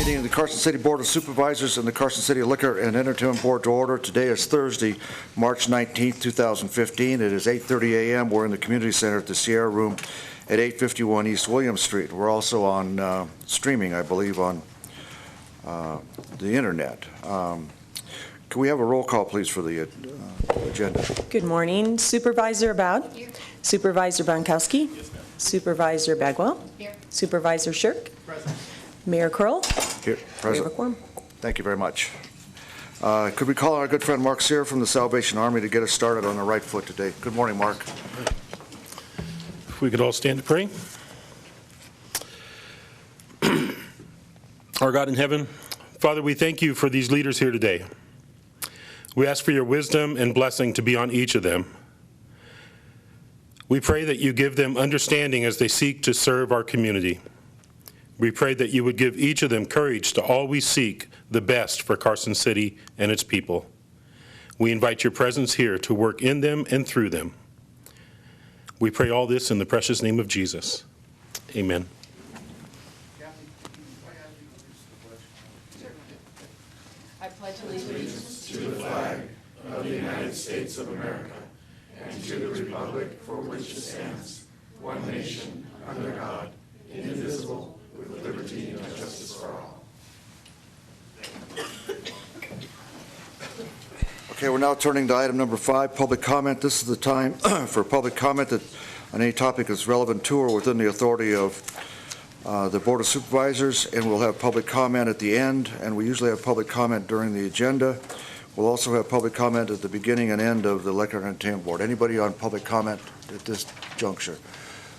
Meeting of the Carson City Board of Supervisors and the Carson City Liquor and Entertainment Board to order. Today is Thursday, March 19th, 2015. It is 8:30 a.m. We're in the Community Center at the Sierra Room at 851 East William Street. We're also on streaming, I believe, on the internet. Can we have a roll call, please, for the agenda? Good morning. Supervisor Abad? Here. Supervisor Bankowski? Yes, ma'am. Supervisor Bagwell? Here. Supervisor Shirk? Present. Mayor Kroll? Here, present. Quorum. Thank you very much. Could we call on our good friend Mark Sear from the Salvation Army to get us started on the right foot today? Good morning, Mark. If we could all stand to pray. Our God in heaven, Father, we thank you for these leaders here today. We ask for your wisdom and blessing to be on each of them. We pray that you give them understanding as they seek to serve our community. We pray that you would give each of them courage to always seek the best for Carson City and its people. We invite your presence here to work in them and through them. We pray all this in the precious name of Jesus. Amen. I pledge allegiance to the flag of the United States of America and to the republic for which it stands, one nation, under God, indivisible, with liberty and justice for all. Okay, we're now turning to item number 5, public comment. This is the time for public comment on any topic that's relevant to or within the authority of the Board of Supervisors, and we'll have public comment at the end, and we usually have public comment during the agenda. We'll also have public comment at the beginning and end of the Liquor and Entertainment Board. Anybody on public comment at this juncture?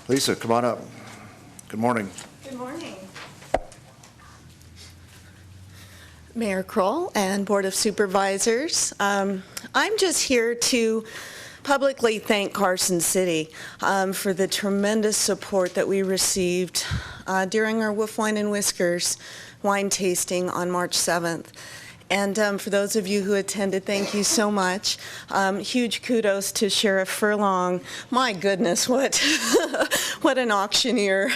Lisa, come on up. Good morning. Good morning. Mayor Kroll and Board of Supervisors. I'm just here to publicly thank Carson City for the tremendous support that we received during our Wolf Wine and Whiskers wine tasting on March 7th. And for those of you who attended, thank you so much. Huge kudos to Sheriff Furlong. My goodness, what what an auctioneer.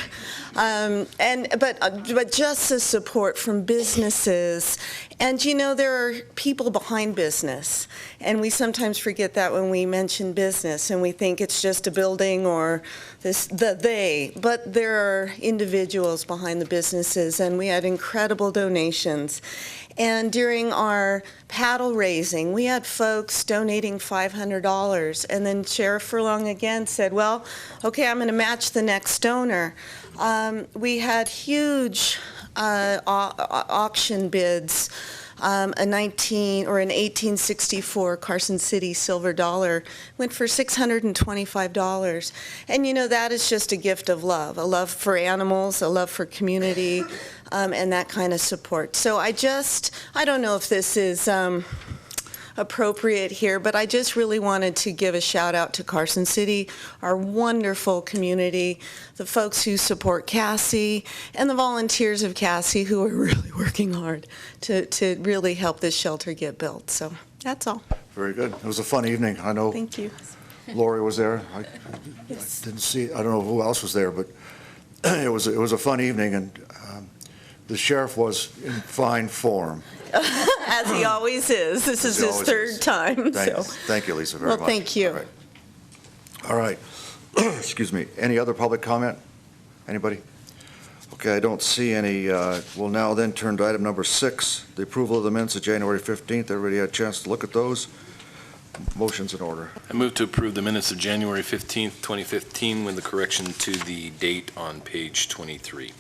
But just the support from businesses. And you know, there are people behind business. And we sometimes forget that when we mention business and we think it's just a building or they. But there are individuals behind the businesses, and we had incredible donations. And during our paddle raising, we had folks donating $500. And then Sheriff Furlong again said, well, okay, I'm going to match the next donor. We had huge auction bids. An 1864 Carson City silver dollar went for $625. And you know, that is just a gift of love, a love for animals, a love for community, and that kind of support. So I don't know if this is appropriate here, but I just really wanted to give a shout out to Carson City, our wonderful community, the folks who support Cassie, and the volunteers of Cassie who are really working hard to really help this shelter get built. So that's all. Very good. It was a fun evening. I know. Thank you. Lori was there. Yes. I didn't see. I don't know who else was there, but it was a fun evening, and the sheriff was in fine form. As he always is. This is his third time. Thank you, Lisa, very much. Well, thank you. All right. Excuse me. Any other public comment? Anybody? Okay, I don't see any. We'll now then turn to item number 6, the approval of the minutes of January 15th. Everybody had a chance to look at those. Motion's in order. I move to approve the minutes of January 15th, 2015 with the correction to the date on page 23.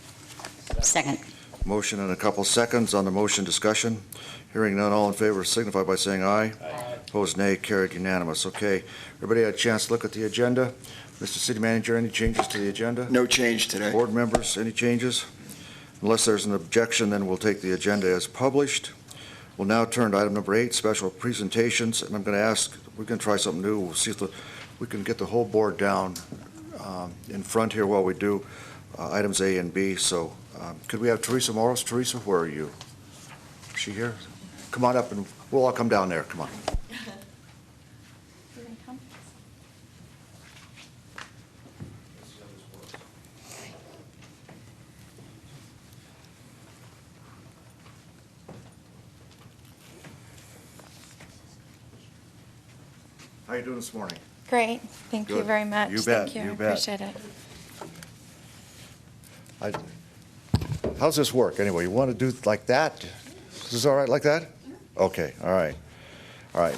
Second. Motion in a couple seconds. On the motion, discussion. Hearing none, all in favor signify by saying aye. Aye. Opposed, nay. Carried unanimous. Okay. Everybody had a chance to look at the agenda. Mr. City Manager, any changes to the agenda? No change today. Board members, any changes? Unless there's an objection, then we'll take the agenda as published. We'll now turn to item number 8, special presentations. And I'm going to ask, we're going to try something new. We'll see if we can get the whole board down in front here while we do items A and B. So could we have Teresa Morris? Teresa, where are you? Is she here? Come on up and we'll all come down there. Come on. How you doing this morning? Great. Thank you Good. very much. You bet, Thank you. you I bet. appreciate it. How's this work, anyway? You want to do like that? Is this all right like that? Okay, all right. All right.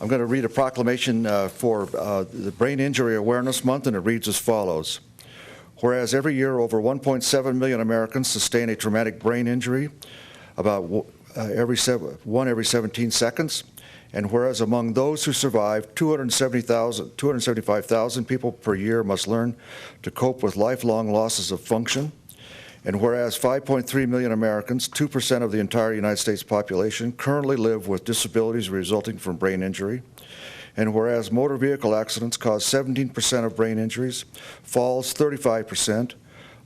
I'm going to read a proclamation for the Brain Injury Awareness Month, and it reads as follows. Whereas every year over 1.7 million Americans sustain a traumatic brain injury, about one every 17 seconds, and whereas among those who survive, 275,000 people per year must learn to cope with lifelong losses of function, and whereas 5.3 million Americans, 2% of the entire United States population, currently live with disabilities resulting from brain injury, and whereas motor vehicle accidents cause 17% of brain injuries, falls 35%,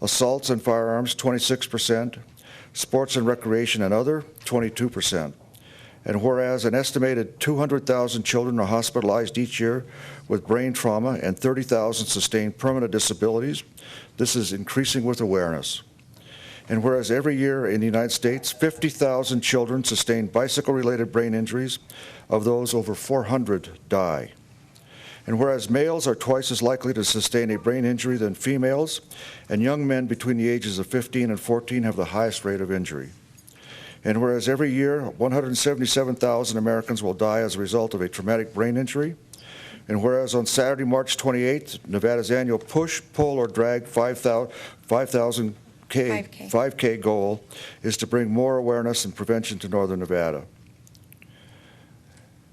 assaults and firearms 26%, sports and recreation and other 22%. And whereas an estimated 200,000 children are hospitalized each year with brain trauma and 30,000 sustain permanent disabilities, this is increasing with awareness. And whereas every year in the United States, 50,000 children sustain bicycle-related brain injuries, of those over 400 die. And whereas males are twice as likely to sustain a brain injury than females, and young men between the ages of 15 and 14 have the highest rate of injury. And whereas every year, 177,000 Americans will die as a result of a traumatic brain injury, and whereas on Saturday, March 28th, Nevada's annual push, pull, or drag 5K goal is to bring more awareness and prevention to Northern Nevada.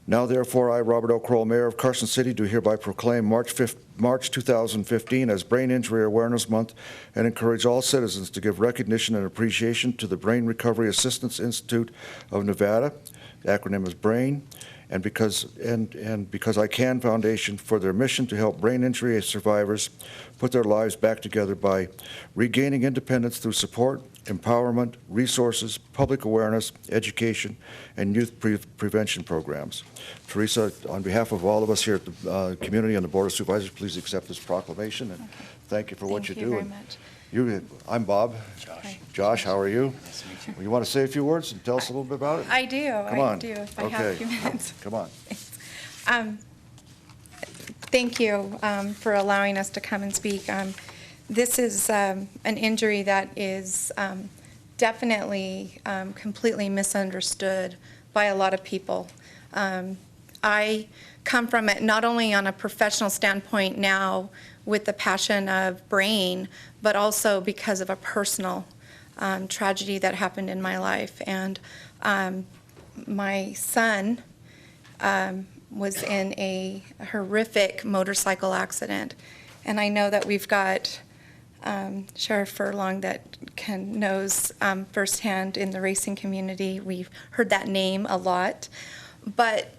Now, therefore, I, Robert L. Kroll, Mayor of Carson City, do hereby proclaim March 2015 as Brain Injury Awareness Month and encourage all citizens to give recognition and appreciation to the Brain Recovery Assistance Institute of Nevada, the acronym is BRAIN, and Because I Can Foundation for their mission to help brain injury survivors put their lives back together by regaining independence through support, empowerment, resources, public awareness, education, and youth prevention programs. Teresa, on behalf of all of us here at the community and the Board of Supervisors, please accept this proclamation, and thank you for what you do. Thank you very much. I'm Bob. Josh. Josh, how are you? Nice to meet you. You want to say a few words and tell us a little bit about it? I do. Come on. I do, if I have a few minutes. Come on. Thank you for allowing us to come and speak. This is an injury that is definitely completely misunderstood by a lot of people. I come from it not only on a professional standpoint now with the passion of brain, but also because of a personal tragedy that happened in my life. And my son was in a horrific motorcycle accident. And I know that we've got Sheriff Furlong that knows firsthand in the racing community. We've heard that name a lot. But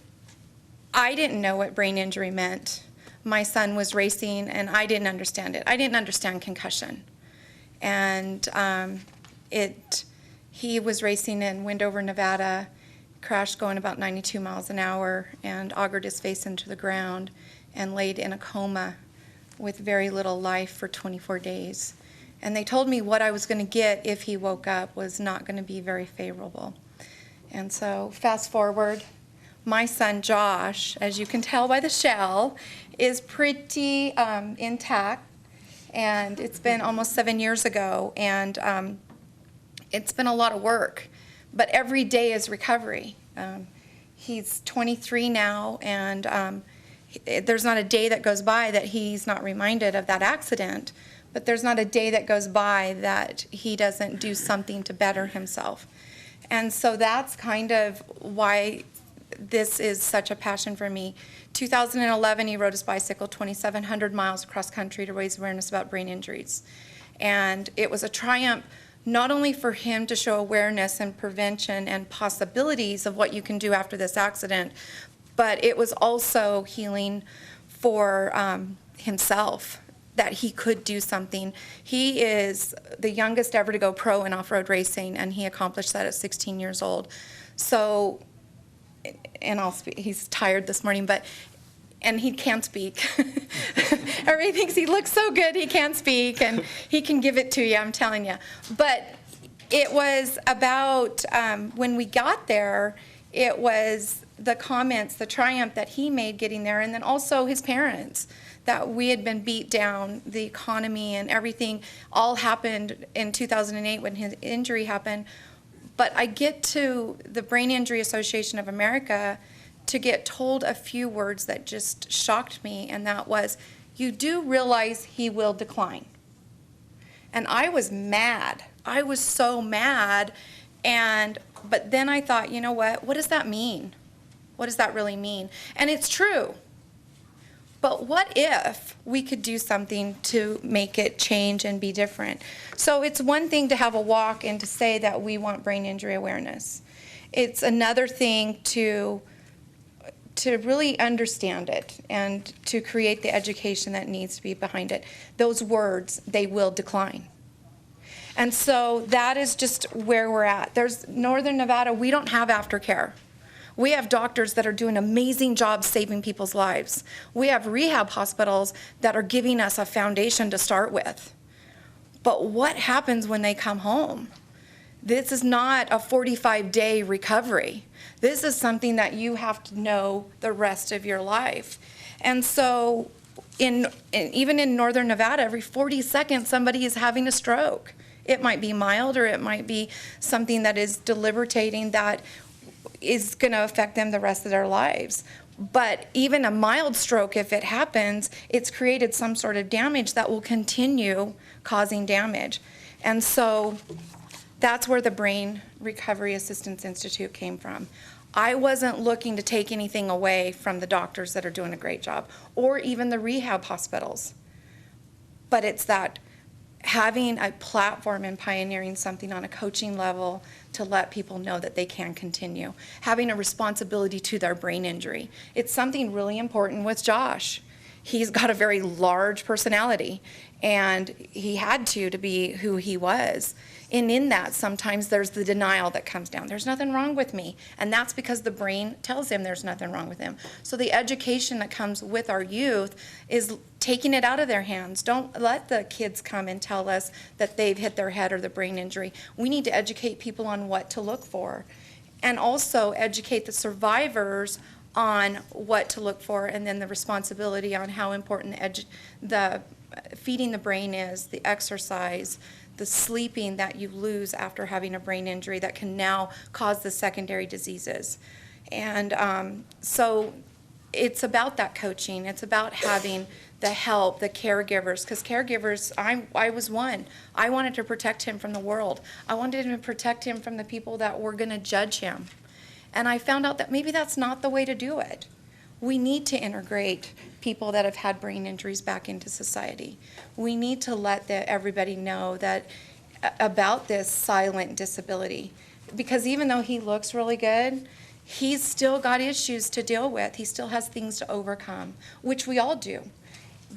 I didn't know what brain injury meant. My son was racing, and I didn't understand it. I didn't understand concussion. And he was racing in Windover, Nevada, crashed going about 92 miles an hour, and augured his face into the ground and laid in a coma with very little life for 24 days. And they told me what I was going to get if he woke up was not going to be very favorable. And so fast forward, my son Josh, as you can tell by the shell, is pretty intact. And it's been almost 7 years ago, and it's been a lot of work. But every day is recovery. He's 23 now, and there's not a day that goes by that he's not reminded of that accident, but there's not a day that goes by that he doesn't do something to better himself. And so that's kind of why this is such a passion for me. 2011, he rode his bicycle 2,700 miles across country to raise awareness about brain injuries. And it was a triumph not only for him to show awareness and prevention and possibilities of what you can do after this accident, but it was also healing for himself, that he could do something. He is the youngest ever to go pro in off-road racing, and he accomplished that at 16 years old. So, and he's tired this morning, and he can't speak. Everybody thinks he looks so good, he can't speak, and he can give it to you, I'm telling you. But it was about, when we got there, it was the comments, the triumph that he made getting there, and then also his parents, that we had been beat down, the economy and everything all happened in 2008 when his injury happened. But I get to the Brain Injury Association of America to get told a few words that just shocked me, and that was, you do realize he will decline. And I was mad. I was so mad. But then I thought, you know what does that mean? What does that really mean? And it's true. But what if we could do something to make it change and be different? So it's one thing to have a walk and to say that we want brain injury awareness. It's another thing to really understand it and to create the education that needs to be behind it. Those words, they will decline. And so that is just where we're at. There's Northern Nevada, we don't have aftercare. We have doctors that are doing amazing jobs saving people's lives. We have rehab hospitals that are giving us a foundation to start with. But what happens when they come home? This is not a 45-day recovery. This is something that you have to know the rest of your life. And so even in Northern Nevada, every 40 seconds somebody is having a stroke. It might be mild or it might be something that is debilitating that is going to affect them the rest of their lives. But even a mild stroke, if it happens, it's created some sort of damage that will continue causing damage. And so that's where the Brain Recovery Assistance Institute came from. I wasn't looking to take anything away from the doctors that are doing a great job, or even the rehab hospitals. But it's that having a platform and pioneering something on a coaching level to let people know that they can continue. Having a responsibility to their brain injury. It's something really important with Josh. He's got a very large personality, and he had to be who he was. And in that, sometimes there's the denial that comes down. There's nothing wrong with me. And that's because the brain tells him there's nothing wrong with him. So the education that comes with our youth is taking it out of their hands. Don't let the kids come and tell us that they've hit their head or the brain injury. We need to educate people on what to look for. And also educate the survivors on what to look for, and then the responsibility on how important the feeding the brain is, the exercise, the sleeping that you lose after having a brain injury that can now cause the secondary diseases. And so it's about that coaching. It's about having the help, the caregivers, because caregivers, I was one. I wanted to protect him from the world. I wanted to protect him from the people that were going to judge him. And I found out that maybe that's not the way to do it. We need to integrate people that have had brain injuries back into society. We need to let everybody know that about this silent disability. Because even though he looks really good, he's still got issues to deal with. He still has things to overcome, which we all do.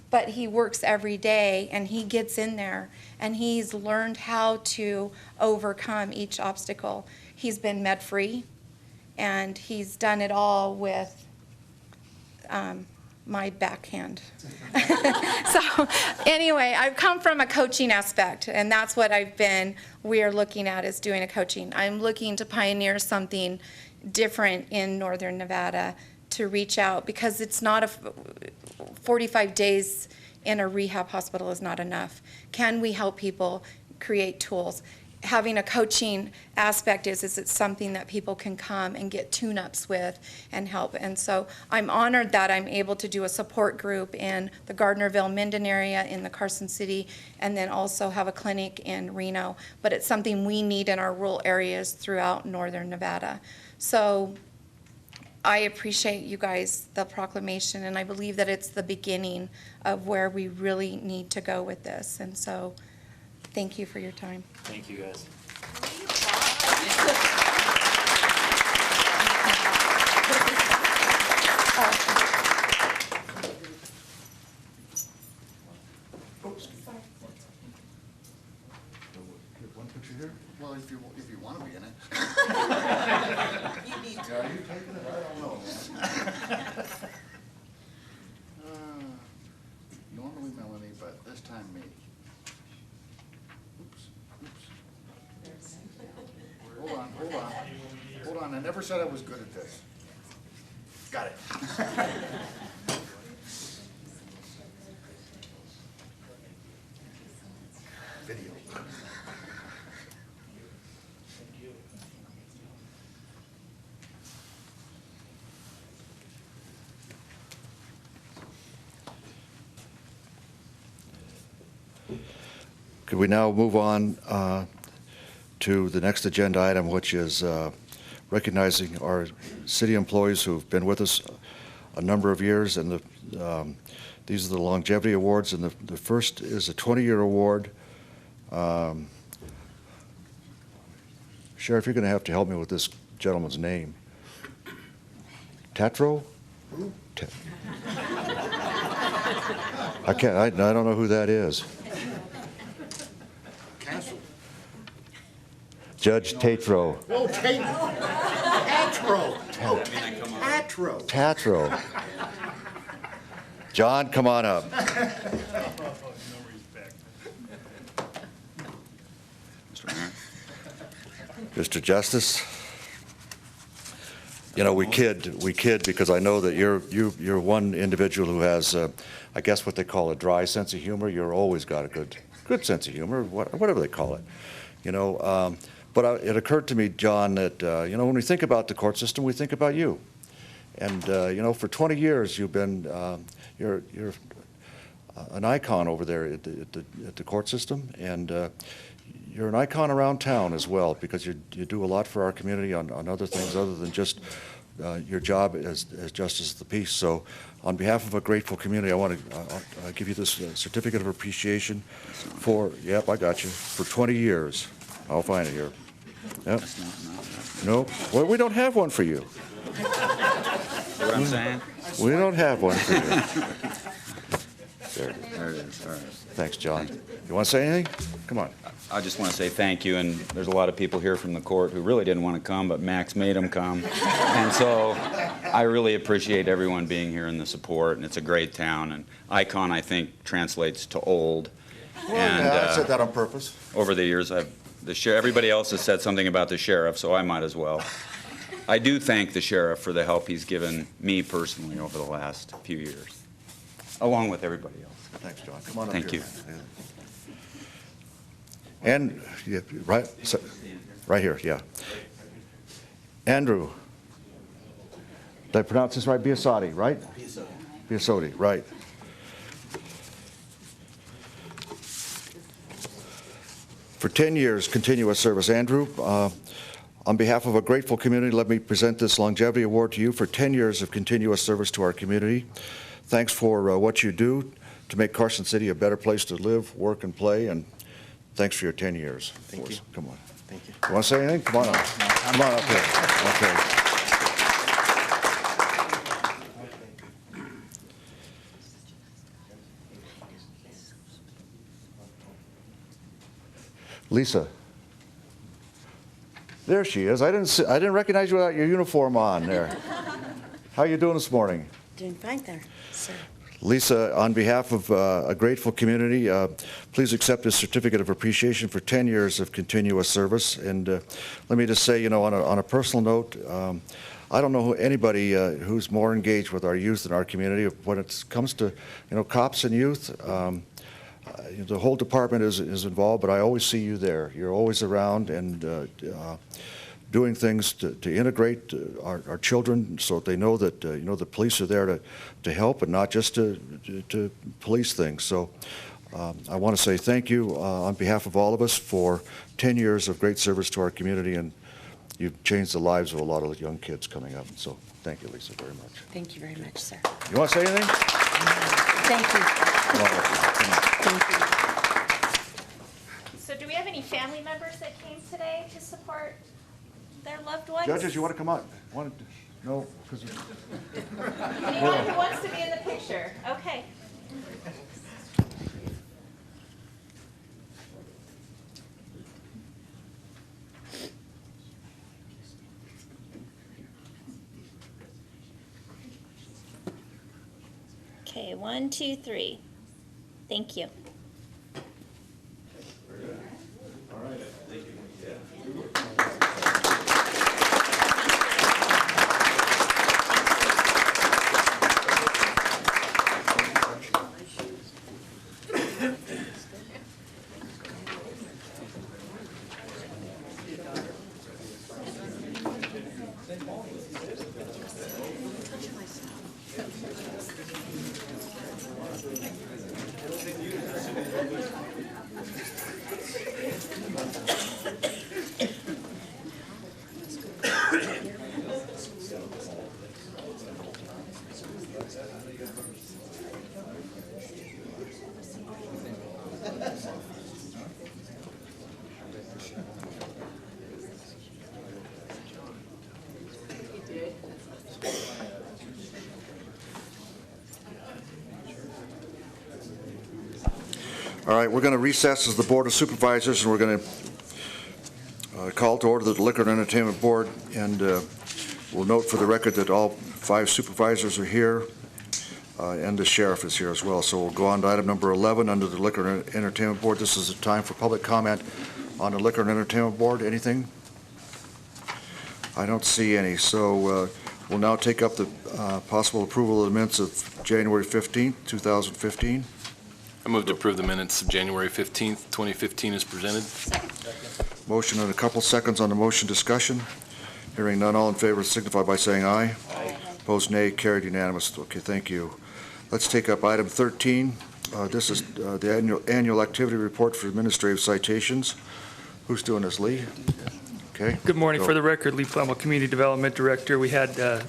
But he works every day, and he gets in there, and he's learned how to overcome each obstacle. He's been med-free, and he's done it all with my backhand. So anyway, I've come from a coaching aspect, and that's what we are looking at, is doing a coaching. I'm looking to pioneer something different in Northern Nevada to reach out, because it's not 45 days in a rehab hospital is not enough. Can we help people create tools? Having a coaching aspect is it's something that people can come and get tune-ups with and help. And so I'm honored that I'm able to do a support group in the Gardnerville-Minden area, in the Carson City, and then also have a clinic in Reno. But it's something we need in our rural areas throughout Northern Nevada. So I appreciate you guys, the proclamation, and I believe that it's the beginning of where we really need to go with this. And so thank you for your time. Thank you, guys. One picture here? Well, if you want to be in it. You need to. Are you taking it? I don't know, man. Normally Melanie, but this time me. Hold on. I never said I was good at this. Got it. Video. Could we now move on to the next agenda item, which is recognizing our city employees who've been with us a number of years, and these are the longevity awards, and the first is a 20-year award. Sheriff, you're going to have to help me with this gentleman's name. Tatro? I can't. I don't know who that is. Judge Tatro. Oh, Tatro. Tatro. Tatro. John, come on up. Mr. Justice, you know, we kid because I know that you're one individual who has, I guess what they call a dry sense of humor. You're always got a good sense of humor, whatever they call it, you know. But it occurred to me, John, that, you know, when we think about the court system, we think about you. And, you know, for 20 years, you've been, you're an icon over there at the court system. And you're an icon around town as well, because you do a lot for our community on other things other than just your job as Justice of the Peace. So on behalf of a grateful community, I want to give you this certificate of appreciation for, yep, I got you, for 20 years. I'll find it here. Yep. No, well, we don't have one for you. What I'm saying? We don't have one for you. There. There it is. All right. Thanks, John. You want to say anything? Come on. I just want to say thank you, and there's a lot of people here from the court who really didn't want to come, but Max made them come. And so I really appreciate everyone being here and the support, and it's a great town. And icon, I think, translates to old. Well, And yeah, I said that on purpose. over the years, everybody else has said something about the sheriff, so I might as well. I do thank the sheriff for the help he's given me personally over the last few years, along with everybody else. Thanks, John. Come on up Thank here. you. And, yeah, right here, yeah. Andrew. Did I pronounce this right? Biasotti, right? Biasotti, right. For 10 years, continuous service. Andrew, on behalf of a grateful community, let me present this longevity award to you for 10 years of continuous service to our community. Thanks for what you do to make Carson City a better place to live, work, and play, and thanks for your 10 years. Thank you. Come on. Thank you. You want to say anything? Come on up. Come on up here. Okay. Lisa. There she is. I didn't recognize you without your uniform on there. How are you doing this morning? Doing fine there, sir. Lisa, on behalf of a grateful community, please accept this certificate of appreciation for 10 years of continuous service. And let me just say, you know, on a personal note, I don't know anybody who's more engaged with our youth in our community. When it comes to, you know, cops and youth, the whole department is involved, but I always see you there. You're always around and doing things to integrate our children so that they know that, you know, the police are there to help and not just to police things. So I want to say thank you on behalf of all of us for 10 years of great service to our community, and you've changed the lives of a lot of young kids coming up. So thank you, Lisa, very much. Thank you very much, sir. You want to say anything? Thank you. Come on, come on. Thank you. So do we have any family members that came today to support their loved ones? Judges, you want to come on? No, because Anyone who wants to be in the picture? Okay. Okay, 1, 2, 3. Thank you. All right, we're going to recess as the Board of Supervisors, and we're going to call to order the Liquor and Entertainment Board, and we'll note for the record that all 5 supervisors are here, and the sheriff is here as well. So we'll go on to item number 11 under the Liquor and Entertainment Board. This is a time for public comment on the Liquor and Entertainment Board. Anything? I don't see any. So we'll now take up the possible approval of the minutes of January 15th, 2015. I move to approve the minutes of January 15th, 2015 as presented. Motion and a couple seconds on the motion. Discussion. Hearing none, all in favor signify by saying aye. Aye. Opposed, nay. Carried unanimous. Okay, thank you. Let's take up item 13. This is the annual activity report for administrative citations. Who's doing this, Lee? Okay. Good morning. Go. For the record, Lee Plumel, Community Development Director. We had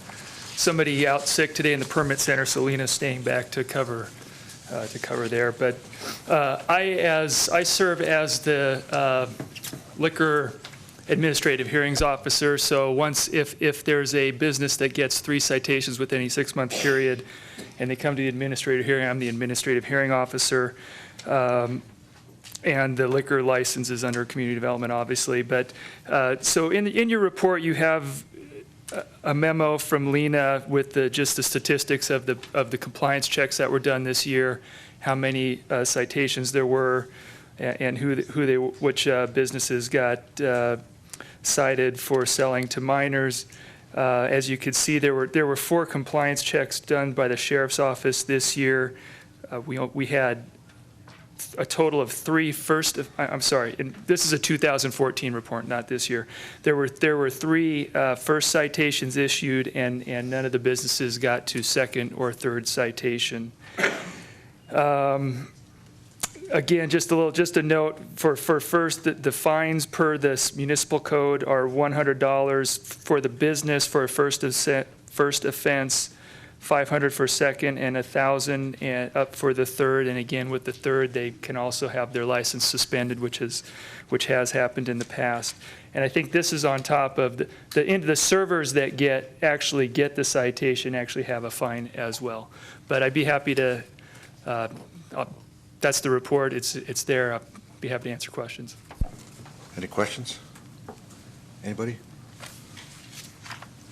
somebody out sick today in the permit center, so Lena's staying back to cover there. But I serve as the liquor administrative hearings officer. So if there's a business that gets 3 citations within a 6-month period, and they come to the administrative hearing, I'm the administrative hearing officer. And the liquor license is under community development, obviously. But so in your report, you have a memo from Lena with just the statistics of the compliance checks that were done this year, how many citations there were, and which businesses got cited for selling to minors. As you can see, there were 4 compliance checks done by the sheriff's office this year. We had a total of 3 I'm sorry, and this is a 2014 report, not this year. There were 3 first citations issued, and none of the businesses got to 2nd or 3rd citation. Again, just a note for first, the fines per this municipal code are $100 for the business for a first offense, $500 for 2nd, and $1,000 and up for the 3rd. And again, with the 3rd, they can also have their license suspended, which has happened in the past. And I think this is on top of the servers that actually get the citation actually have a fine as well. But I'd be happy to. That's the report. It's there. I'll be happy to answer questions. Any questions? Anybody?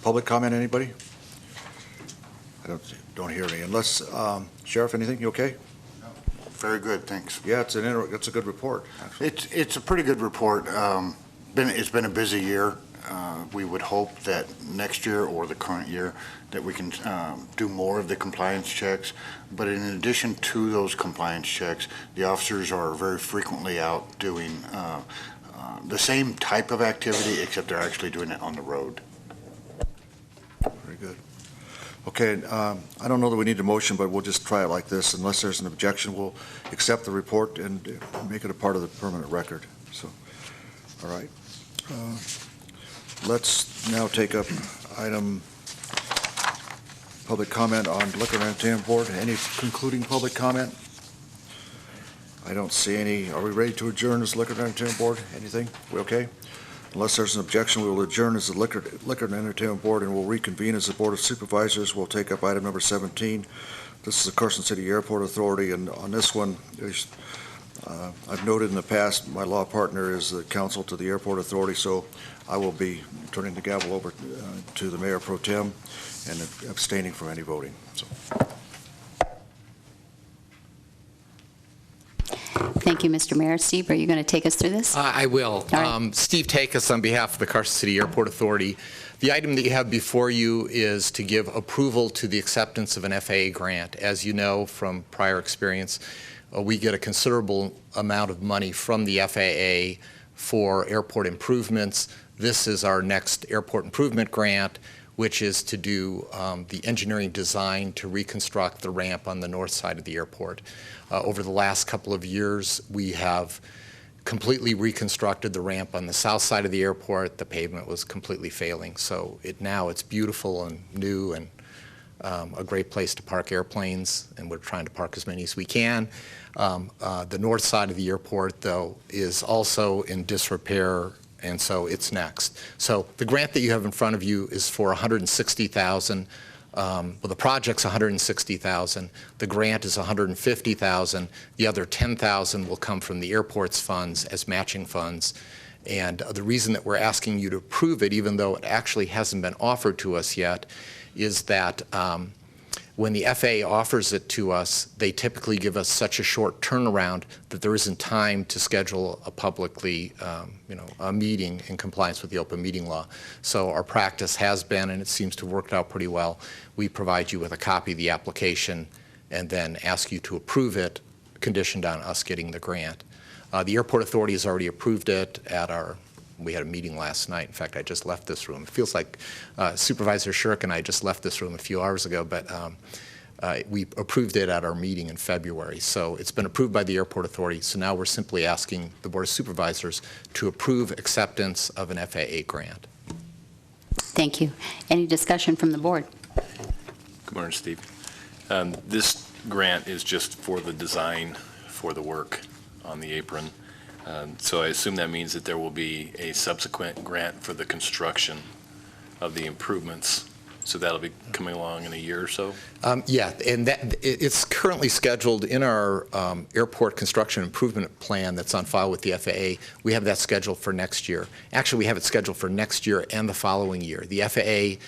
Public comment, anybody? I don't hear any. Unless, Sheriff, anything? You okay? Very good, thanks. Yeah, it's a good report, actually. It's a pretty good report. It's been a busy year. We would hope that next year or the current year that we can do more of the compliance checks. But in addition to those compliance checks, the officers are very frequently out doing the same type of activity, except they're actually doing it on the road. Very good. Okay, I don't know that we need a motion, but we'll just try it like this. Unless there's an objection, we'll accept the report and make it a part of the permanent record. So, all right. Let's now take up item public comment on Liquor and Entertainment Board. Any concluding public comment? I don't see any. Are we ready to adjourn as Liquor and Entertainment Board? Anything? We okay? Unless there's an objection, we will adjourn as the Liquor and Entertainment Board, and we'll reconvene as the Board of Supervisors. We'll take up item number 17. This is the Carson City Airport Authority, and on this one, I've noted in the past, my law partner is the counsel to the Airport Authority, so I will be turning the gavel over to the Mayor Pro Tem and abstaining from any voting. So. Thank you, Mr. Mayor. Steve, are you going to take us through this? I will. Right. Steve Takus on behalf of the Carson City Airport Authority. The item that you have before you is to give approval to the acceptance of an FAA grant. As you know from prior experience, we get a considerable amount of money from the FAA for airport improvements. This is our next airport improvement grant, which is to do the engineering design to reconstruct the ramp on the north side of the airport. Over the last couple of years, we have completely reconstructed the ramp on the south side of the airport. The pavement was completely failing, so now it's beautiful and new and a great place to park airplanes, and we're trying to park as many as we can. The north side of the airport, though, is also in disrepair, and so it's next. So the grant that you have in front of you is for $160,000 Well, the project's $160,000. The grant is $150,000. The other $10,000 will come from the airport's funds as matching funds. And the reason that we're asking you to approve it, even though it actually hasn't been offered to us yet, is that when the FAA offers it to us, they typically give us such a short turnaround that there isn't time to schedule a publicly, a meeting in compliance with the open meeting law. So our practice has been, and it seems to have worked out pretty well, we provide you with a copy of the application and then ask you to approve it, conditioned on us getting the grant. The Airport Authority has already approved it we had a meeting last night. In fact, I just left this room. It feels like Supervisor Shirk and I just left this room a few hours ago, but we approved it at our meeting in February. So it's been approved by the Airport Authority, so now we're simply asking the Board of Supervisors to approve acceptance of an FAA grant. Thank you. Any discussion from the board? Good morning, Steve. This grant is just for the design for the work on the apron. So I assume that means that there will be a subsequent grant for the construction of the improvements. So that'll be coming along in a year or so? Yeah, and it's currently scheduled in our airport construction improvement plan that's on file with the FAA. We have that scheduled for next year. Actually, we have it scheduled for next year and the following year. The FAA,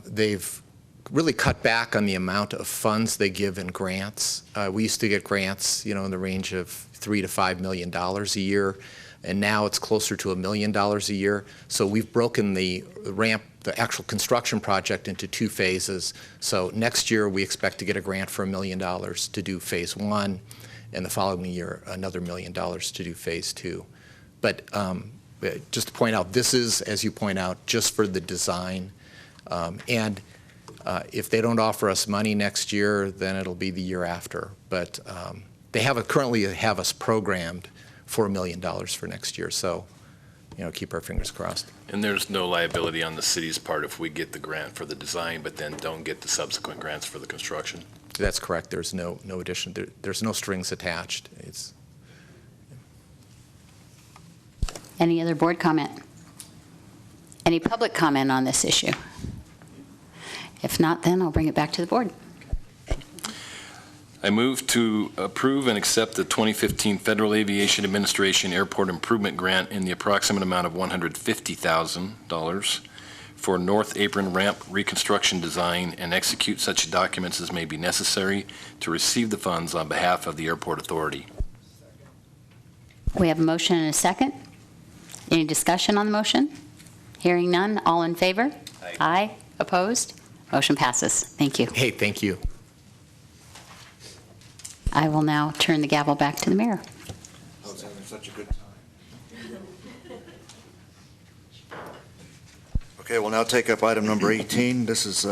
they've really cut back on the amount of funds they give in grants. We used to get grants, in the range of $3 to $5 million a year, and now it's closer to $1 million a year. So we've broken the actual construction project into 2 phases. So next year we expect to get a grant for $1 million to do phase 1, and the following year another $1 million to do phase 2. But just to point out, this is, as you point out, just for the design. And if they don't offer us money next year, then it'll be the year after. But they currently have us programmed for $1 million for next year. So, keep our fingers crossed. And there's no liability on the city's part if we get the grant for the design, but then don't get the subsequent grants for the construction? That's correct. There's no addition. There's no strings attached. Any other board comment? Any public comment on this issue? If not, then I'll bring it back to the board. I move to approve and accept the 2015 Federal Aviation Administration Airport Improvement Grant in the approximate amount of $150,000 for North Apron Ramp reconstruction design and execute such documents as may be necessary to receive the funds on behalf of the Airport Authority. We have a motion and a second. Any discussion on the motion? Hearing none, all in favor? Aye. Aye. Opposed? Motion passes. Thank you. Hey, thank you. I will now turn the gavel back to the mayor. I was having such a good time. Okay, we'll now take up item number 18. This is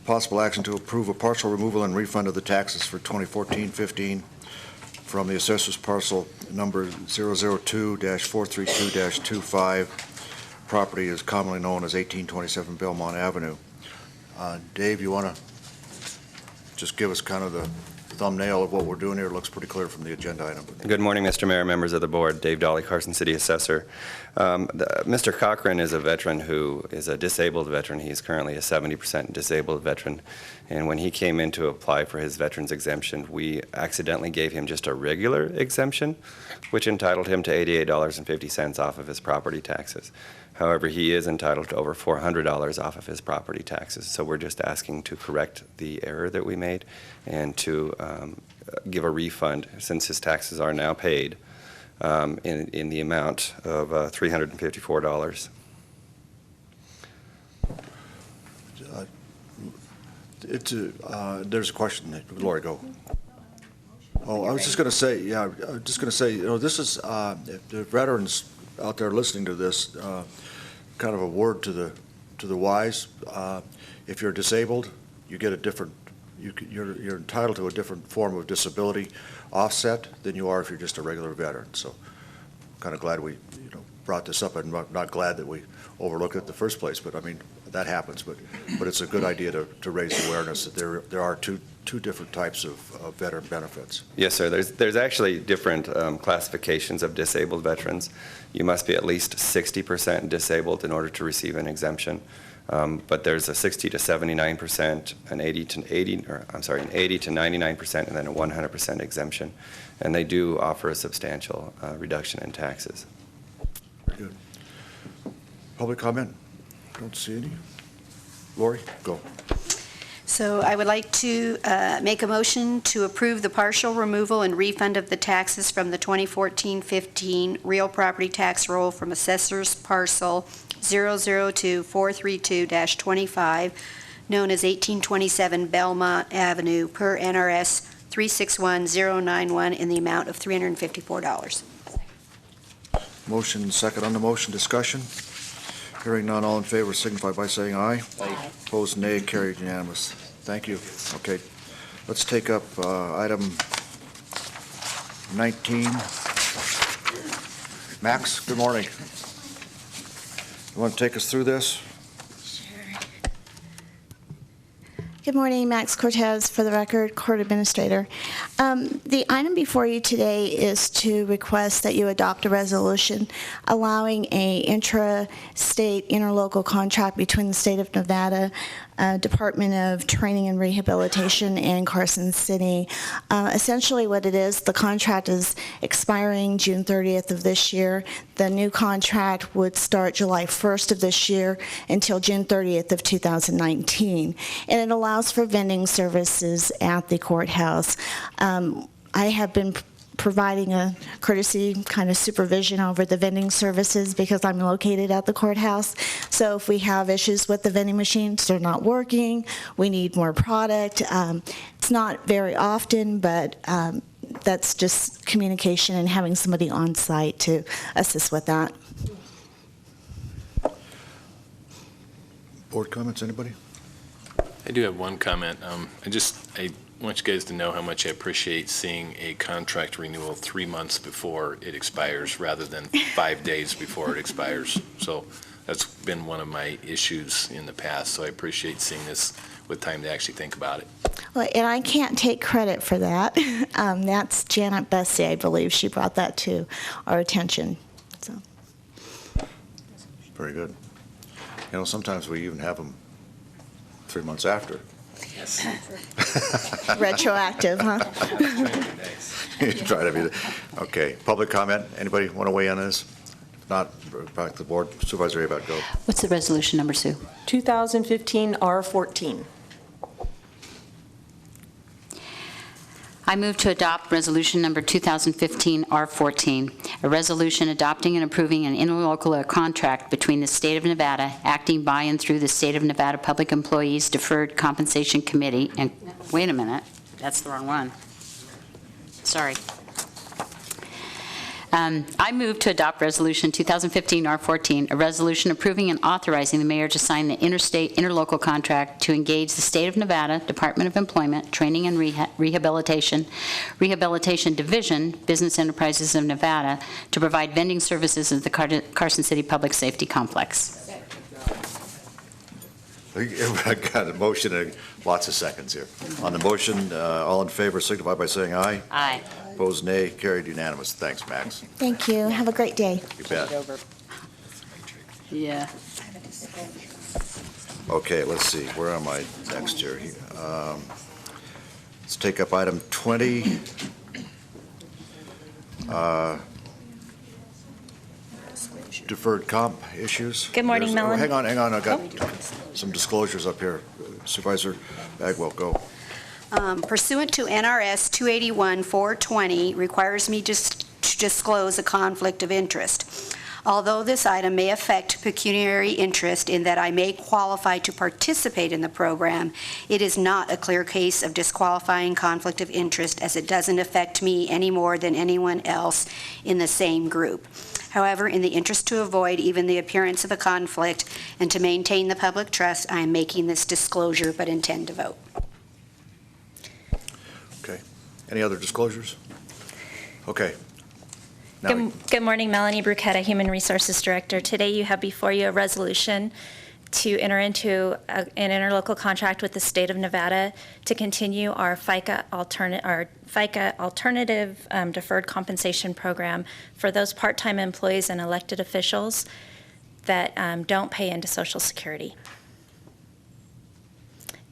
possible action to approve a partial removal and refund of the taxes for 2014-15 from the assessor's parcel number 002-432-25. Property is commonly known as 1827 Belmont Avenue. Dave, you want to just give us kind of the thumbnail of what we're doing here? It looks pretty clear from the agenda item. Good morning, Mr. Mayor, members of the board. Dave Dolly, Carson City Assessor. Mr. Cochran is a veteran who is a disabled veteran. He's currently a 70% disabled veteran. And when he came in to apply for his veteran's exemption, we accidentally gave him just a regular exemption, which entitled him to $88.50 off of his property taxes. However, he is entitled to over $400 off of his property taxes. So we're just asking to correct the error that we made and to give a refund, since his taxes are now paid, in the amount of $354. There's a question. Lori, go. Oh, I was just going to say, this is, if the veterans out there listening to this, kind of a word to the wise. If you're disabled, you get a different, you're entitled to a different form of disability offset than you are if you're just a regular veteran. So I'm kind of glad we brought this up. I'm not glad that we overlooked it in the first place, but I mean, that happens. But it's a good idea to raise awareness that there are two different types of veteran benefits. Yes, sir. There's actually different classifications of disabled veterans. You must be at least 60% disabled in order to receive an exemption. But there's a 60 to 79%, an 80 to 99%, and then a 100% exemption. And they do offer a substantial reduction in taxes. Very good. Public comment? Don't see any. Lori, go. So I would like to make a motion to approve the partial removal and refund of the taxes from the 2014-15 real property tax roll from assessor's parcel 002432-25, known as 1827 Belmont Avenue, per NRS 361091, in the amount of $354. Motion second on the motion. Discussion? Hearing none, all in favor signify by saying aye. Aye. Opposed, nay. Carried unanimous. Thank you. Okay, let's take up item 19. Max, good morning. You want to take us through this? Good morning, Max Cortez, for the record, Court Administrator. The item before you today is to request that you adopt a resolution allowing a intra-state interlocal contract between the State of Nevada Department of Training and Rehabilitation and Carson City. Essentially what it is, the contract is expiring June 30th of this year. The new contract would start July 1st of this year until June 30th of 2019. And it allows for vending services at the courthouse. I have been providing a courtesy kind of supervision over the vending services because I'm located at the courthouse. So if we have issues with the vending machines, they're not working, we need more product. It's not very often, but that's just communication and having somebody on site to assist with that. Board comments, anybody? I do have one comment. I want you guys to know how much I appreciate seeing a contract renewal 3 months before it expires rather than 5 days before it expires. So that's been one of my issues in the past, so I appreciate seeing this with time to actually think about it. Well, and I can't take credit for that. That's Janet Bessie, I believe. She brought that to our attention. So. Very good. You know, sometimes we even have them 3 months after. Yes. Retroactive, huh? Try to be, okay. Public comment? Anybody want to weigh in on this? If not, back to the board. Supervisor Abad, go. What's the resolution number, Sue? 2015 R14. I move to adopt resolution number 2015 R14, a resolution adopting and approving an interlocal contract between the State of Nevada, acting by and through the State of Nevada Public Employees Deferred Compensation Committee, and wait a minute, that's the wrong one. Sorry. I move to adopt resolution 2015 R14, a resolution approving and authorizing the mayor to sign the interstate interlocal contract to engage the State of Nevada Department of Employment, Training and Rehabilitation Division, Business Enterprises of Nevada, to provide vending services at the Carson City Public Safety Complex. I got a motion and lots of seconds here. On the motion, all in favor signify by saying aye. Aye. Opposed, nay. Carried unanimous. Thanks, Max. Thank you. Have a great day. You bet. Yeah. Okay, let's see. Where am I next here? Let's take up item 20. Deferred comp issues. Good morning, There's- oh, Melanie. hang on. I got some disclosures up here. Supervisor Bagwell, go. Pursuant to NRS 281-420 requires me to disclose a conflict of interest. Although this item may affect pecuniary interest in that I may qualify to participate in the program, it is not a clear case of disqualifying conflict of interest, as it doesn't affect me any more than anyone else in the same group. However, in the interest to avoid even the appearance of a conflict and to maintain the public trust, I am making this disclosure but intend to vote. Okay. Any other disclosures? Okay. Now, Good morning, Melanie Bruchetta, Human Resources Director. Today you have before you a resolution to enter into an interlocal contract with the State of Nevada to continue our FICA alternative deferred compensation program for those part-time employees and elected officials that don't pay into Social Security.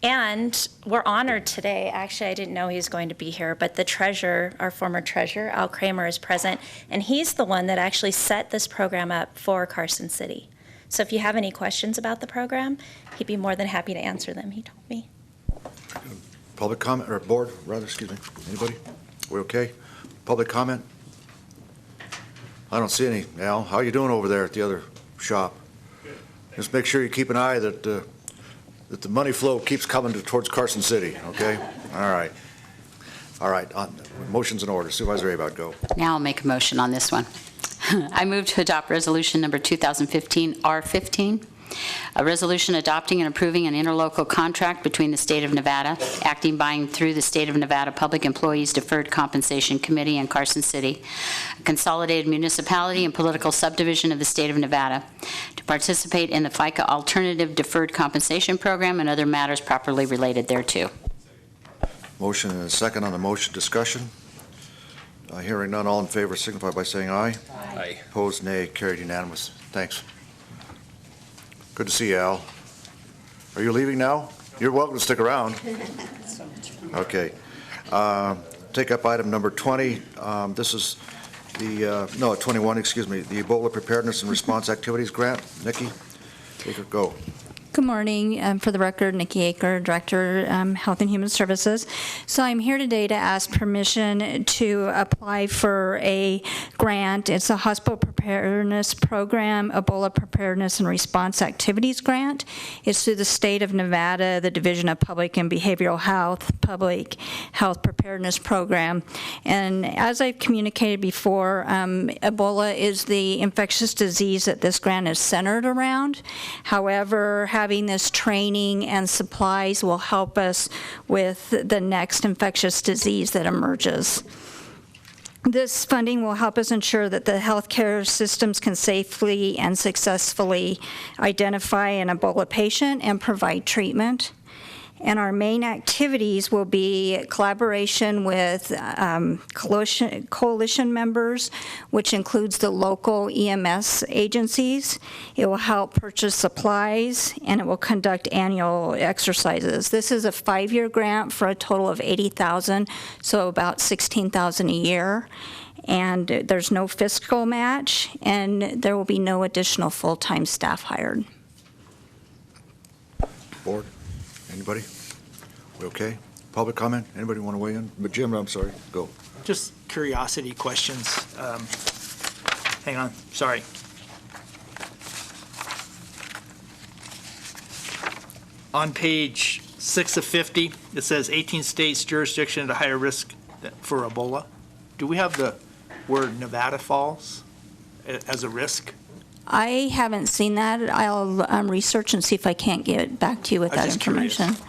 And we're honored today, actually, I didn't know he was going to be here, but the treasurer, our former treasurer, Al Kramer, is present, and he's the one that actually set this program up for Carson City. So if you have any questions about the program, he'd be more than happy to answer them, he told me. Public comment, or board, rather, excuse me. Anybody? We okay? Public comment? I don't see any. Al, how you doing over there at the other shop? Just make sure you keep an eye that the money flow keeps coming towards Carson City, okay? All right. All right, motion's in order. Supervisor Abad, go. Now I'll make a motion on this one. I move to adopt resolution number 2015-R15, a resolution adopting and approving an interlocal contract between the State of Nevada, acting by and through the State of Nevada Public Employees Deferred Compensation Committee and Carson City, a consolidated municipality and political subdivision of the State of Nevada, to participate in the FICA Alternative Deferred Compensation Program and other matters properly related thereto. Motion and a second on the motion. Discussion. Hearing none, all in favor signify by saying aye. Aye. Opposed, nay. Carried unanimous. Thanks. Good to see you, Al. Are you leaving now? You're welcome to stick around. Okay. Take up item number 20. This is the, 21, excuse me, the Ebola Preparedness and Response Activities Grant. Nikki, take it, go. Good morning. For the record, Nikki Aker, Director, Health and Human Services. So I'm here today to ask permission to apply for a grant. It's a Hospital Preparedness Program, Ebola Preparedness and Response Activities Grant. It's through the State of Nevada, the Division of Public and Behavioral Health, Public Health Preparedness Program. And as I've communicated before, Ebola is the infectious disease that this grant is centered around. However, having this training and supplies will help us with the next infectious disease that emerges. This funding will help us ensure that the healthcare systems can safely and successfully identify an Ebola patient and provide treatment. And our main activities will be collaboration with coalition members, which includes the local EMS agencies. It will help purchase supplies, and it will conduct annual exercises. This is a 5-year grant for a total of $80,000, so about $16,000 a year. And there's no fiscal match, and there will be no additional full-time staff hired. Board, anybody? We okay? Public comment? Anybody want to weigh in? But Jim, I'm sorry, go. Just curiosity questions. Hang on, sorry. On page 6 of 50, it says 18 states jurisdiction at a higher risk for Ebola. Do we have the word Nevada Falls as a risk? I haven't seen that. I'll research and see if I can't get back to you with that information. Curious.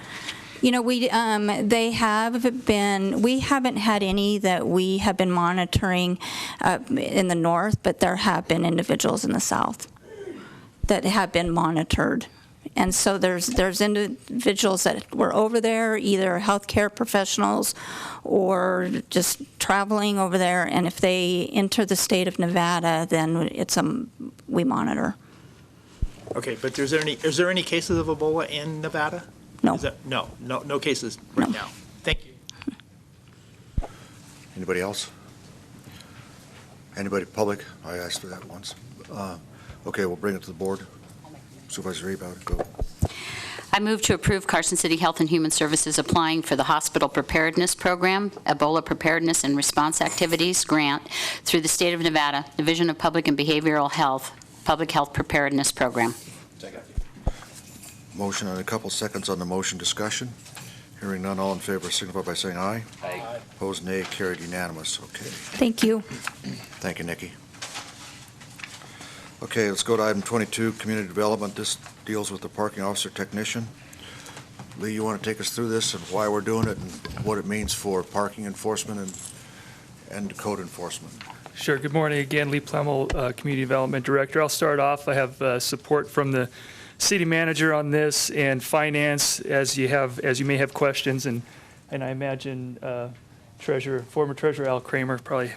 You know, we haven't had any that we have been monitoring in the north, but there have been individuals in the south that have been monitored. And so there's individuals that were over there, either healthcare professionals or just traveling over there, and if they enter the state of Nevada, then we monitor. Okay, but is there any cases of Ebola in Nevada? No. No cases right now. Thank you. Anybody else? Anybody public? I asked for that once. Okay, we'll bring it to the board. Supervisor Rebound, go. I move to approve Carson City Health and Human Services applying for the Hospital Preparedness Program, Ebola Preparedness and Response Activities Grant through the State of Nevada, Division of Public and Behavioral Health, Public Health Preparedness Program. Second. Motion and a couple seconds on the motion. Discussion. Hearing none, all in favor signify by saying aye. Aye. Opposed, nay. Carried unanimous. Okay. Thank you. Thank you, Nikki. Okay, let's go to item 22, community development. This deals with the parking officer technician. Lee, you want to take us through this and why we're doing it and what it means for parking enforcement and code enforcement? Sure. Good morning again. Lee Plemmel, Community Development Director. I'll start off. I have support from the city manager on this and finance as you may have questions, and I imagine former Treasurer Al Kramer probably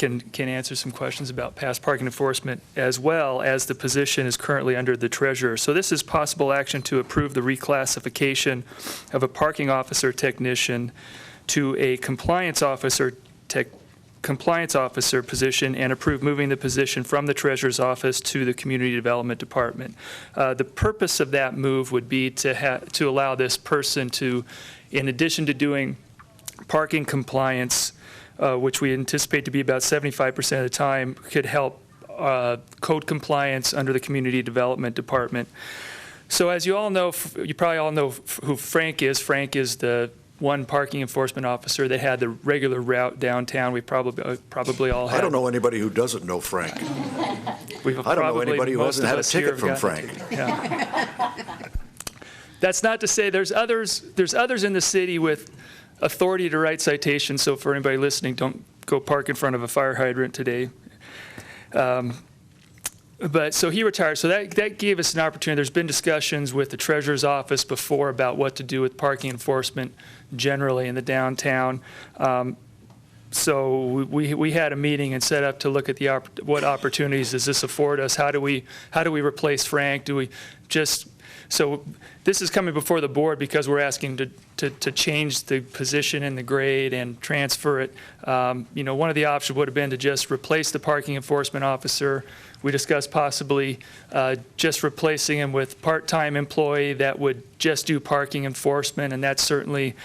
can answer some questions about past parking enforcement, as well as the position is currently under the treasurer. So this is possible action to approve the reclassification of a parking officer technician to a compliance officer position, and approve moving the position from the treasurer's office to the community development department. The purpose of that move would be to allow this person to, in addition to doing parking compliance, which we anticipate to be about 75% of the time, could help code compliance under the community development department. So as you all know, you probably all know who Frank is. Frank is the one parking enforcement officer that had the regular route downtown. We probably all have. I don't know anybody who doesn't know Frank. I don't know anybody who hasn't had a ticket from Frank. Yeah. That's not to say there's others in the city with authority to write citations. So for anybody listening, don't go park in front of a fire hydrant today. But so he retired. So that gave us an opportunity. There's been discussions with the treasurer's office before about what to do with parking enforcement generally in the downtown. So we had a meeting and set up to look at what opportunities does this afford us? How do we replace Frank? Do we just, so this is coming before the board because we're asking to change the position in the grade and transfer it. One of the options would have been to just replace the parking enforcement officer. We discussed possibly just replacing him with part-time employee that would just do parking enforcement, and that certainly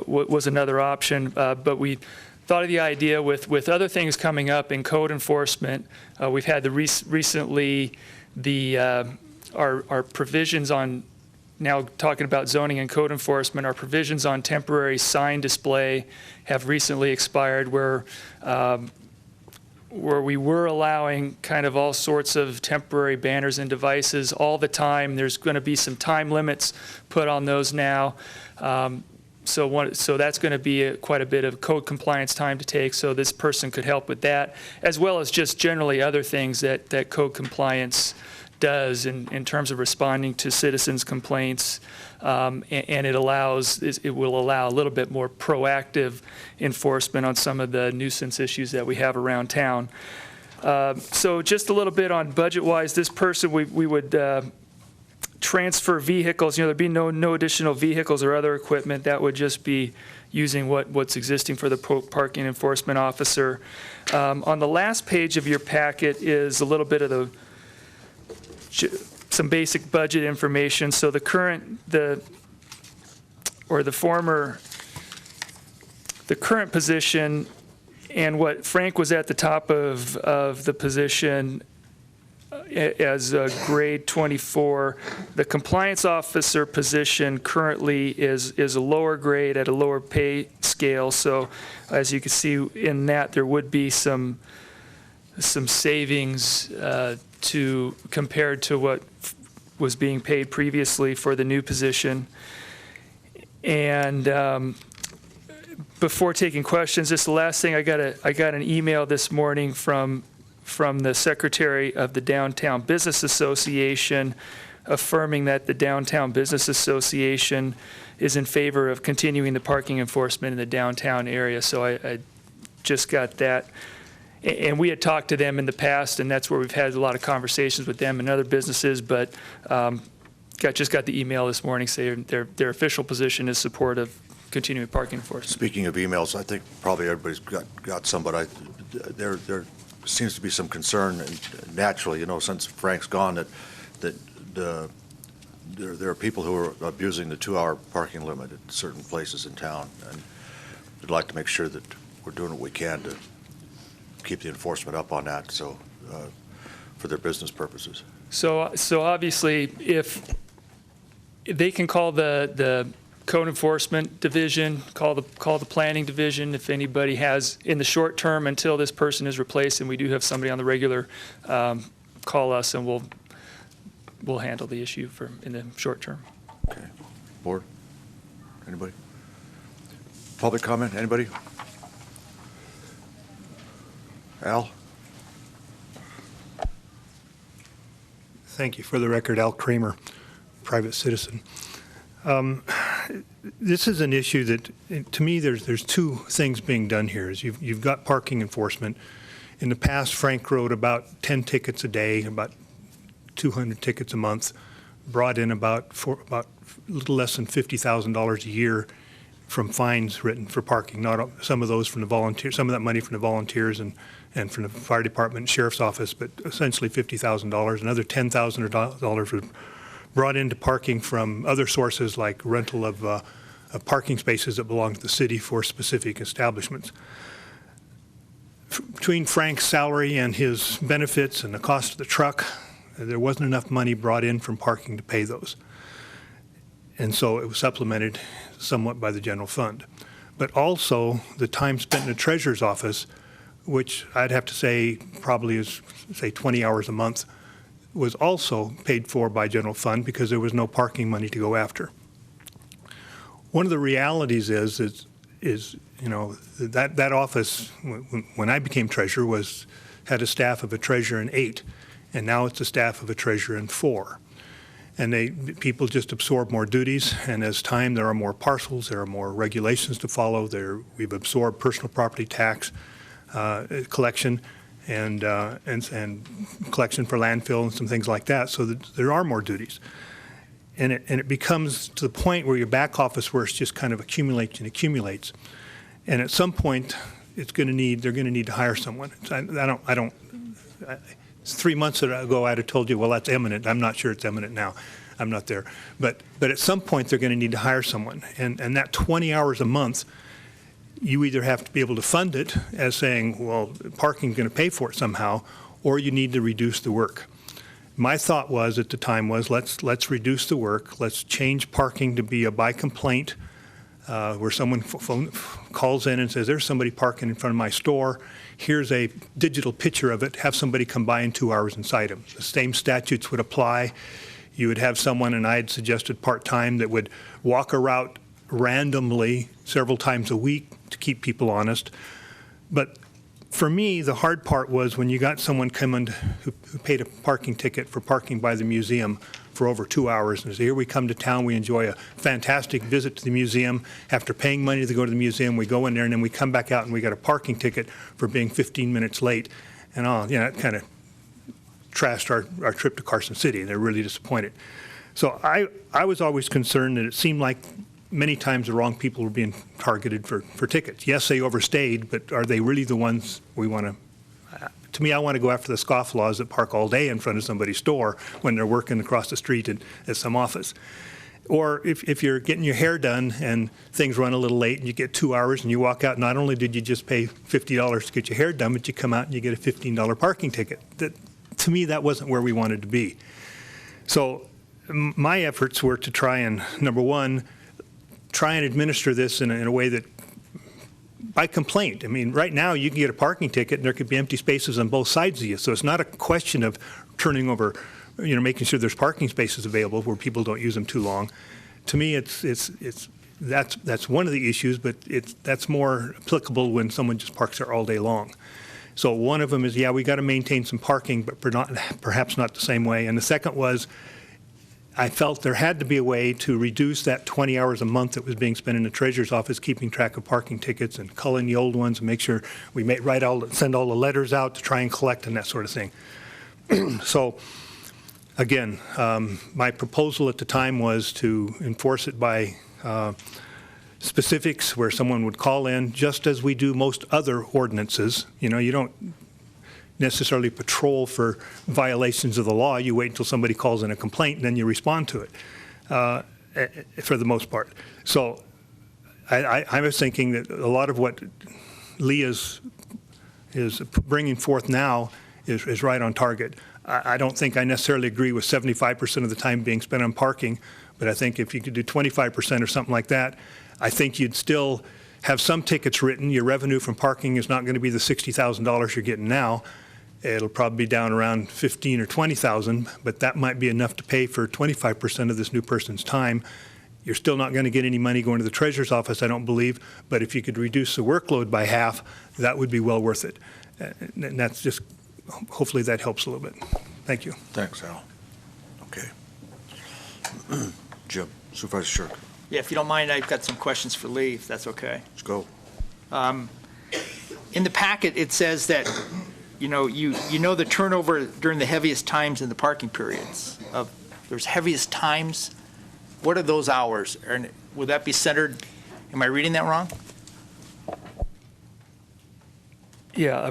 was another option. But we thought of the idea with other things coming up in code enforcement. We've had recently our provisions on, now talking about zoning and code enforcement, our provisions on temporary sign display have recently expired, where we were allowing kind of all sorts of temporary banners and devices all the time. There's going to be some time limits put on those now. So that's going to be quite a bit of code compliance time to take, so this person could help with that, as well as just generally other things that code compliance does in terms of responding to citizens' complaints, and it will allow a little bit more proactive enforcement on some of the nuisance issues that we have around town. So just a little bit on budget-wise, this person, we would transfer vehicles. There'd be no additional vehicles or other equipment. That would just be using what's existing for the parking enforcement officer. On the last page of your packet is a little bit of some basic budget information. So the current position, and what Frank was at the top of the position as grade 24. The compliance officer position currently is a lower grade at a lower pay scale. So as you can see in that, there would be some savings compared to what was being paid previously for the new position. And before taking questions, just the last thing, I got an email this morning from the secretary of the Downtown Business Association affirming that the Downtown Business Association is in favor of continuing the parking enforcement in the downtown area. So I just got that. And we had talked to them in the past, and that's where we've had a lot of conversations with them and other businesses, but just got the email this morning saying their official position is support of continuing parking enforcement. Speaking of emails, I think probably everybody's got some, but there seems to be some concern, and naturally, since Frank's gone, that there are people who are abusing the 2-hour parking limit at certain places in town, and we'd like to make sure that we're doing what we can to keep the enforcement up on that, so for their business purposes. So obviously, if they can call the code enforcement division, call the planning division if anybody has in the short term until this person is replaced, and we do have somebody on the regular, call us and we'll handle the issue in the short term. Okay. Board? Anybody? Public comment? Anybody? Al? Thank you. For the record, Al Kramer, private citizen. This is an issue that, to me, there's two things being done here. Is you've got parking enforcement, In the past, Frank wrote about 10 tickets a day, about 200 tickets a month, brought in about a little less than $50,000 a year from fines written for parking. Not some of those from the volunteers, some of that money from the volunteers and from the fire department and sheriff's office, but essentially $50,000. Another $10,000 was brought into parking from other sources like rental of parking spaces that belong to the city for specific establishments. Between Frank's salary and his benefits and the cost of the truck, there wasn't enough money brought in from parking to pay those. And so it was supplemented somewhat by the general fund. But also the time spent in the treasurer's office, which I'd have to say probably is, say, 20 hours a month, was also paid for by general fund because there was no parking money to go after. One of the realities is you know, that office, when I became treasurer, had a staff of a treasurer and 8, and now it's a staff of a treasurer and 4. And people just absorb more duties, and as time, there are more parcels, there are more regulations to follow. We've absorbed personal property tax collection and collection for landfill and some things like that, so that there are more duties. And it becomes to the point where your back office work just kind of accumulates and accumulates. And at some point, they're going to need to hire someone. So 3 months ago, I'd have told you, well, that's eminent. I'm not sure it's eminent now. I'm not there. But at some point, they're going to need to hire someone. And that 20 hours a month, you either have to be able to fund it as saying, well, parking's going to pay for it somehow, or you need to reduce the work. My thought was at the time was let's reduce the work. Let's change parking to be a by complaint where someone calls in and says, there's somebody parking in front of my store. Here's a digital picture of it. Have somebody come by in 2 hours and cite them. The same statutes would apply. You would have someone, and I had suggested part-time, that would walk a route randomly several times a week to keep people honest. But for me, the hard part was when you got someone coming who paid a parking ticket for parking by the museum for over 2 hours, and say, here we come to town, we enjoy a fantastic visit to the museum. After paying money to go to the museum, we go in there, and then we come back out and we got a parking ticket for being 15 minutes late. And it kind of trashed our trip to Carson City. They're really disappointed. So I was always concerned that it seemed like many times the wrong people were being targeted for tickets. Yes, they overstayed, but are they really the ones we want to? To me, I want to go after the scofflaws that park all day in front of somebody's store when they're working across the street at some office. Or if you're getting your hair done and things run a little late and you get 2 hours and you walk out, not only did you just pay $50 to get your hair done, but you come out and you get a $15 parking ticket. To me, that wasn't where we wanted to be. So my efforts were to try and, number one, try and administer this in a way that, by complaint. I mean, right now you can get a parking ticket and there could be empty spaces on both sides of you. So it's not a question of turning over, making sure there's parking spaces available where people don't use them too long. To me, that's one of the issues, but that's more applicable when someone just parks there all day long. So one of them is, yeah, we got to maintain some parking, but perhaps not the same way. And the second was, I felt there had to be a way to reduce that 20 hours a month that was being spent in the treasurer's office keeping track of parking tickets and culling the old ones and make sure we send all the letters out to try and collect and that sort of thing. So again, my proposal at the time was to enforce it by specifics where someone would call in, just as we do most other ordinances. You don't necessarily patrol for violations of the law. You wait until somebody calls in a complaint and then you respond to it for the most part. So I was thinking that a lot of what Lee is bringing forth now is right on target. I don't think I necessarily agree with 75% of the time being spent on parking, but I think if you could do 25% or something like that, I think you'd still have some tickets written. Your revenue from parking is not going to be the $60,000 you're getting now. It'll probably be down around 15 or 20,000, but that might be enough to pay for 25% of this new person's time. You're still not going to get any money going to the treasurer's office, I don't believe, but if you could reduce the workload by half, that would be well worth it. And that's just, hopefully that helps a little bit. Thank you. Thanks, Al. Okay. Jim, Supervisor Shirk. Yeah, if you don't mind, I've got some questions for Lee, if that's okay. Let's go. In the packet, it says that you know the turnover during the heaviest times in the parking periods. There's heaviest times. What are those hours? And would that be centered, am I reading that wrong? Yeah,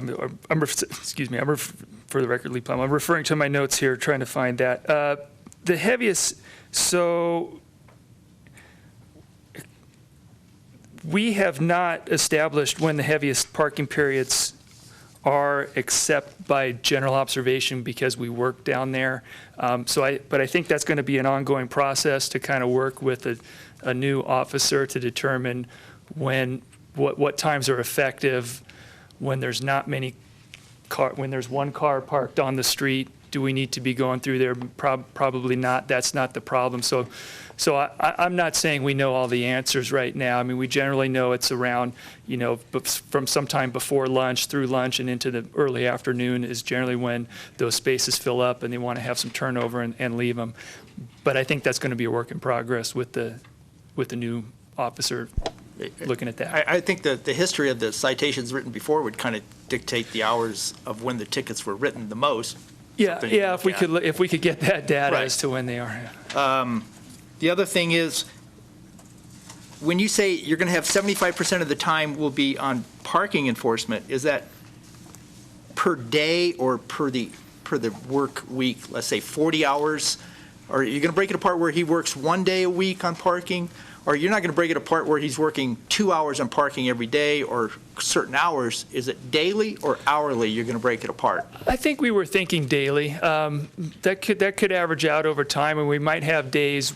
for the record, Lee Plum, I'm referring to my notes here, trying to find that. The heaviest, so we have not established when the heaviest parking periods are, except by general observation because we work down there. But I think that's going to be an ongoing process to kind of work with a new officer to determine what times are effective, when there's not many when there's one car parked on the street. Do we need to be going through there? Probably not. That's not the problem. So I'm not saying we know all the answers right now. I mean, we generally know it's around, from sometime before lunch through lunch and into the early afternoon is generally when those spaces fill up and they want to have some turnover and leave them. But I think that's going to be a work in progress with the new officer looking at that. I think that the history of the citations written before would kind of dictate the hours of when the tickets were written the most. Yeah, if we could get that data Right. as to when they are. The other thing is, when you say you're going to have 75% of the time will be on parking enforcement, is that per day or per the work week? Let's say 40 hours. Or are you going to break it apart where he works 1 day a week on parking? Or you're not going to break it apart where he's working 2 hours on parking every day or certain hours? Is it daily or hourly you're going to break it apart? I think we were thinking daily. That could average out over time, and we might have days.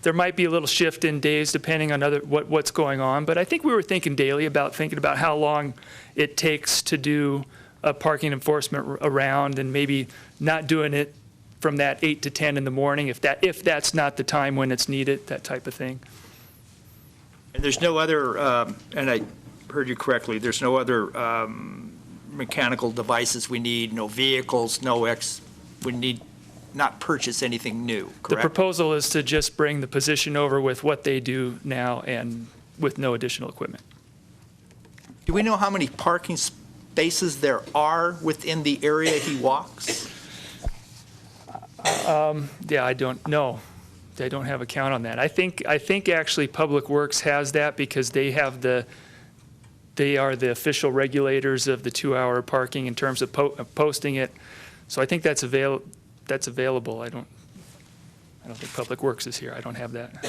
There might be a little shift in days depending on what's going on. But I think we were thinking daily thinking about how long it takes to do a parking enforcement around, and maybe not doing it from that 8 to 10 in the morning if that's not the time when it's needed, that type of thing. And there's no other, and I heard you correctly, there's no other mechanical devices we need, no vehicles, we need not purchase anything new, correct? The proposal is to just bring the position over with what they do now and with no additional equipment. Do we know how many parking spaces there are within the area he walks? Yeah, I don't know. I don't have a count on that. I think actually Public Works has that because they are the official regulators of the 2-hour parking in terms of posting it. So I think that's available. I don't think Public Works is here. I don't have that.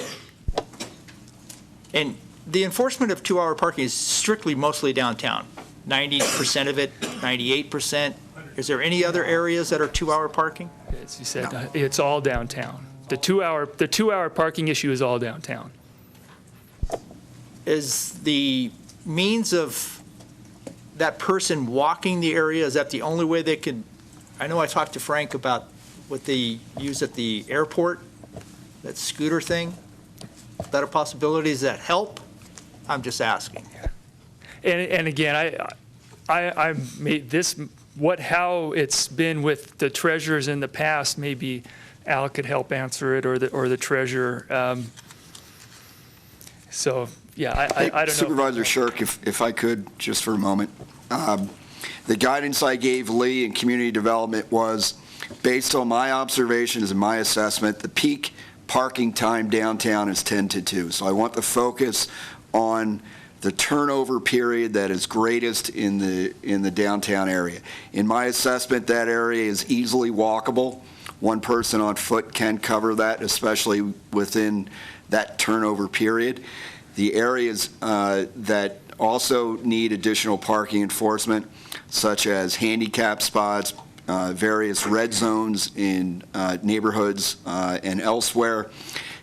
And the enforcement of 2-hour parking is strictly mostly downtown. 90% of it, 98%. Is there any other areas that are 2-hour parking? As you said, it's all downtown. The 2-hour parking issue is all downtown. Is the means of that person walking the area, is that the only way they can? I know I talked to Frank about what they use at the airport, that scooter thing. Is that a possibility? Does that help? I'm just asking. And again, I made this how it's been with the treasurers in the past. Maybe Al could help answer it, or the treasurer. So yeah, I don't know. Supervisor Shirk, if I could, just for a moment. The guidance I gave Lee in community development was based on my observations and my assessment. The peak parking time downtown is 10 to 2. So I want the focus on the turnover period that is greatest in the downtown area. In my assessment, that area is easily walkable. One person on foot can cover that, especially within that turnover period. The areas that also need additional parking enforcement, such as handicap spots, various red zones in neighborhoods and elsewhere,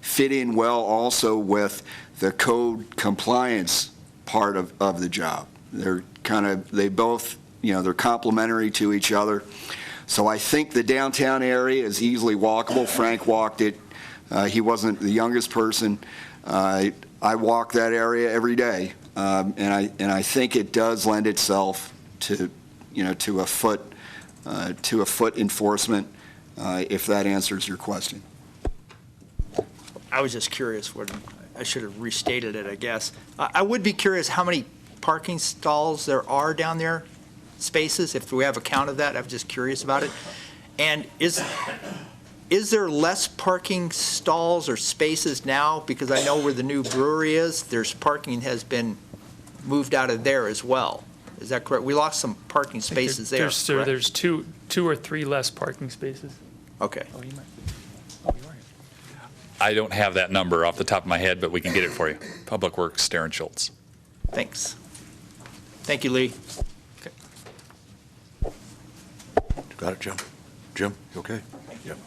fit in well also with the code compliance part of the job. They're complementary to each other. So I think the downtown area is easily walkable. Frank walked it. He wasn't the youngest person. I walk that area every day, and I think it does lend itself to a foot enforcement, if that answers your question. I was just curious. I should have restated it, I guess. I would be curious how many parking stalls there are down there spaces, if we have a count of that. I'm just curious about it. And is there less parking stalls or spaces now? Because I know where the new brewery is, there's parking has been moved out of there as well. Is that correct? We lost some parking spaces there. There's two or three less parking spaces. Okay. I don't have that number off the top of my head, but we can get it for you. Public Works, Darren Schultz. Thanks. Thank you, Lee. Got it, Jim? Jim, you okay? Yep.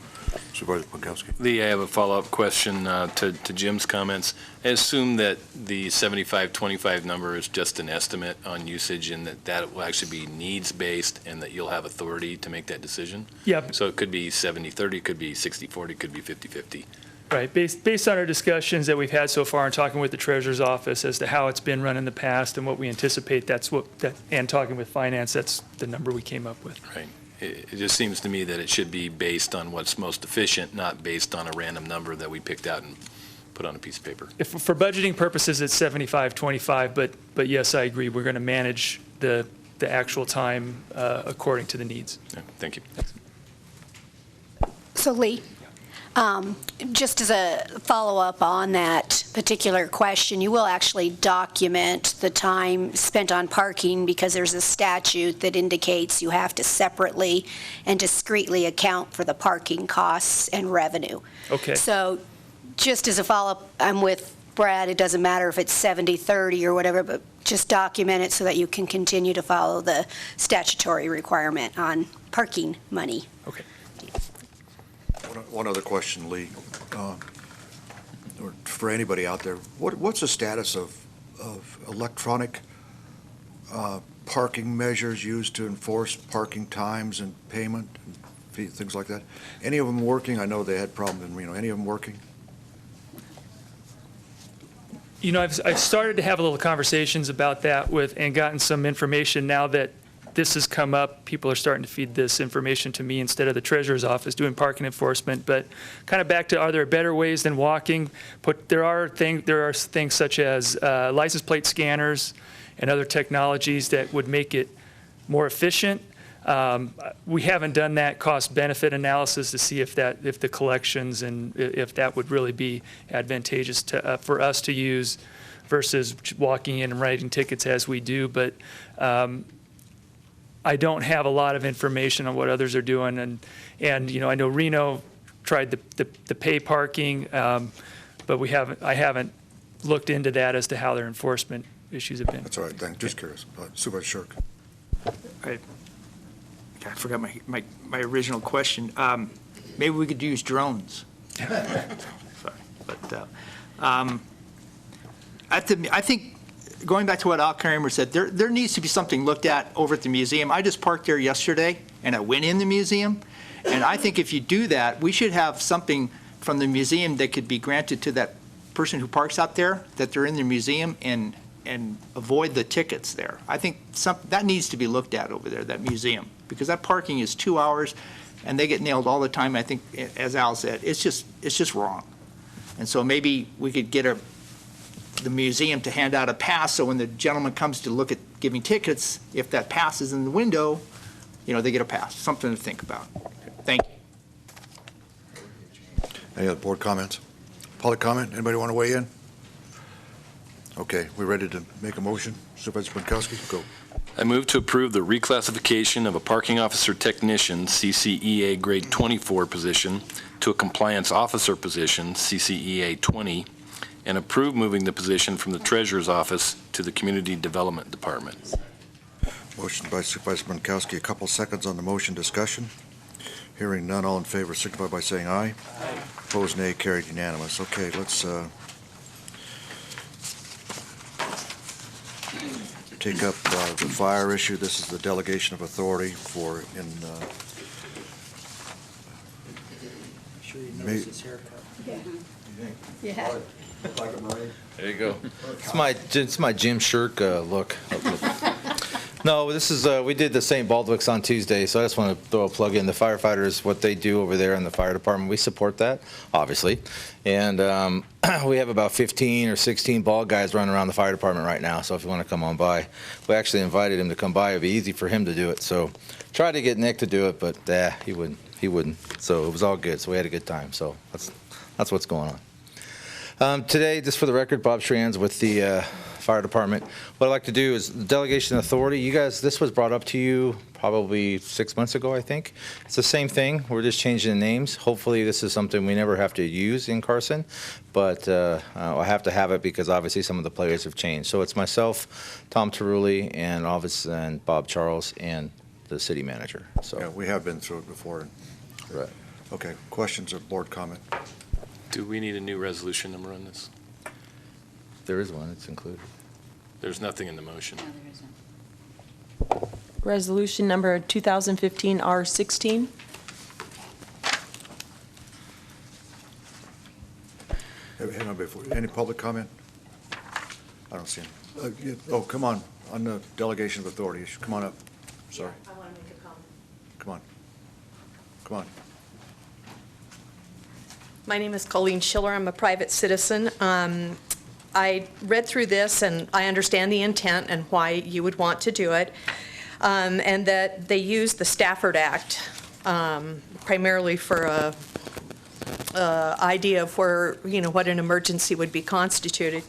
Supervisor Pankowski. Lee, I have a follow-up question to Jim's comments. I assume that the 75-25 number is just an estimate on usage and that will actually be needs-based and that you'll have authority to make that decision? Yeah. So it could be 70-30, could be 60-40, could be 50-50. Right, based on our discussions that we've had so far and talking with the treasurer's office as to how it's been run in the past and what we anticipate, and talking with finance, that's the number we came up with. Right. It just seems to me that it should be based on what's most efficient, not based on a random number that we picked out and put on a piece of paper. If, for budgeting purposes, it's 75-25, but yes, I agree, we're going to manage the actual time according to the needs. Yeah, thank you. So Lee, just as a follow-up on that particular question, you will actually document the time spent on parking because there's a statute that indicates you have to separately and discreetly account for the parking costs and revenue. Okay. So just as a follow-up, I'm with Brad, it doesn't matter if it's 70-30 or whatever, but just document it so that you can continue to follow the statutory requirement on parking money. Okay. One other question, Lee, or for anybody out there. What's the status of electronic parking measures used to enforce parking times and payment, and things like that? Any of them working? I know they had problems in Reno. Any of them working? You know, I've started to have a little conversations about that and gotten some information now that this has come up. People are starting to feed this information to me instead of the treasurer's office doing parking enforcement. But kind of back to, are there better ways than walking? There are things such as license plate scanners and other technologies that would make it more efficient. We haven't done that cost-benefit analysis to see if the collections and if that would really be advantageous for us to use versus walking in and writing tickets as we do. But I don't have a lot of information on what others are doing, and you know, I know Reno tried the pay parking, but I haven't looked into that as to how their enforcement issues have been. That's all right, thanks. Just curious. Supervisor Shirk. I forgot my original question. Maybe we could use drones. Sorry, but I think going back to what Al Kramer said, there needs to be something looked at over at the museum. I just parked there yesterday, and I went in the museum, and I think if you do that, we should have something from the museum that could be granted to that person who parks out there, that they're in the museum, and avoid the tickets there. I think that needs to be looked at over there, that museum, because that parking is 2 hours, and they get nailed all the time. I think, as Al said, it's just wrong. And so maybe we could get the museum to hand out a pass, so when the gentleman comes to look at giving tickets, if that pass is in the window, you know, they get a pass. Something to think about. Thank you. Any other board comments? Public comment? Anybody want to weigh in? Okay, we ready to make a motion? Supervisor Pankowski, go. I move to approve the reclassification of a parking officer technician, CCEA grade 24 position, to a compliance officer position, CCEA 20, and approve moving the position from the treasurer's office to the community development department. Motion by Supervisor Pankowski. A couple seconds on the motion. Discussion. Hearing none, all in favor signify by saying aye. Aye. Opposed, nay. Carried unanimous. Okay, let's take up the fire issue. This is the delegation of authority for Sure you notice his haircut. Yeah. There you go. It's my Jim Shirk look. No, this is, we did the St. Baldwick's on Tuesday, so I just want to throw a plug in. The firefighters, what they do over there in the fire department, we support that, obviously. And we have about 15 or 16 bald guys running around the fire department right now, so if you want to come on by. We actually invited him to come by. It'd be easy for him to do it, so tried to get Nick to do it, but he wouldn't. So it was all good, so we had a good time. So that's what's going on. Today, just for the record, Bob Schranz with the fire department. What I'd like to do is the delegation of authority. You guys, this was brought up to you probably 6 months ago, I think. It's the same thing. We're just changing the names. Hopefully, this is something we never have to use in Carson, but I have to have it because obviously some of the players have changed. So it's myself, Tom Terulli, and Bob Charles, and the city manager. So yeah, we have been through it before. Right. Okay. Questions or board comment? Do we need a new resolution number on this? There is one. It's included. There's nothing in the motion. Resolution number 2015 R16. Hang on before. Any public comment? I don't see him. Oh, come on the delegation of authority. You should come on up. Sorry. I want to make a comment. Come on. Come on. My name is Colleen Schiller. I'm a private citizen. I read through this, and I understand the intent and why you would want to do it, and that they use the Stafford Act primarily for a idea of where, what an emergency would be constituted.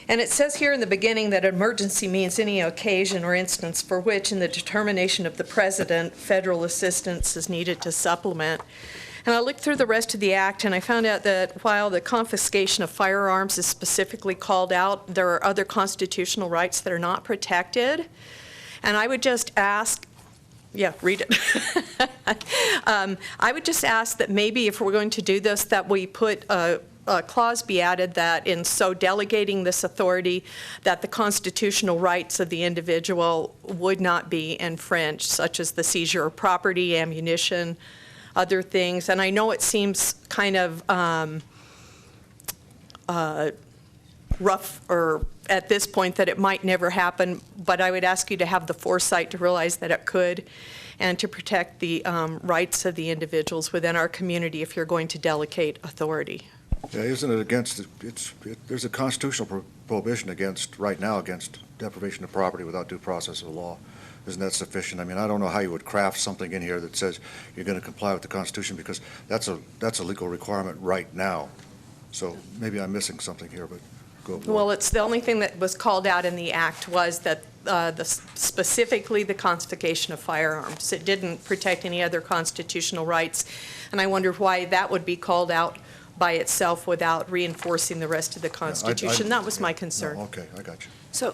And it says here in the beginning that emergency means any occasion or instance for which, in the determination of the president, federal assistance is needed to supplement. And I looked through the rest of the act, and I found out that while the confiscation of firearms is specifically called out, there are other constitutional rights that are not protected. And I would just ask, read it. I would just ask that maybe if we're going to do this, that we put a clause be added that in so delegating this authority, that the constitutional rights of the individual would not be infringed, such as the seizure of property, ammunition, other things. And I know it seems kind of rough or at this point that it might never happen, but I would ask you to have the foresight to realize that it could and to protect the rights of the individuals within our community if you're going to delegate authority. Yeah, isn't it against, there's a constitutional prohibition right now against deprivation of property without due process of law. Isn't that sufficient? I mean, I don't know how you would craft something in here that says you're going to comply with the Constitution, because that's a legal requirement right now. So maybe I'm missing something here, but go. Well, it's the only thing that was called out in the act was that specifically the confiscation of firearms. It didn't protect any other constitutional rights, and I wondered why that would be called out by itself without reinforcing the rest of the Constitution. That was my concern. No, okay, I got you. So,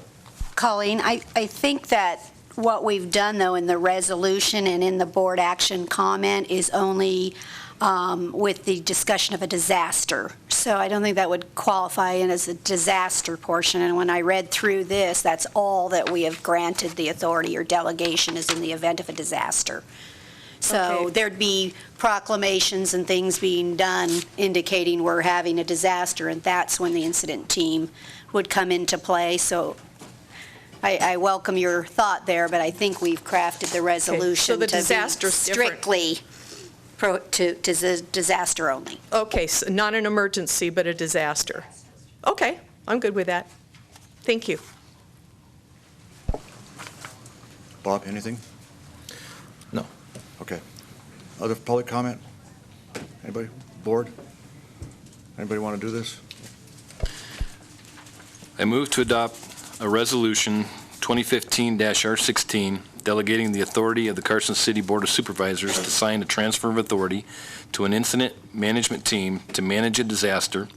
Colleen, I think that what we've done, though, in the resolution and in the board action comment is only with the discussion of a disaster. So I don't think that would qualify in as a disaster portion. And when I read through this, that's all that we have granted the authority or delegation is in the event of a disaster. So Okay. there'd be proclamations and things being done indicating we're having a disaster, and that's when the incident team would come into play. So I welcome your thought there, but I think we've crafted the resolution so the to be disaster's different. strictly to disaster only. Okay, so not an emergency, but a disaster. Okay, I'm good with that. Thank you. Bob, anything? No. Okay. Other public comment? Anybody? Board? Anybody want to do this? I move to adopt a resolution 2015-R16 delegating the authority of the Carson City Board of Supervisors to sign a transfer of authority to an incident management team to manage a disaster,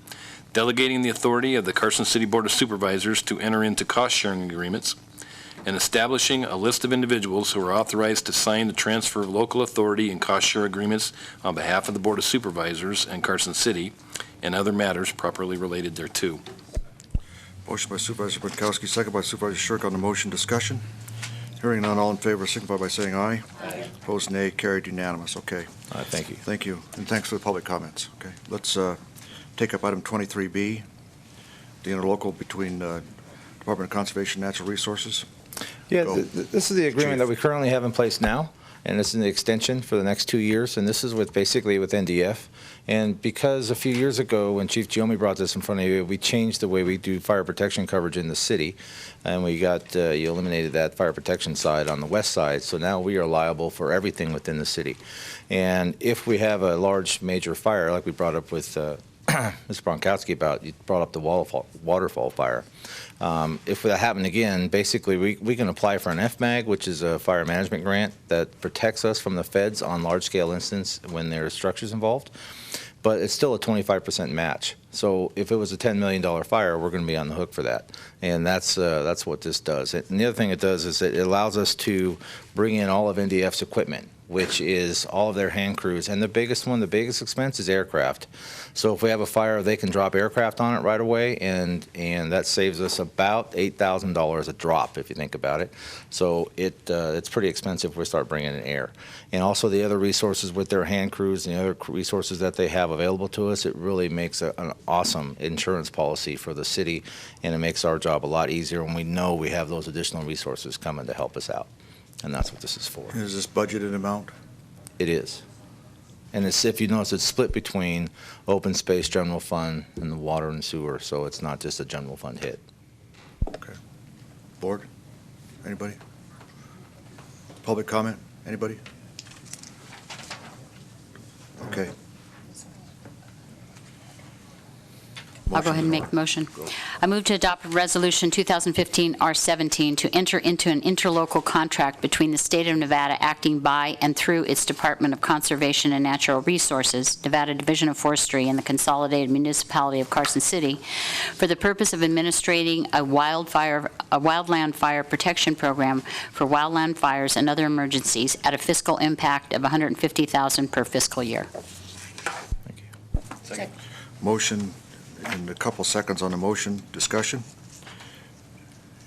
delegating the authority of the Carson City Board of Supervisors to enter into cost-sharing agreements, and establishing a list of individuals who are authorized to sign the transfer of local authority and cost-share agreements on behalf of the Board of Supervisors and Carson City, and other matters properly related thereto. Motion by Supervisor Pankowski, second by Supervisor Shirk on the motion. Discussion. Hearing none, all in favor signify by saying aye. Aye. Opposed, nay. Carried unanimous. Okay. Thank you. Thank you, and thanks for the public comments. Okay, let's take up item 23B, the interlocal between Department of Conservation and Natural Resources. Yeah, Go. this is the agreement that we currently have in place now, and this is the extension for the next 2 years, and this is basically with NDF. And because a few years ago, when Chief Giomi brought this in front of you, we changed the way we do fire protection coverage in the city, and we got, you eliminated that fire protection side on the west side, so now we are liable for everything within the city. And if we have a large major fire, like we brought up with Mr. Bronkowski about, you brought up the waterfall fire. If that happened again, basically we can apply for an FMAG, which is a fire management grant that protects us from the feds on large-scale incidents when there are structures involved. But it's still a 25% match. So if it was a $10 million fire, we're going to be on the hook for that. And that's what this does. And the other thing it does is it allows us to bring in all of NDF's equipment, which is all of their hand crews. And the biggest expense is aircraft. So if we have a fire, they can drop aircraft on it right away, and that saves us about $8,000 a drop, if you think about it. So it's pretty expensive if we start bringing in air. And also the other resources with their hand crews and the other resources that they have available to us, it really makes an awesome insurance policy for the city, and it makes our job a lot easier when we know we have those additional resources coming to help us out. And that's what this is for. Is this budgeted amount? It is. And it's, if you notice, it's split between open space, general fund, and the water and sewer, so it's not just a general fund hit. Okay. Board? Anybody? Public comment? Anybody? Okay. I'll go ahead and make the motion. I move to adopt Resolution 2015-R17 to enter into an interlocal contract between the State of Nevada acting by and through its Department of Conservation and Natural Resources, Nevada Division of Forestry, and the Consolidated Municipality of Carson City for the purpose of administrating a wildland fire protection program for wildland fires and other emergencies at a fiscal impact of $150,000 per fiscal year. Thank you. Second. Motion and a couple seconds on the motion. Discussion?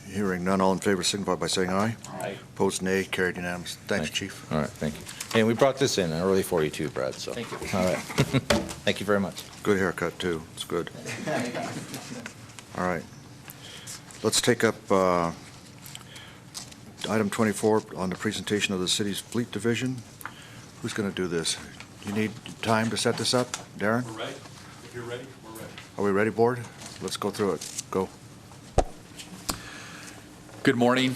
Hearing none, all in favor signify by saying aye. Aye. Opposed, nay. Carried unanimous. Thanks, Chief. All right, thank you. And we brought this in early for you too, Brad, so. Thank you. All right. Thank you very much. Good haircut, too. It's good. All right. Let's take up item 24 on the presentation of the city's fleet division. Who's going to do this? You need time to set this up? Darren? We're ready. If you're ready, we're ready. Are we ready, board? Let's go through it. Go. Good morning,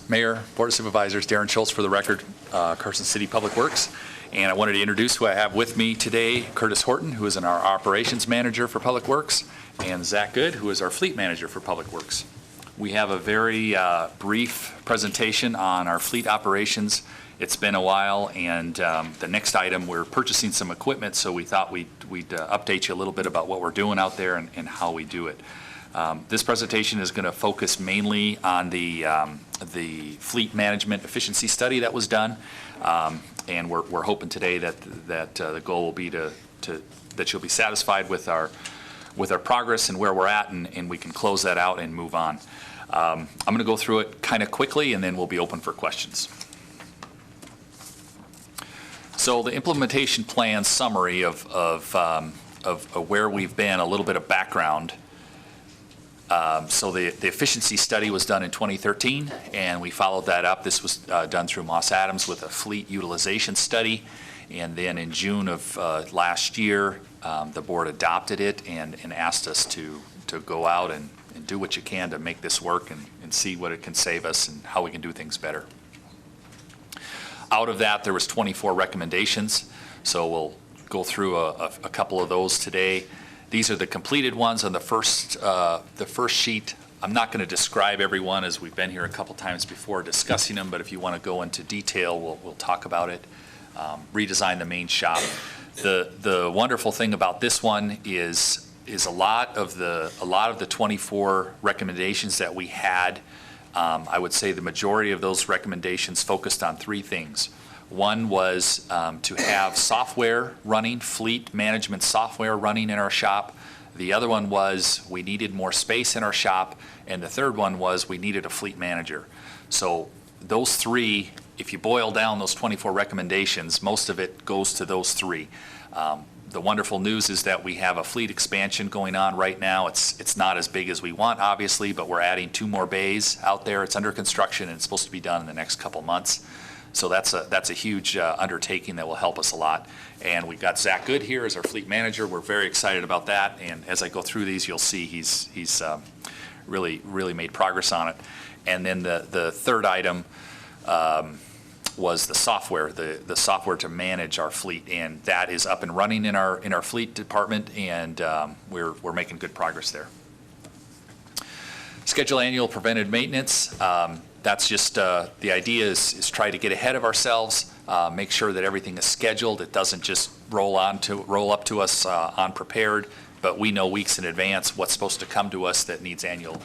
Mayor, Board of Supervisors, Darren Schultz for the record, Carson City Public Works. And I wanted to introduce who I have with me today, Curtis Horton, who is our Operations Manager for Public Works, and Zach Good, who is our Fleet Manager for Public Works. We have a very brief presentation on our fleet operations. It's been a while, and the next item, we're purchasing some equipment, so we thought we'd update you a little bit about what we're doing out there and how we do it. This presentation is going to focus mainly on the fleet management efficiency study that was done, and we're hoping today that the goal will be that you'll be satisfied with our progress and where we're at, and we can close that out and move on. I'm going to go through it kind of quickly, and then we'll be open for questions. So the implementation plan summary of where we've been, a little bit of background. So the efficiency study was done in 2013, and we followed that up. This was done through Moss Adams with a fleet utilization study. And then in June of last year, the board adopted it and asked us to go out and do what you can to make this work and see what it can save us and how we can do things better. Out of that, there was 24 recommendations, so we'll go through a couple of those today. These are the completed ones on the first sheet. I'm not going to describe every one, as we've been here a couple times before discussing them, but if you want to go into detail, we'll talk about it. Redesign the main shop. The wonderful thing about this one is a lot of the 24 recommendations that we had. I would say the majority of those recommendations focused on three things. One was to have software running, fleet management software running in our shop. The other one was we needed more space in our shop. And the third one was we needed a fleet manager. So those three, if you boil down those 24 recommendations, most of it goes to those three. The wonderful news is that we have a fleet expansion going on right now. It's not as big as we want, obviously, but we're adding 2 more bays out there. It's under construction, and it's supposed to be done in the next couple months. So that's a huge undertaking that will help us a lot. And we've got Zach Good here as our fleet manager. We're very excited about that. And as I go through these, you'll see he's really made progress on it. And then the third item was the software to manage our fleet, and that is up and running in our fleet department, and we're making good progress there. Schedule annual preventive maintenance. That's just the idea is try to get ahead of ourselves, make sure that everything is scheduled. It doesn't just roll up to us unprepared, but we know weeks in advance what's supposed to come to us that needs annual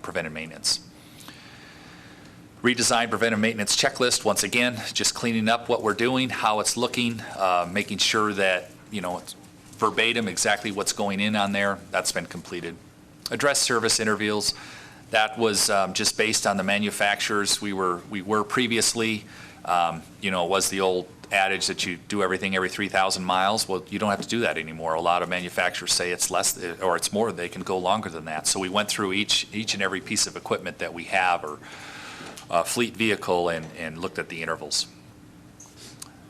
preventive maintenance. Redesign preventive maintenance checklist, once again, just cleaning up what we're doing, how it's looking, making sure that, it's verbatim exactly what's going in on there. That's been completed. Address service intervals. That was just based on the manufacturers we were previously. It was the old adage that you do everything every 3,000 miles. Well, you don't have to do that anymore. A lot of manufacturers say it's less or it's more. They can go longer than that. So we went through each and every piece of equipment that we have or fleet vehicle and looked at the intervals.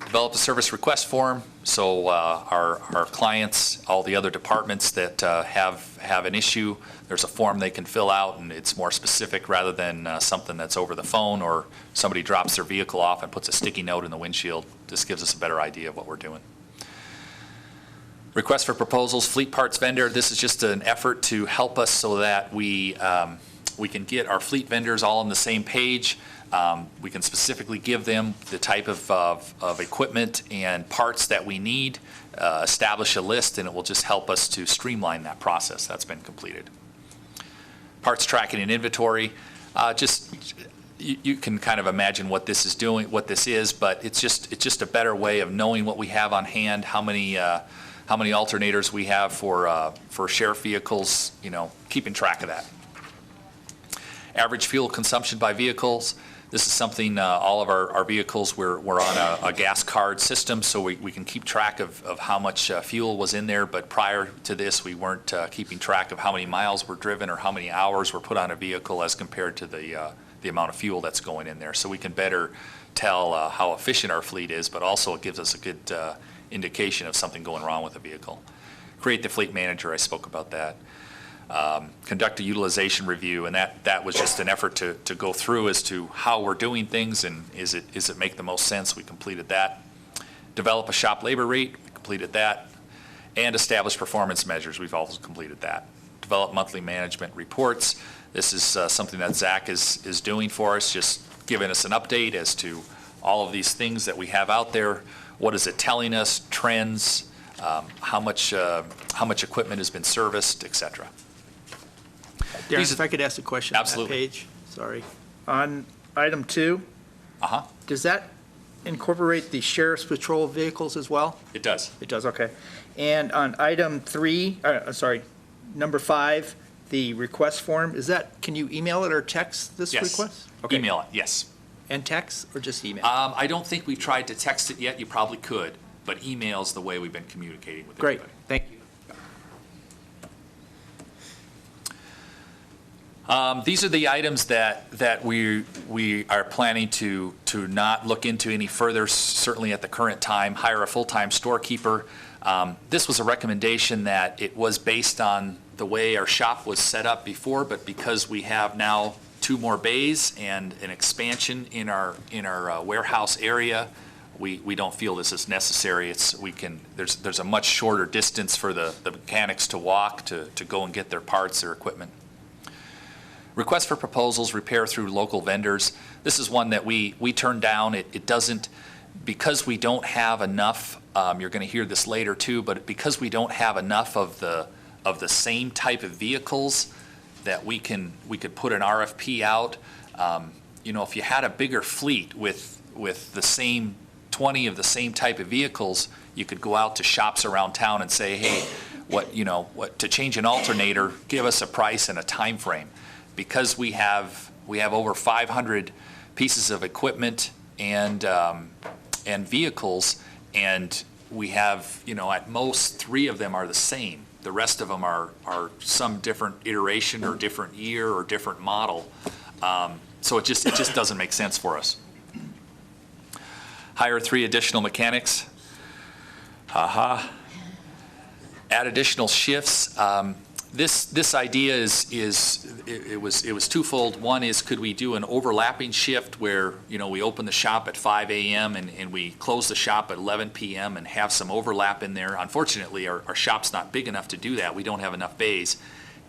Developed a service request form, so our clients, all the other departments that have an issue, there's a form they can fill out, and it's more specific rather than something that's over the phone or somebody drops their vehicle off and puts a sticky note in the windshield. This gives us a better idea of what we're doing. Request for proposals, fleet parts vendor. This is just an effort to help us so that we can get our fleet vendors all on the same page. We can specifically give them the type of equipment and parts that we need, establish a list, and it will just help us to streamline that process. That's been completed. Parts tracking and inventory. You can kind of imagine what this is, but it's just a better way of knowing what we have on hand, how many alternators we have for sheriff vehicles, keeping track of that. Average fuel consumption by vehicles. This is something, all of our vehicles, we're on a gas card system, so we can keep track of how much fuel was in there, but prior to this, we weren't keeping track of how many miles were driven or how many hours were put on a vehicle as compared to the amount of fuel that's going in there. So we can better tell how efficient our fleet is, but also it gives us a good indication of something going wrong with the vehicle. Create the fleet manager, I spoke about that. Conduct a utilization review, and that was just an effort to go through as to how we're doing things and is it make the most sense. We completed that. Develop a shop labor rate, we completed that. And establish performance measures, we've also completed that. Develop monthly management reports. This is something that Zach is doing for us, just giving us an update as to all of these things that we have out there. What is it telling us, trends, how much equipment has been serviced, etc. Darren, if I could ask a question on that page. Sorry. On item 2, does that incorporate the sheriff's patrol vehicles as well? It does. It does, okay. And on item 3, number 5, the request form, can you email it or text this request? Okay. Email it, yes. And text or just email? I don't think we've tried to text it yet. You probably could, but email's the way we've been communicating with everybody. Great, thank you. These are the items that we are planning to not look into any further, certainly at the current time. Hire a full-time storekeeper. This was a recommendation that it was based on the way our shop was set up before, but because we have now 2 more bays and an expansion in our warehouse area, we don't feel this is necessary. There's a much shorter distance for the mechanics to walk to go and get their parts, their equipment. Request for proposals, repair through local vendors. This is one that we turned down. It doesn't, because we don't have enough, you're going to hear this later too, but because we don't have enough of the same type of vehicles that we could put an RFP out. If you had a bigger fleet with the same 20 of the same type of vehicles, you could go out to shops around town and say, hey, to change an alternator, give us a price and a time frame. Because we have over 500 pieces of equipment and vehicles, and we have, at most 3 of them are the same. The rest of them are some different iteration or different year or different model. So it just doesn't make sense for us. Hire 3 additional mechanics. Add additional shifts. This idea it was twofold. One is, could we do an overlapping shift where we open the shop at 5 a.m. and we close the shop at 11 p.m. and have some overlap in there? Unfortunately, our shop's not big enough to do that. We don't have enough bays.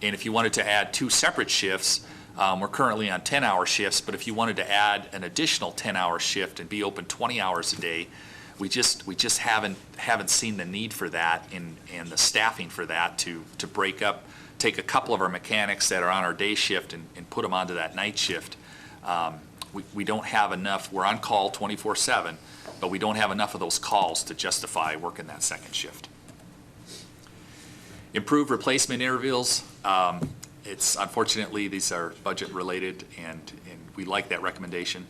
And if you wanted to add 2 separate shifts, we're currently on 10-hour shifts, but if you wanted to add an additional 10-hour shift and be open 20 hours a day, we just haven't seen the need for that and the staffing for that to break up, take a couple of our mechanics that are on our day shift and put them onto that night shift. We don't have enough. We're on call 24/7, but we don't have enough of those calls to justify working that second shift. Improve replacement intervals. It's unfortunately, these are budget related, and we like that recommendation.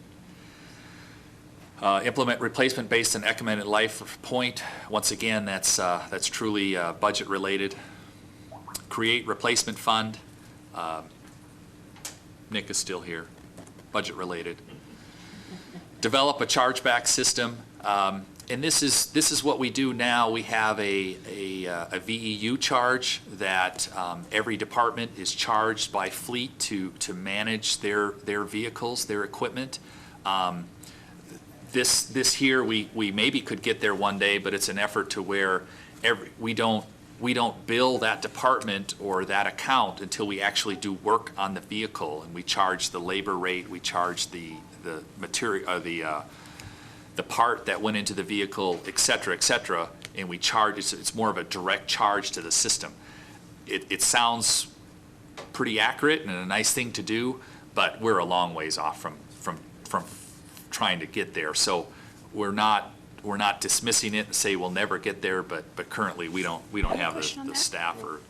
Implement replacement based on estimated life point. Once again, that's truly budget related. Create replacement fund. Nick is still here. Budget related. Develop a chargeback system. And this is what we do now. We have a VEU charge that every department is charged by fleet to manage their vehicles, their equipment. This here, we maybe could get there one day, but it's an effort to where we don't bill that department or that account until we actually do work on the vehicle, and we charge the labor rate, we charge the material, the part that went into the vehicle, et cetera, and we charge. It's more of a direct charge to the system. It sounds pretty accurate and a nice thing to do, but we're a long ways off from trying to get there. So we're not dismissing it and say we'll never get there, but currently we don't have the staff or.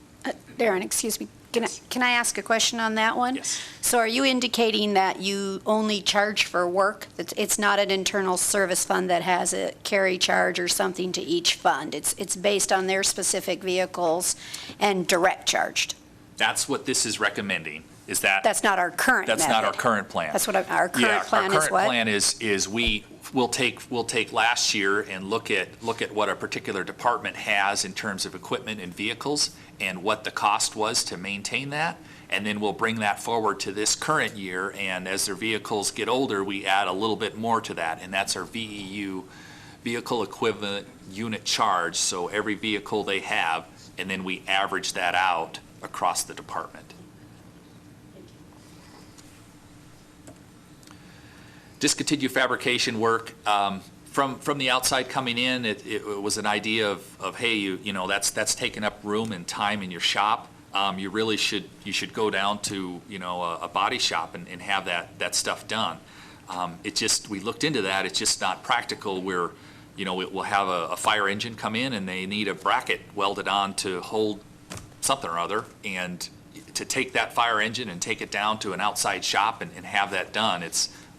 Darren, excuse me. Can I ask a question on that one? Yes. So are you indicating that you only charge for work? It's not an internal service fund that has a carry charge or something to each fund? It's based on their specific vehicles and direct charged? That's what this is recommending. Is that? That's not our current method. That's not our current plan. That's what our current plan is. Our current what? plan is we'll take last year and look at what a particular department has in terms of equipment and vehicles and what the cost was to maintain that, and then we'll bring that forward to this current year, and as their vehicles get older, we add a little bit more to that, and that's our VEU, vehicle equivalent unit charge. So every vehicle they have, and then we average that out across the department. Discontinue fabrication work. From the outside coming in, it was an idea of hey, you know that's taking up room and time in your shop. You really should go down to a body shop and have that stuff done. We looked into that. It's just not practical. We'll have a fire engine come in and they need a bracket welded on to hold something or other, and to take that fire engine and take it down to an outside shop and have that done,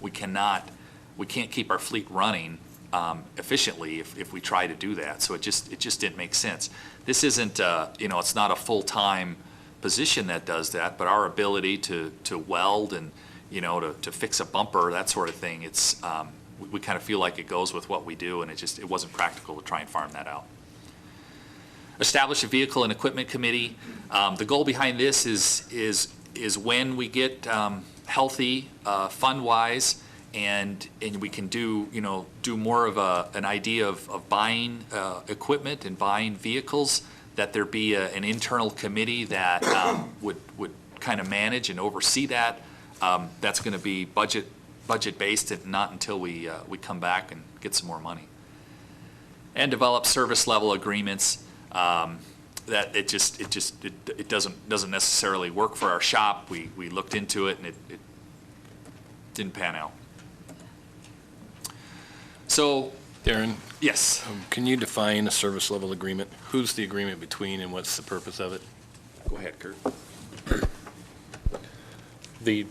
we can't keep our fleet running efficiently if we try to do that. So it just didn't make sense. This isn't it's not a full-time position that does that, but our ability to weld and to fix a bumper, that sort of thing, we kind of feel like it goes with what we do, and it wasn't practical to try and farm that out. Establish a vehicle and equipment committee. The goal behind this is when we get healthy fund-wise, and we can do more of an idea of buying equipment and buying vehicles, that there be an internal committee that would kind of manage and oversee that. That's going to be budget based, and not until we come back and get some more money. And develop service level agreements. That it doesn't necessarily work for our shop. We looked into it and it didn't pan out. So, Darren? Yes. Can you define a service level agreement? Who's the agreement between and what's the purpose of it? Go ahead, Kurt. The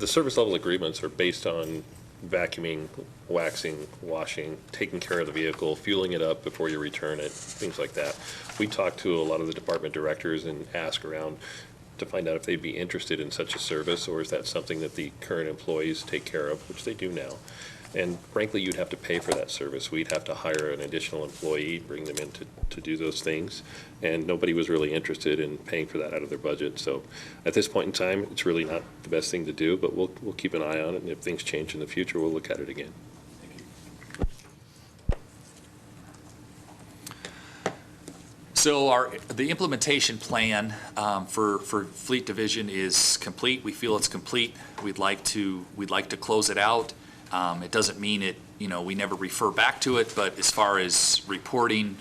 service level agreements are based on vacuuming, waxing, washing, taking care of the vehicle, fueling it up before you return it, things like that. We talked to a lot of the department directors and asked around to find out if they'd be interested in such a service, or is that something that the current employees take care of, which they do now. And frankly, you'd have to pay for that service. We'd have to hire an additional employee, bring them in to do those things. And nobody was really interested in paying for that out of their budget. So at this point in time, it's really not the best thing to do, but we'll keep an eye on it. And if things change in the future, we'll look at it again. So the implementation plan for Fleet Division is complete. We feel it's complete. We'd like to close it out. It doesn't mean we never refer back to it, but as far as reporting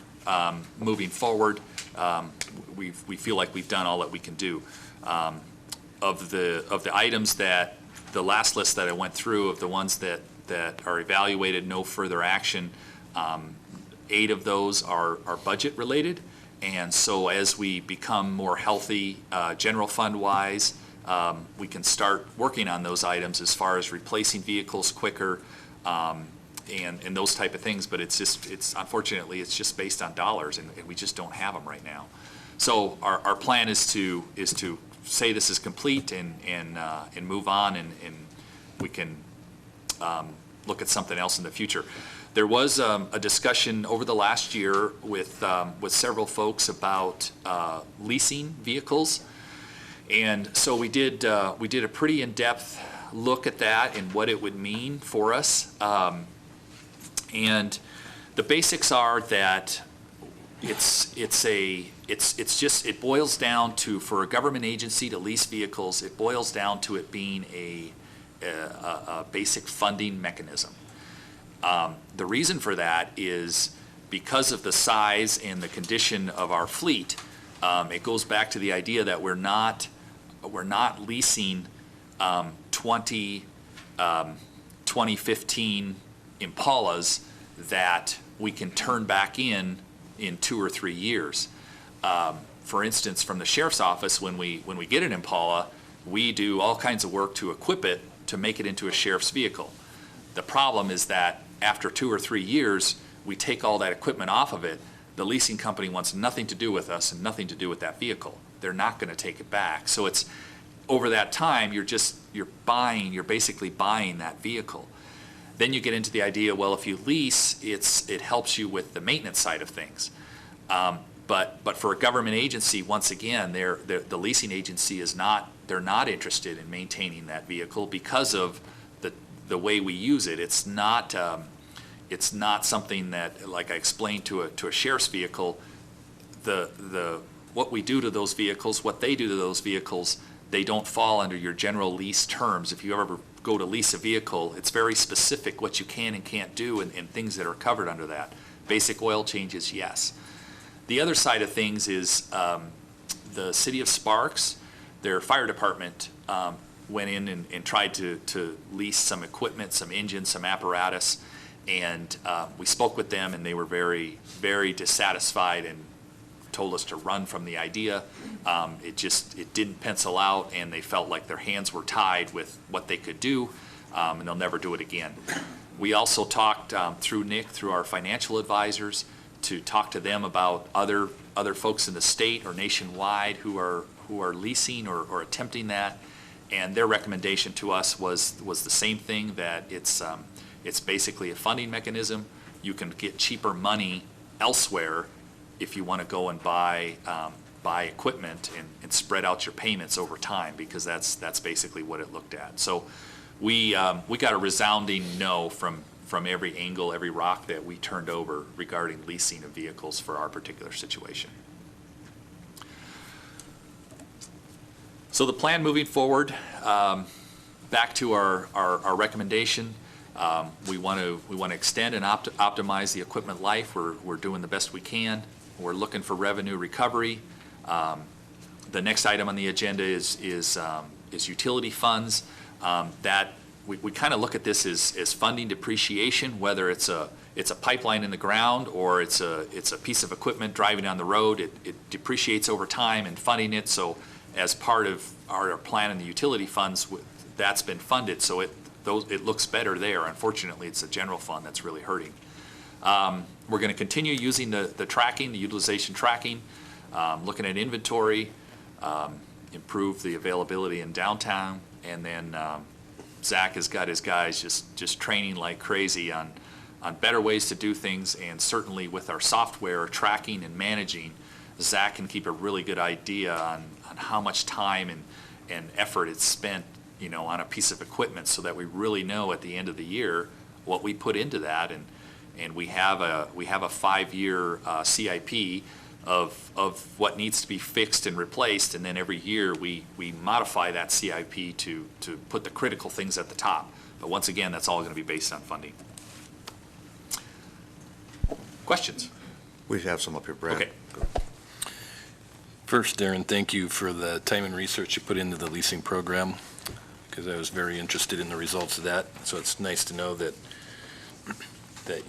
moving forward, we feel like we've done all that we can do. Of the items that the last list that I went through, of the ones that are evaluated, no further action, 8 of those are budget related. And so as we become more healthy, general fund wise, we can start working on those items as far as replacing vehicles quicker and those type of things. But unfortunately, it's just based on dollars, and we just don't have them right now. So our plan is to say this is complete and move on, and we can look at something else in the future. There was a discussion over the last year with several folks about leasing vehicles, and so we did a pretty in-depth look at that and what it would mean for us. And the basics are that it boils down to, for a government agency to lease vehicles, it boils down to it being a basic funding mechanism. The reason for that is because of the size and the condition of our fleet. It goes back to the idea that we're not leasing 2015 Impalas that we can turn back in 2 or 3 years. For instance, from the sheriff's office, when we get an Impala, we do all kinds of work to equip it to make it into a sheriff's vehicle. The problem is that after 2 or 3 years, we take all that equipment off of it. The leasing company wants nothing to do with us and nothing to do with that vehicle. They're not going to take it back. So it's over that time, you're basically buying that vehicle. Then you get into the idea, well, if you lease, it helps you with the maintenance side of things. But for a government agency, once again, the leasing agency they're not interested in maintaining that vehicle because of the way we use it. It's not something that, like I explained to a sheriff's vehicle, what we do to those vehicles, what they do to those vehicles, they don't fall under your general lease terms. If you ever go to lease a vehicle, it's very specific what you can and can't do and things that are covered under that. Basic oil changes, yes. The other side of things is the city of Sparks, their fire department went in and tried to lease some equipment, some engines, some apparatus, and we spoke with them, and they were very, very dissatisfied and told us to run from the idea. It didn't pencil out, and they felt like their hands were tied with what they could do, and they'll never do it again. We also talked through Nick, through our financial advisors, to talk to them about other folks in the state or nationwide who are leasing or attempting that, and their recommendation to us was the same thing, that it's basically a funding mechanism. You can get cheaper money elsewhere if you want to go and buy equipment and spread out your payments over time, because that's basically what it looked at. So we got a resounding no from every angle, every rock that we turned over regarding leasing of vehicles for our particular situation. So the plan moving forward, back to our recommendation, we want to extend and optimize the equipment life. We're doing the best we can. We're looking for revenue recovery. The next item on the agenda is utility funds. That we kind of look at this as funding depreciation, whether it's a pipeline in the ground or it's a piece of equipment driving down the road. It depreciates over time, and funding it. So as part of our plan in the utility funds, that's been funded. So it looks better there. Unfortunately, it's the general fund that's really hurting. We're going to continue using the tracking, the utilization tracking, looking at inventory, improve the availability in downtown, and then Zach has got his guys just training like crazy on better ways to do things, and certainly with our software tracking and managing, Zach can keep a really good idea on how much time and effort it's spent, on a piece of equipment, so that we really know at the end of the year what we put into that, and we have a 5-year CIP of what needs to be fixed and replaced, and then every year we modify that CIP to put the critical things at the top. But once again, that's all going to be based on funding. Questions? We have some up here, Brad. Okay. First, Darren, thank you for the time and research you put into the leasing program, because I was very interested in the results of that. So it's nice to know that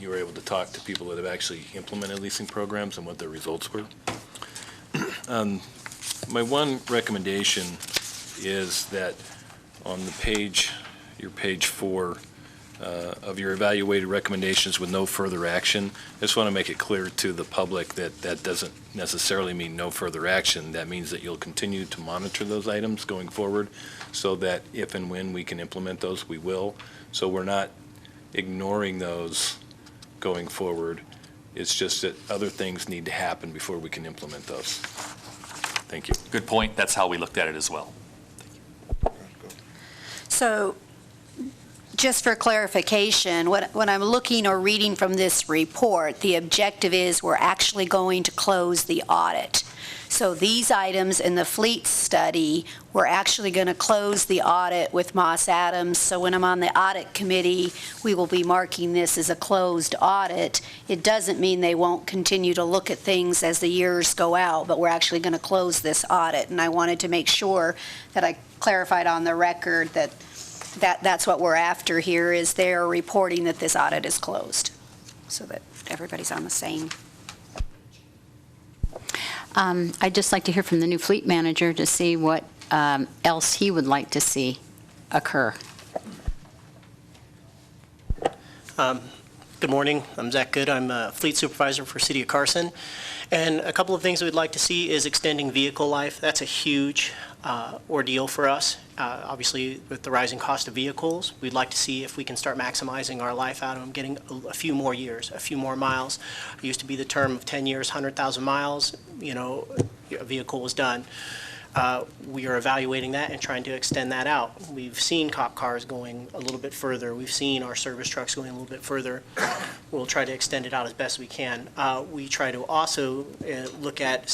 you were able to talk to people that have actually implemented leasing programs and what their results were. My one recommendation is that on the page, your page 4 of your evaluated recommendations with no further action, I just want to make it clear to the public that that doesn't necessarily mean no further action. That means that you'll continue to monitor those items going forward, so that if and when we can implement those, we will. So we're not ignoring those going forward. It's just that other things need to happen before we can implement those. Thank you. Good point. That's how we looked at it as well. So, just for clarification, what I'm looking or reading from this report, the objective is we're actually going to close the audit. So these items in the fleet study, we're actually going to close the audit with Moss Adams. So when I'm on the audit committee, we will be marking this as a closed audit. It doesn't mean they won't continue to look at things as the years go out, but we're actually going to close this audit. And I wanted to make sure that I clarified on the record that's what we're after here, is they're reporting that this audit is closed, so that everybody's on the same. I'd just like to hear from the new fleet manager to see what else he would like to see occur. Good morning. I'm Zach Good. I'm a fleet supervisor for City of Carson. And a couple of things we'd like to see is extending vehicle life. That's a huge ordeal for us. Obviously, with the rising cost of vehicles, we'd like to see if we can start maximizing our life out of them, getting a few more years, a few more miles. It used to be the term of 10 years, 100,000 miles, a vehicle was done. We are evaluating that and trying to extend that out. We've seen cop cars going a little bit further. We've seen our service trucks going a little bit further. We'll try to extend it out as best we can. We try to also look at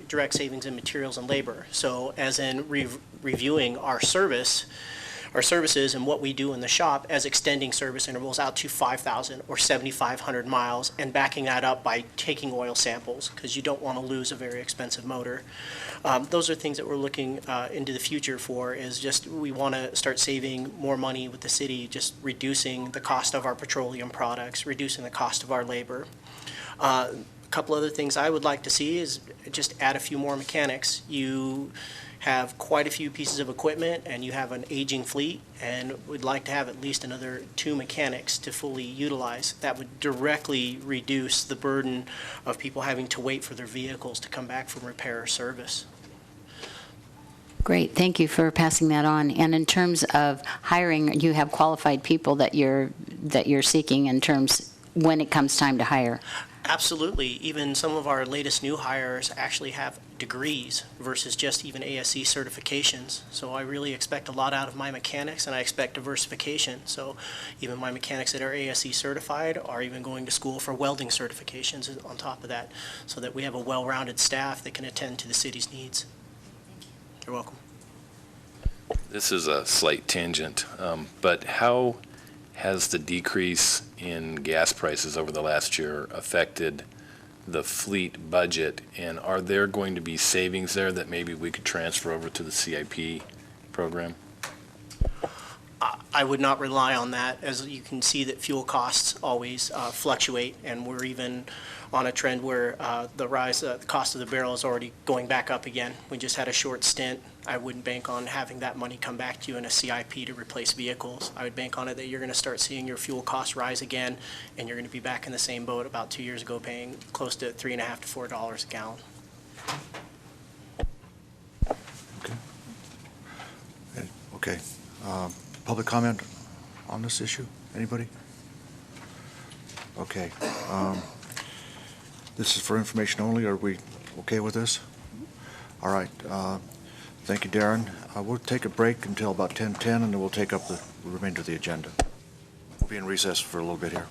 direct savings in materials and labor. So as in reviewing our services and what we do in the shop as extending service intervals out to 5,000 or 7,500 miles and backing that up by taking oil samples, because you don't want to lose a very expensive motor. Those are things that we're looking into the future for, is just we want to start saving more money with the city, just reducing the cost of our petroleum products, reducing the cost of our labor. A couple other things I would like to see is just add a few more mechanics. You have quite a few pieces of equipment and you have an aging fleet, and we'd like to have at least another 2 mechanics to fully utilize. That would directly reduce the burden of people having to wait for their vehicles to come back from repair or service. Great, thank you for passing that on. And in terms of hiring, you have qualified people that you're seeking in terms when it comes time to hire. Absolutely. Even some of our latest new hires actually have degrees versus just even ASE certifications. So I really expect a lot out of my mechanics, and I expect diversification. So even my mechanics that are ASE certified are even going to school for welding certifications on top of that, so that we have a well-rounded staff that can attend to the city's needs. You're welcome. This is a slight tangent, but how has the decrease in gas prices over the last year affected the fleet budget, and are there going to be savings there that maybe we could transfer over to the CIP program? I would not rely on that, as you can see that fuel costs always fluctuate, and we're even on a trend where the cost of the barrel is already going back up again. We just had a short stint. I wouldn't bank on having that money come back to you in a CIP to replace vehicles. I would bank on it that you're going to start seeing your fuel costs rise again, and you're going to be back in the same boat about 2 years ago, paying close to $3.50 to $4 a gallon. Okay. Public comment on this issue? Anybody? Okay. This is for information only. Are we okay with this? All right. Thank you, Darren. We'll take a break until about 10:10, and then we'll take up the remainder of the agenda. We'll be in recess for a little bit here.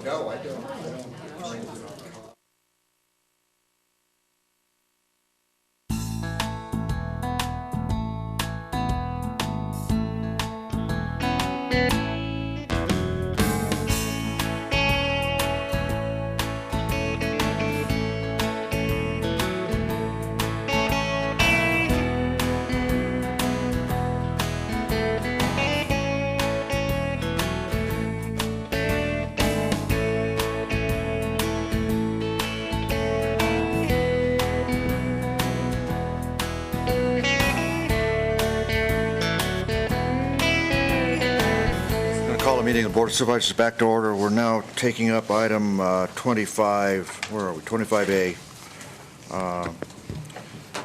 No, I don't. Call the meeting of the Board of Supervisors back to order. We're now taking up item 25, where are we, 25A,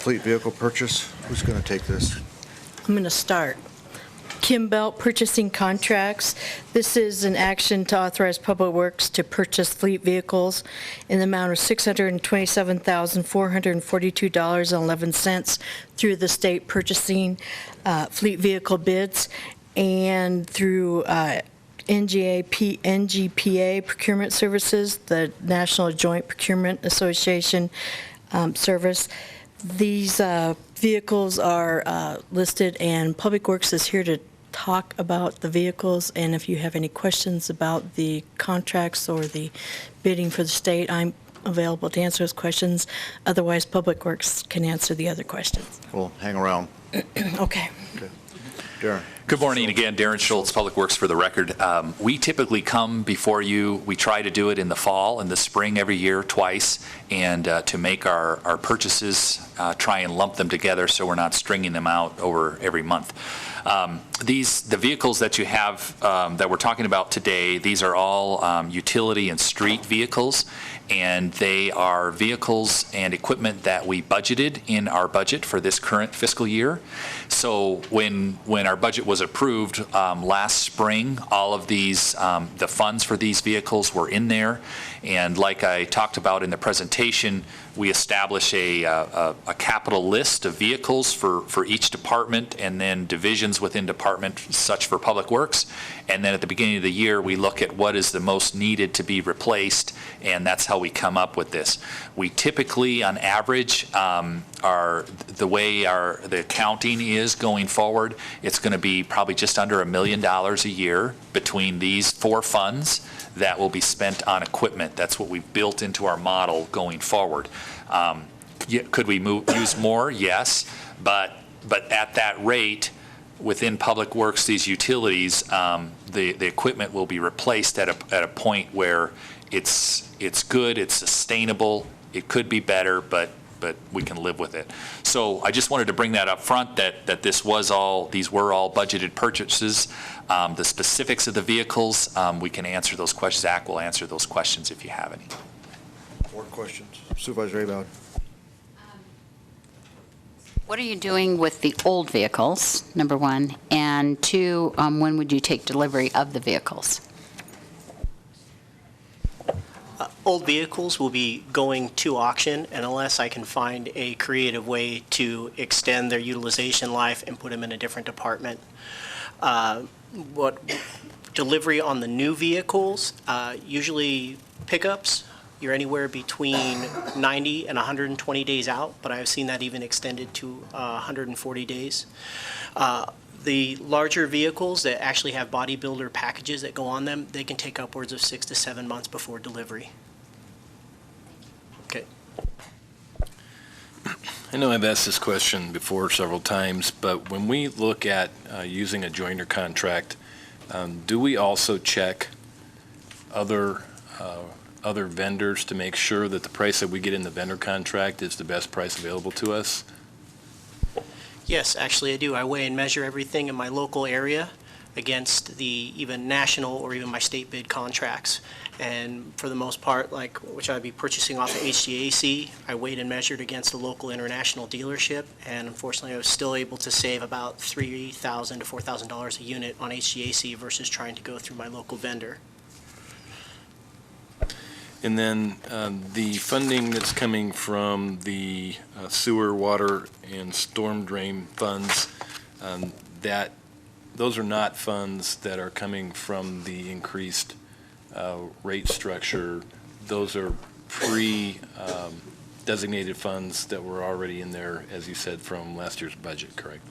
fleet vehicle purchase. Who's going to take this? I'm going to start. Kim Belt Purchasing Contracts. This is an action to authorize Public Works to purchase fleet vehicles in the amount of $627,442.11 through the state purchasing fleet vehicle bids and through NGPA Procurement Services, the National Joint Procurement Association service. These vehicles are listed, and Public Works is here to talk about the vehicles, and if you have any questions about the contracts or the bidding for the state, I'm available to answer those questions. Otherwise, Public Works can answer the other questions. Well, hang around. Okay. Darren. Good morning again, Darren Schultz, Public Works for the record. We typically come before you, we try to do it in the fall and the spring every year, twice, and to make our purchases, try and lump them together so we're not stringing them out over every month. The vehicles that you have that we're talking about today, these are all utility and street vehicles, and they are vehicles and equipment that we budgeted in our budget for this current fiscal year. So when our budget was approved last spring, all of these, the funds for these vehicles were in there. And like I talked about in the presentation, we establish a capital list of vehicles for each department and then divisions within department, such for Public Works. And then at the beginning of the year, we look at what is the most needed to be replaced, and that's how we come up with this. We typically, on average, the way the accounting is going forward, it's going to be probably just under $1 million a year between these four funds that will be spent on equipment. That's what we've built into our model going forward. Could we use more? Yes, but at that rate, within Public Works, these utilities, the equipment will be replaced at a point where it's good, it's sustainable, it could be better, but we can live with it. So I just wanted to bring that up front, that these were all budgeted purchases. The specifics of the vehicles, we can answer those questions. Zach will answer those questions if you have any. More questions? Supervisor Abad. What are you doing with the old vehicles, number one? And two, when would you take delivery of the vehicles? Old vehicles will be going to auction, and unless I can find a creative way to extend their utilization life and put them in a different department. Delivery on the new vehicles, usually pickups, you're anywhere between 90 and 120 days out, but I've seen that even extended to 140 days. The larger vehicles that actually have bodybuilder packages that go on them, they can take upwards of 6 to 7 months before delivery. Okay. I know I've asked this question before several times, but when we look at using a joiner contract, do we also check other vendors to make sure that the price that we get in the vendor contract is the best price available to us? Yes, actually I do. I weigh and measure everything in my local area against the even national or even my state bid contracts. And for the most part, like which I'd be purchasing off of HGAC, I weighed and measured against a local international dealership, and unfortunately I was still able to save about $3,000 to $4,000 a unit on HGAC versus trying to go through my local vendor. And then the funding that's coming from the sewer, water, and storm drain funds, that those are not funds that are coming from the increased rate structure. Those are pre-designated funds that were already in there, as you said, from last year's budget, correct?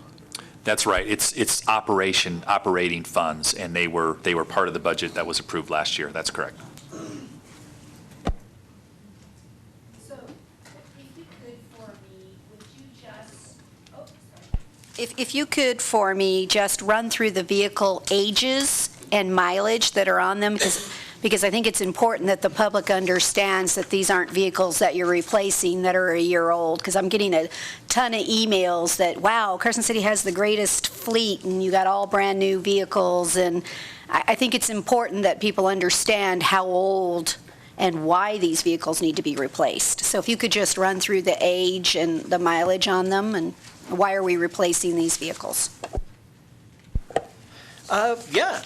That's right. It's operating funds, and they were part of the budget that was approved last year. That's correct. If you could, for me, just run through the vehicle ages and mileage that are on them, because I think it's important that the public understands that these aren't vehicles that you're replacing that are a year old, because I'm getting a ton of emails that, wow, Carson City has the greatest fleet, and you got all brand-new vehicles, and I think it's important that people understand how old and why these vehicles need to be replaced. So if you could just run through the age and the mileage on them, and why are we replacing these vehicles?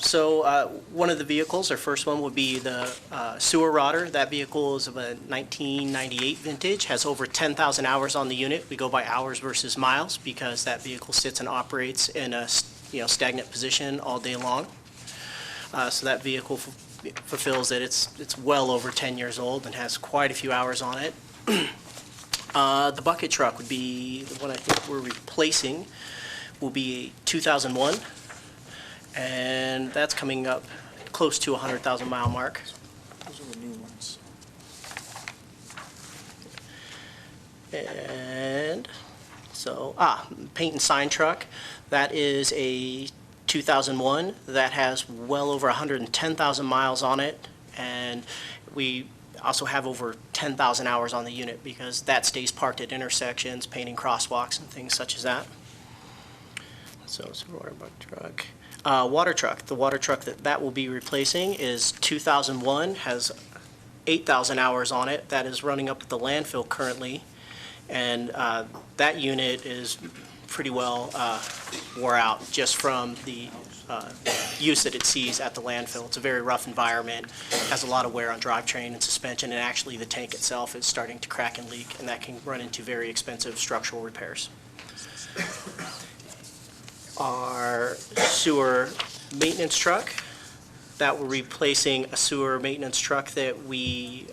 So one of the vehicles, our first one would be the sewer rotter. That vehicle is of a 1998 vintage, has over 10,000 hours on the unit. We go by hours versus miles because that vehicle sits and operates in a stagnant position all day long. So that vehicle fulfills that. It's well over 10 years old and has quite a few hours on it. The bucket truck would be the one I think we're replacing, will be 2001. And that's coming up close to 100,000 mile mark. Those are the new ones. And so, paint and sign truck, that is a 2001 that has well over 110,000 miles on it. And we also have over 10,000 hours on the unit because that stays parked at intersections, painting crosswalks and things such as that. So it's a water bucket truck. Water truck. The water truck that will be replacing is 2001, has 8,000 hours on it. That is running up at the landfill currently. And that unit is pretty well wore out just from the use that it sees at the landfill. It's a very rough environment, has a lot of wear on drivetrain and suspension, and actually the tank itself is starting to crack and leak, and that can run into very expensive structural repairs. Our sewer maintenance truck, that we're replacing a sewer maintenance truck that we,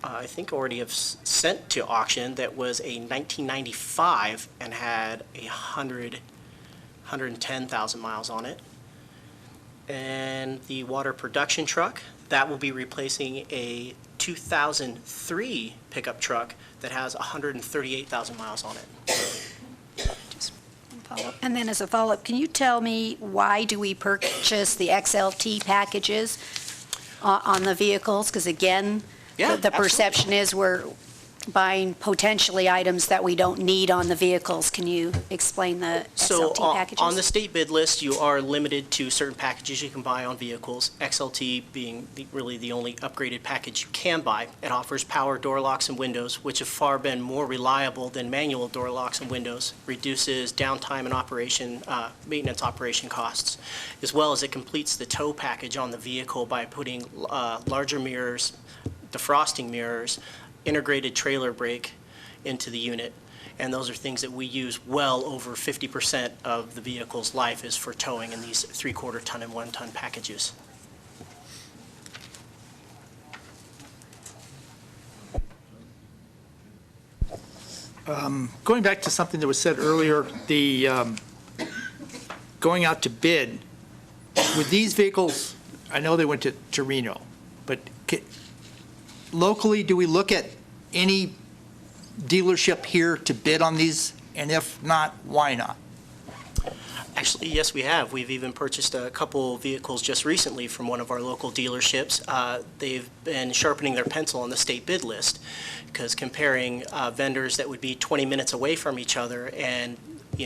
I think already have sent to auction, that was a 1995 and had 110,000 miles on it. And the water production truck, that will be replacing a 2003 pickup truck that has 138,000 miles on it. And then as a follow-up, can you tell me why do we purchase the XLT packages on the vehicles? Because again, the perception is we're buying potentially items that we don't need on the vehicles. Can you explain the XLT packages? So on the state bid list, you are limited to certain packages you can buy on vehicles, XLT being really the only upgraded package you can buy. It offers power door locks and windows, which have far been more reliable than manual door locks and windows, reduces downtime and maintenance operation costs, as well as it completes the tow package on the vehicle by putting larger mirrors, defrosting mirrors, integrated trailer brake into the unit. And those are things that we use well over 50% of the vehicle's life is for towing in these 3/4 ton and 1 ton packages. Going back to something that was said earlier, the going out to bid, with these vehicles, I know they went to Reno, but locally, do we look at any dealership here to bid on these? And if not, why not? Actually, yes, we have. We've even purchased a couple vehicles just recently from one of our local dealerships. They've been sharpening their pencil on the state bid list because comparing vendors that would be 20 minutes away from each other and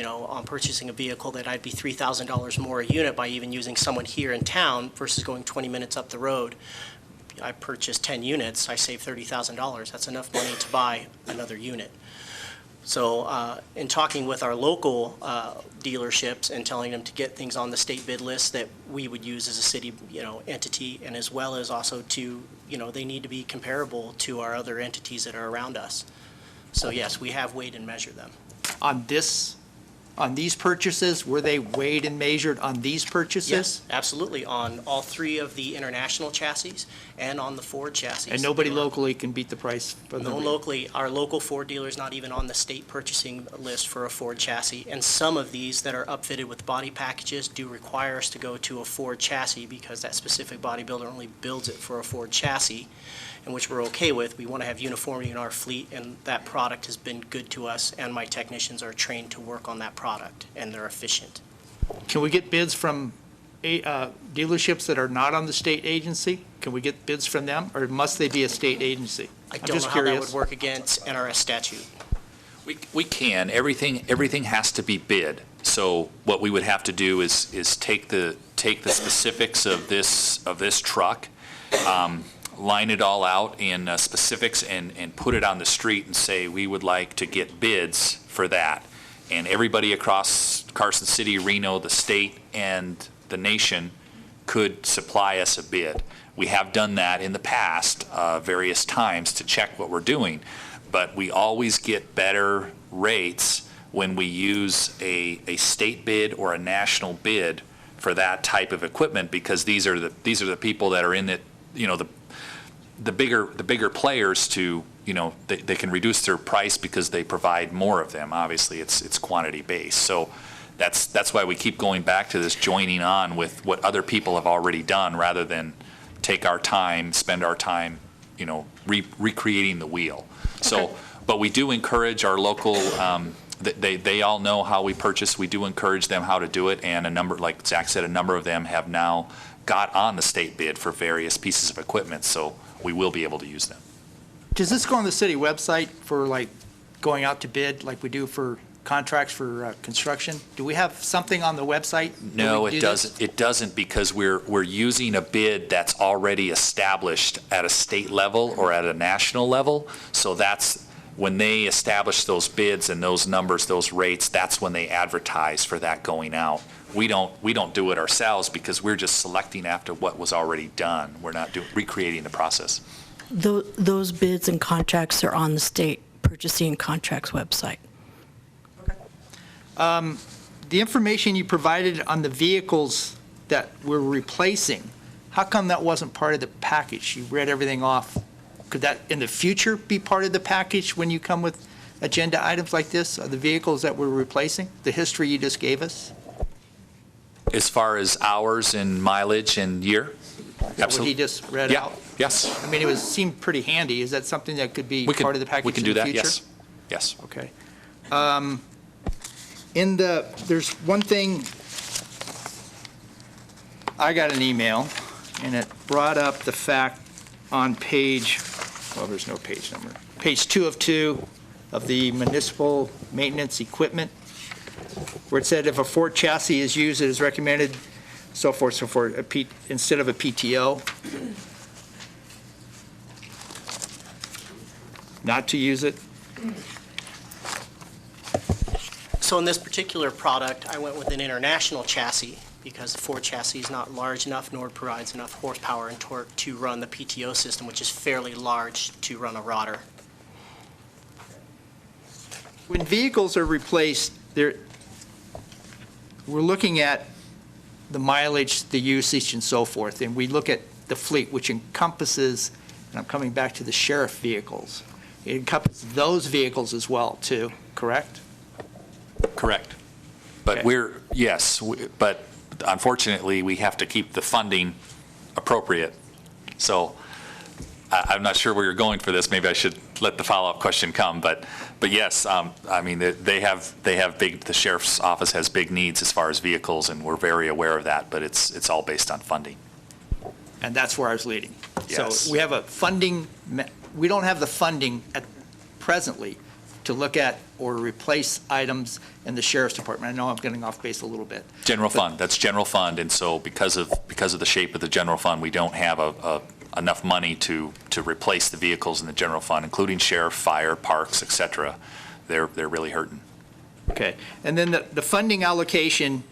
on purchasing a vehicle that I'd be $3,000 more a unit by even using someone here in town versus going 20 minutes up the road. I purchased 10 units, I save $30,000. That's enough money to buy another unit. So in talking with our local dealerships and telling them to get things on the state bid list that we would use as a city entity, and as well as also to, they need to be comparable to our other entities that are around us. So yes, we have weighed and measured them. On this on these purchases? Were they weighed and measured on these purchases? Yes, absolutely, on all three of the international chassis and on the Ford chassis. And nobody locally can beat the price for No, locally, our local Ford dealer is not even on the state purchasing list for a Ford chassis. And some of these that are upfitted with body packages do require us to go to a Ford chassis because that specific bodybuilder only builds it for a Ford chassis, and which we're okay with. We want to have uniformity in our fleet, and that product has been good to us, and my technicians are trained to work on that product, and they're efficient. Can we get bids from dealerships that are not on the state agency? Can we get bids from them, or must they be a state agency? I I'm don't just know how that curious. would work against NRS statute. We can. Everything has to be bid. So what we would have to do is take the specifics of this truck, line it all out in specifics and put it on the street and say, we would like to get bids for that. And everybody across Carson City, Reno, the state, and the nation could supply us a bid. We have done that in the past various times to check what we're doing, but we always get better rates when we use a state bid or a national bid for that type of equipment, because these are the people that are in it, the bigger players to, they can reduce their price because they provide more of them. Obviously, it's quantity based. So that's why we keep going back to this joining on with what other people have already done, rather than spend our time, recreating the wheel. So, but we do encourage our local, they all know how we purchase. We do encourage them how to do it, and like Zach said, a number of them have now got on the state bid for various pieces of equipment, so we will be able to use them. Does this go on the city website for like going out to bid like we do for contracts for construction? Do we have something on the website? No, it doesn't. It doesn't, because we're using a bid that's already established at a state level or at a national level. So that's when they establish those bids and those numbers, those rates, that's when they advertise for that going out. We don't do it ourselves because we're just selecting after what was already done. We're not recreating the process. Those bids and contracts are on the state purchasing contracts website. The information you provided on the vehicles that we're replacing, how come that wasn't part of the package? You read everything off. Could that in the future be part of the package when you come with agenda items like this, the vehicles that we're replacing, the history you just gave us? As far as hours and mileage and year? Is that what he just read out? Yes. I mean, it seemed pretty handy. Is that something that could be part of the package we can in do the that, future? yes. Okay. There's one thing, I got an email, and it brought up the fact on there's no page number, page 2 of 2 of the municipal maintenance equipment, where it said if a Ford chassis is used, it is recommended, so forth, instead of a PTO, not to use it. So in this particular product, I went with an international chassis because the Ford chassis is not large enough nor provides enough horsepower and torque to run the PTO system, which is fairly large to run a rodder. When vehicles are replaced, we're looking at the mileage, the usage, and so forth, and we look at the fleet, which encompasses, and I'm coming back to the sheriff vehicles, it encompasses those vehicles as well, too, correct? Correct. But but unfortunately, we have to keep the funding appropriate. So I'm not sure where you're going for this. Maybe I should let the follow-up question come. But yes, I mean, the sheriff's office has big needs as far as vehicles, and we're very aware of that, but it's all based on funding. And that's where I was leading. Yes. So we have we don't have the funding presently to look at or replace items in the sheriff's department. I know I'm getting off base a little bit. General fund, that's general fund, and so because of the shape of the general fund, we don't have enough money to replace the vehicles in the general fund, including sheriff, fire, parks, et cetera. They're really hurting. Okay, and then the funding allocation,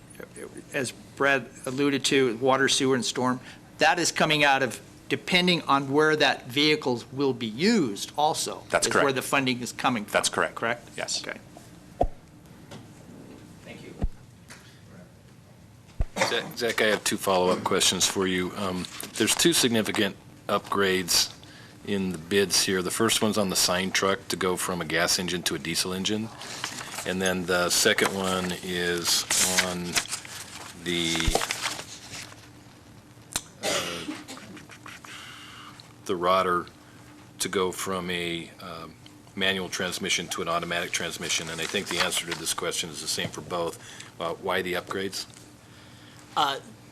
as Brad alluded to, water, sewer, and storm, that is coming out of, depending on where that vehicles will be used also. That's is correct. where the funding is coming from. That's correct. Correct? Yes. Okay. Thank Zach, I have two follow-up questions for you. There's two significant upgrades in the bids here. The first one's on the sign truck to go from a gas engine to a diesel engine. And then the second one is on the rodder to go from a manual transmission to an automatic transmission. And I think the answer to this question is the same for both. Why the upgrades?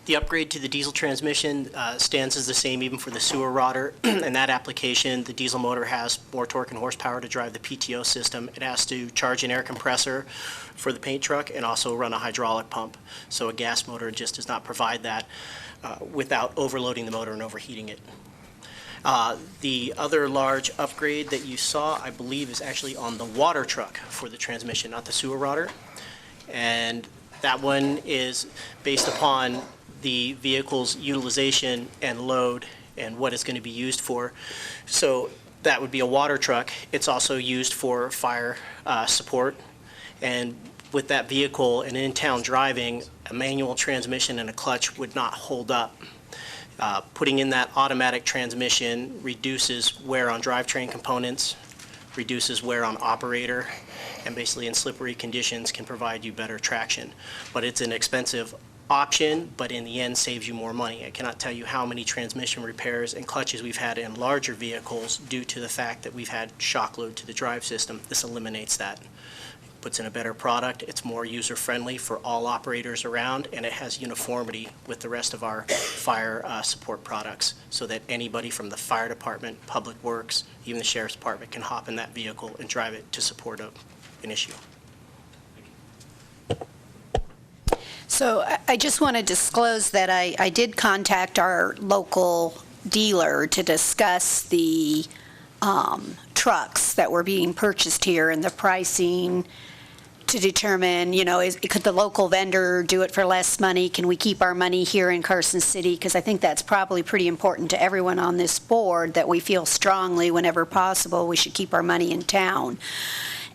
The upgrade to the diesel transmission stands as the same even for the sewer rodder. In that application, the diesel motor has more torque and horsepower to drive the PTO system. It has to charge an air compressor for the paint truck and also run a hydraulic pump. So a gas motor just does not provide that without overloading the motor and overheating it. The other large upgrade that you saw, I believe, is actually on the water truck for the transmission, not the sewer rodder. And that one is based upon the vehicle's utilization and load and what it's going to be used for. So that would be a water truck. It's also used for fire support. And with that vehicle and in-town driving, a manual transmission and a clutch would not hold up. Putting in that automatic transmission reduces wear on drivetrain components, reduces wear on operator, and basically in slippery conditions can provide you better traction. But it's an expensive option, but in the end saves you more money. I cannot tell you how many transmission repairs and clutches we've had in larger vehicles due to the fact that we've had shock load to the drive system. This eliminates that. Puts in a better product, it's more user-friendly for all operators around, and it has uniformity with the rest of our fire support products, so that anybody from the fire department, public works, even the sheriff's department can hop in that vehicle and drive it to support an issue. So I just want to disclose that I did contact our local dealer to discuss the trucks that were being purchased here and the pricing, to determine, could the local vendor do it for less money? Can we keep our money here in Carson City? Because I think that's probably pretty important to everyone on this board, that we feel strongly whenever possible we should keep our money in town.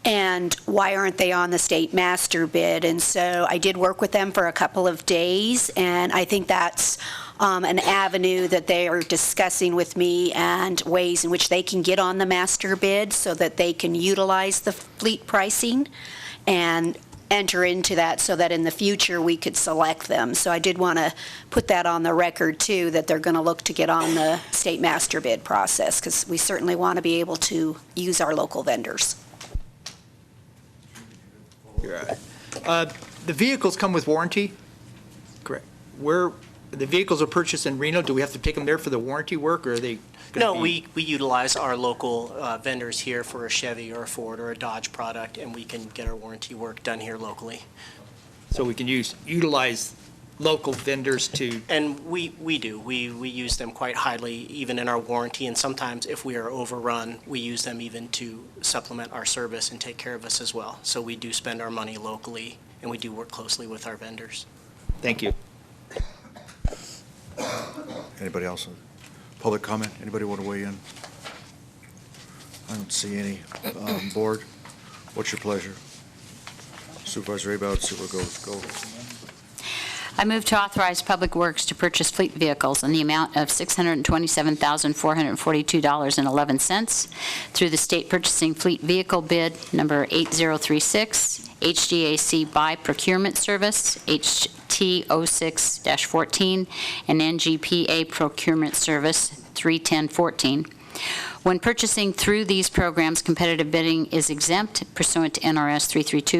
And why aren't they on the state master bid? And so I did work with them for a couple of days, and I think that's an avenue that they are discussing with me, and ways in which they can get on the master bid so that they can utilize the fleet pricing and enter into that, so that in the future we could select them. So I did want to put that on the record too, that they're going to look to get on the state master bid process, because we certainly want to be able to use our local vendors. The vehicles come with warranty? Correct. Where the vehicles are purchased in Reno, do we have to take them there for the warranty work, or are they? No, we utilize our local vendors here for a Chevy or a Ford or a Dodge product, and we can get our warranty work done here locally. So we can utilize local vendors to. And we do. We use them quite highly, even in our warranty, and sometimes if we are overrun, we use them even to supplement our service and take care of us as well. So we do spend our money locally, and we do work closely with our vendors. Thank you. Anybody else? Public comment? Anybody want to weigh in? I don't see any. Board, what's your pleasure? Supervisor Abad, go. I move to authorize Public Works to purchase fleet vehicles in the amount of $627,442.11 through the State Purchasing Fleet Vehicle Bid number 8036, HDAC Buy Procurement Service, HT 06-14, and NGPA Procurement Service 31014. When purchasing through these programs, competitive bidding is exempt pursuant to NRS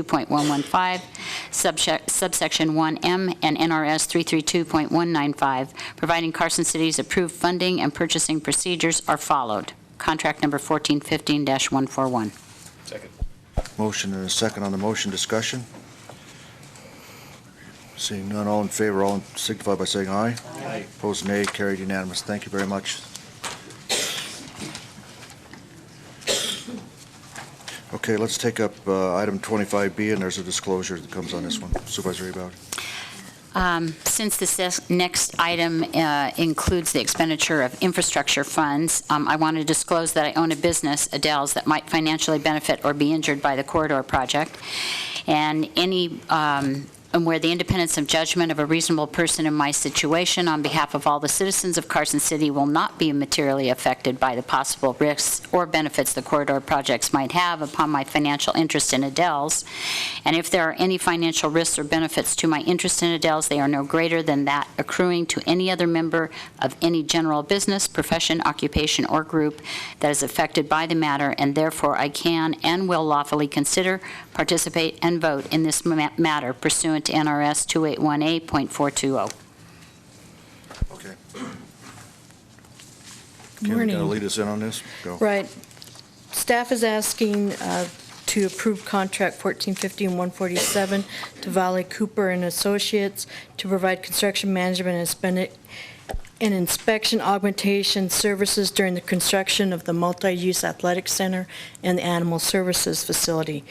332.115, subsection 1M, and NRS 332.195, providing Carson City's approved funding and purchasing procedures are followed. Contract number 1415-141. Second. Motion and a second on the motion. Discussion? Seeing none, all in favor, all signify by saying aye. Aye. Opposed, nay. Carried unanimous. Thank you very much. Okay, let's take up item 25B, and there's a disclosure that comes on this one. Supervisor Abad. Since this next item includes the expenditure of infrastructure funds, I want to disclose that I own a business, Adele's, that might financially benefit or be injured by the corridor project. And any and where the independence of judgment of a reasonable person in my situation on behalf of all the citizens of Carson City will not be materially affected by the possible risks or benefits the corridor projects might have upon my financial interest in Adele's. And if there are any financial risks or benefits to my interest in Adele's, they are no greater than that accruing to any other member of any general business, profession, occupation, or group that is affected by the matter, and therefore I can and will lawfully consider, participate, and vote in this matter pursuant to NRS 2818.420. Okay. Good Kim, you morning. going to lead us in on this? Go. Right. Staff is asking to approve contract 1450 and 147 to Valley Cooper and Associates to provide construction management and inspection augmentation services during the construction of the multi-use athletic center and the animal services facility.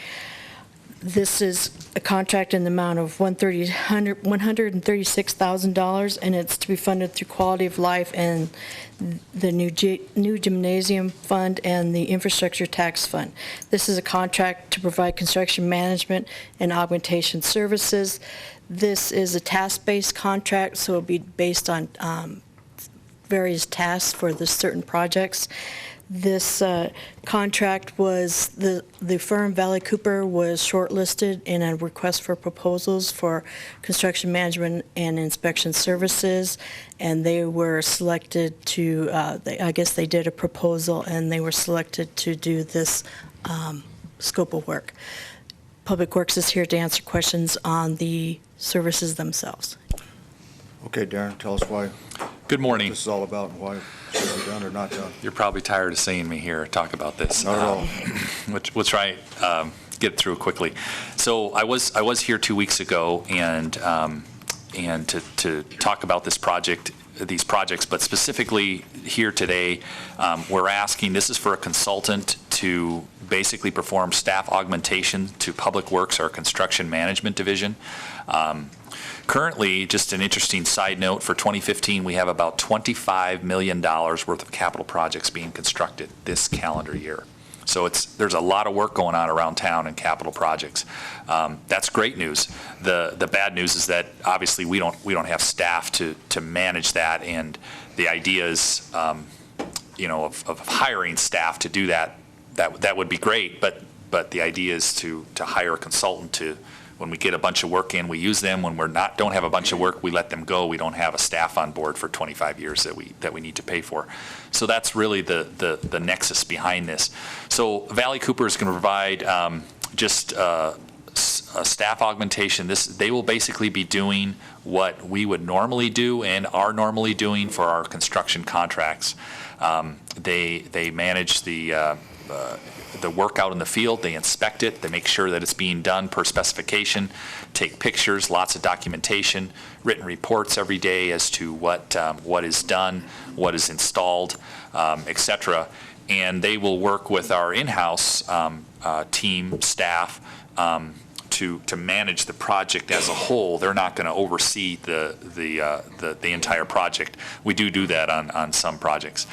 This is a contract in the amount of $136,000, and it's to be funded through Quality of Life and the new gymnasium fund and the infrastructure tax fund. This is a contract to provide construction management and augmentation services. This is a task-based contract, so it'll be based on various tasks for the certain projects. This contract was, the firm Valley Cooper was shortlisted in a request for proposals for construction management and inspection services, and they were selected to, I guess they did a proposal, and they were selected to do this scope of work. Public Works is here to answer questions on the services themselves. Okay, Darren, tell us why. Good morning. What this is all about and why it should be done or not done. You're probably tired of seeing me here talk about this. Not at all. We'll try get through quickly. So I was here 2 weeks ago and to talk about these projects, but specifically here today, we're asking, this is for a consultant to basically perform staff augmentation to Public Works, our construction management division. Currently, just an interesting side note, for 2015, we have about $25 million worth of capital projects being constructed this calendar year. So there's a lot of work going on around town in capital projects. That's great news. The bad news is that obviously we don't have staff to manage that, and the idea is, of hiring staff to do that would be great, but the idea is to hire a consultant to. When we get a bunch of work in, we use them. When don't have a bunch of work, we let them go. We don't have a staff on board for 25 years that we need to pay for. So that's really the nexus behind this. So Valley Cooper is going to provide just a staff augmentation. They will basically be doing what we would normally do and are normally doing for our construction contracts. They manage the work out in the field, they inspect it, they make sure that it's being done per specification, take pictures, lots of documentation, written reports every day as to what is done, what is installed, etc. And they will work with our in-house team, staff, to manage the project as a whole. They're not going to oversee the entire project. We do that on some projects.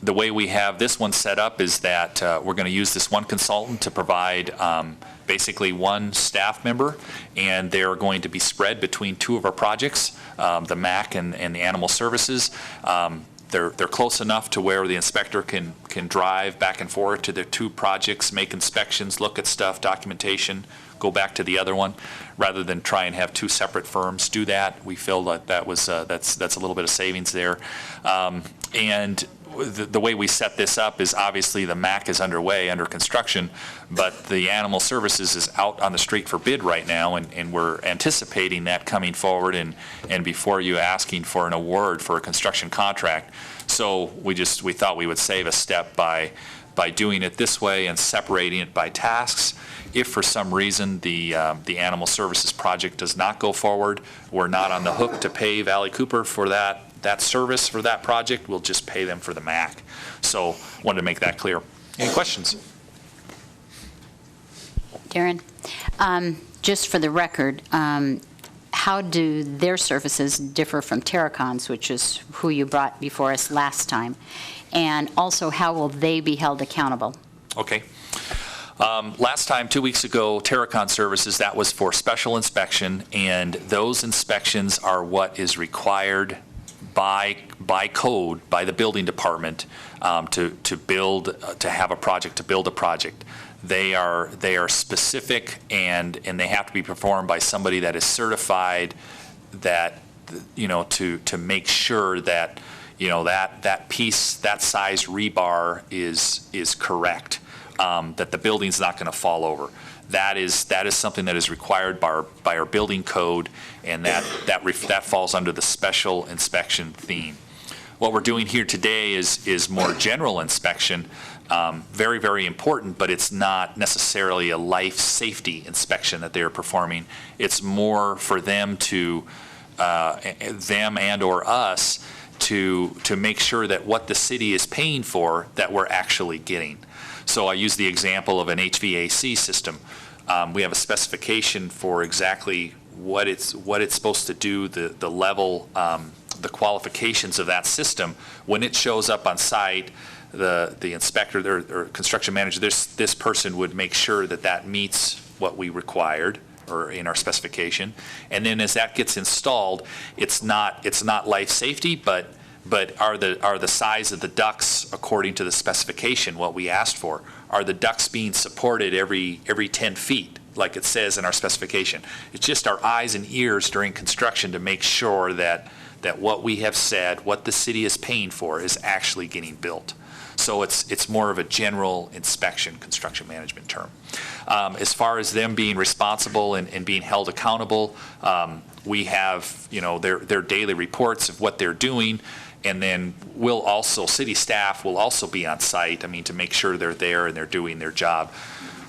The way we have this one set up is that we're going to use this one consultant to provide basically one staff member, and they're going to be spread between two of our projects, the MAC and the Animal Services. They're close enough to where the inspector can drive back and forth to the two projects, make inspections, look at stuff, documentation, go back to the other one, rather than try and have two separate firms do that. We feel that that's a little bit of savings there. And the way we set this up is obviously the MAC is underway, under construction, but the Animal Services is out on the street for bid right now, and we're anticipating that coming forward and before you asking for an award for a construction contract. So we thought we would save a step by doing it this way and separating it by tasks. If for some reason the Animal Services project does not go forward, we're not on the hook to pay Valley Cooper for that service for that project. We'll just pay them for the MAC. So wanted to make that clear. Any questions? Darren, just for the record, how do their services differ from Terracon's, which is who you brought before us last time? And also, how will they be held accountable? Okay. Last time, 2 weeks ago, Terracon Services, that was for special inspection, and those inspections are what is required by code, by the building department, to have a project, to build a project. They are specific, and they have to be performed by somebody that is certified, that, to make sure that, that piece, that size rebar is correct, that the building's not going to fall over. That is something that is required by our building code, and that falls under the special inspection theme. What we're doing here today is more general inspection, very, very important, but it's not necessarily a life safety inspection that they are performing. It's more for them and or us to make sure that what the city is paying for, that we're actually getting. So I use the example of an HVAC system. We have a specification for exactly what it's supposed to do, the level, the qualifications of that system. When it shows up on site, the inspector or construction manager, this person would make sure that meets what we required or in our specification. And then as that gets installed, it's not life safety, but are the size of the ducts according to the specification, what we asked for? Are the ducts being supported every 10 feet, like it says in our specification? It's just our eyes and ears during construction to make sure that what we have said, what the city is paying for, is actually getting built. So it's more of a general inspection construction management term. As far as them being responsible and being held accountable, we have their daily reports of what they're doing. And then city staff will also be on site, to make sure they're there and they're doing their job.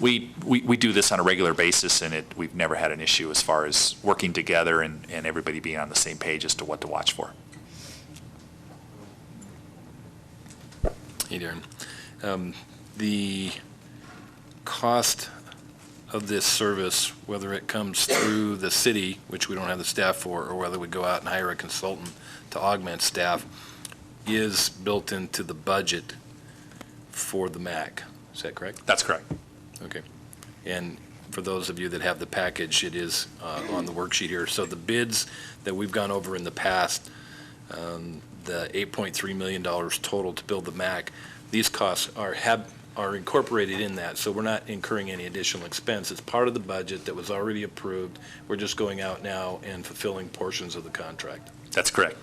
We do this on a regular basis, and we've never had an issue as far as working together and everybody being on the same page as to what to watch for. Hey, Darren. The cost of this service, whether it comes through the city, which we don't have the staff for, or whether we go out and hire a consultant to augment staff, is built into the budget for the MAC. Is that correct? That's correct. Okay. And for those of you that have the package, it is on the worksheet here. So the bids that we've gone over in the past, the $8.3 million total to build the MAC, these costs are incorporated in that, so we're not incurring any additional expense. It's part of the budget that was already approved. We're just going out now and fulfilling portions of the contract. That's correct.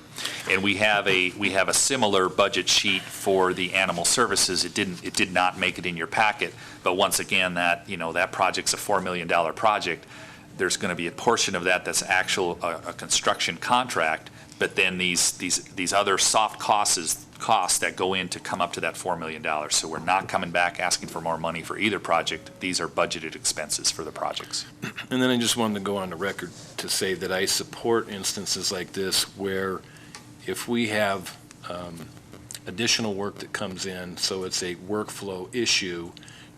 And we have a similar budget sheet for the animal services. It did not make it in your packet, but once again, that project's a $4 million project. There's going to be a portion of that that's a construction contract, but then these other soft costs that go in to come up to that $4 million. So we're not coming back asking for more money for either project. These are budgeted expenses for the projects. And then I just wanted to go on the record to say that I support instances like this where if we have additional work that comes in, so it's a workflow issue,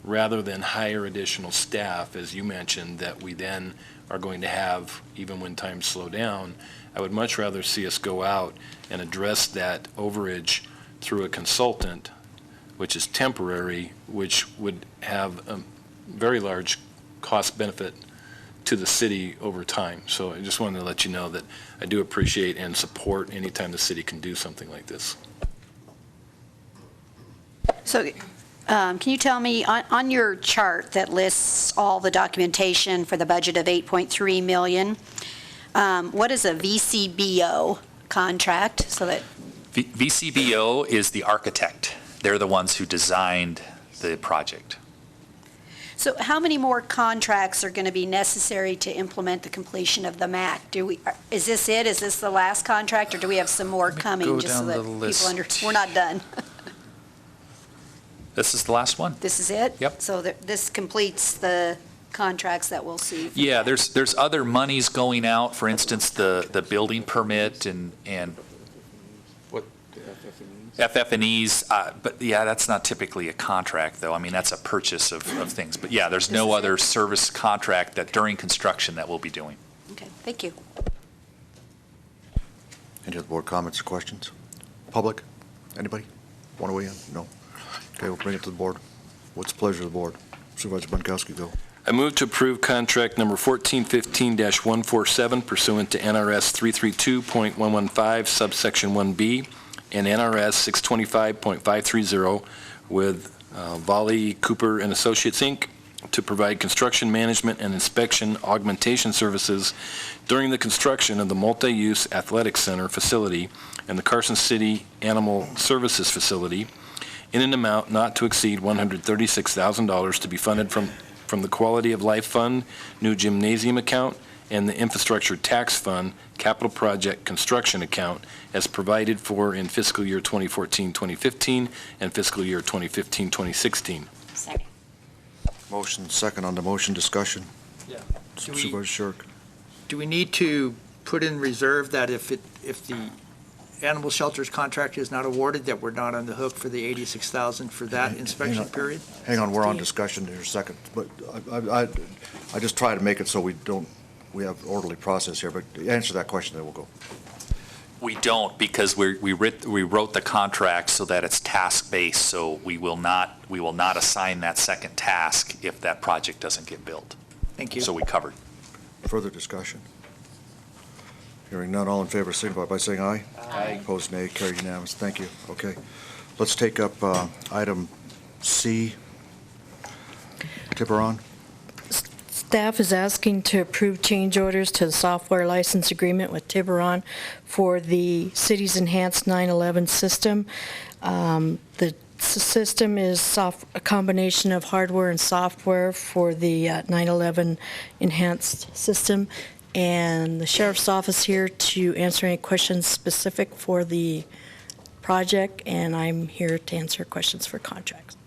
rather than hire additional staff, as you mentioned, that we then are going to have, even when times slow down, I would much rather see us go out and address that overage through a consultant, which is temporary, which would have a very large cost benefit to the city over time. So I just wanted to let you know that I do appreciate and support anytime the city can do something like this. So can you tell me, on your chart that lists all the documentation for the budget of $8.3 million, what is a VCBO contract? So that VCBO is the architect. They're the ones who designed the project. So how many more contracts are going to be necessary to implement the completion of the MAC? Is this it? Is this the last contract, or do we have some more coming? Just so that people we're not done. This is the last one. This is it? Yep. So this completes the contracts that we'll see. Yeah, there's other monies going out. For instance, the building permit and what FF&Es. But yeah, that's not typically a contract, though. I mean, that's a purchase of things. But yeah, there's no other service contract that during construction that we'll be doing. Okay, thank you. Any other board comments or questions? Public? Anybody want to weigh in? No. Okay, we'll bring it to the board. What's the pleasure of the board? Supervisor Bonkowski, go. I move to approve contract number 1415-147 pursuant to NRS 332.115 subsection 1B and NRS 625.530 with Volley Cooper and Associates, Inc. to provide construction management and inspection augmentation services during the construction of the multi-use athletic center facility and the Carson City Animal Services Facility in an amount not to exceed $136,000 to be funded from the Quality of Life Fund, new gymnasium account, and the Infrastructure Tax Fund, capital project construction account, as provided for in fiscal year 2014-2015 and fiscal year 2015-2016. Second. Motion second on the motion, discussion. Yeah. Supervisor Shirk. Do we need to put in reserve that if the animal shelters contract is not awarded, that we're not on the hook for the $86,000 for that inspection period? Hang on, we're on discussion here a second, but I just try to make it so we have orderly process here, but answer that question, then we'll go. We don't, because we wrote the contract so that it's task-based, so we will not assign that second task if that project doesn't get built. Thank you. So we covered. Further discussion? Hearing none, all in favor signify by saying aye. Aye. Opposed, nay. Carried unanimous. Thank you. Okay. Let's take up item C. Tiburon. Staff is asking to approve change orders to the software license agreement with Tiburon for the city's enhanced 911 system. The system is a combination of hardware and software for the 911 enhanced system. And the sheriff's office here to answer any questions specific for the project, and I'm here to answer questions for contracts.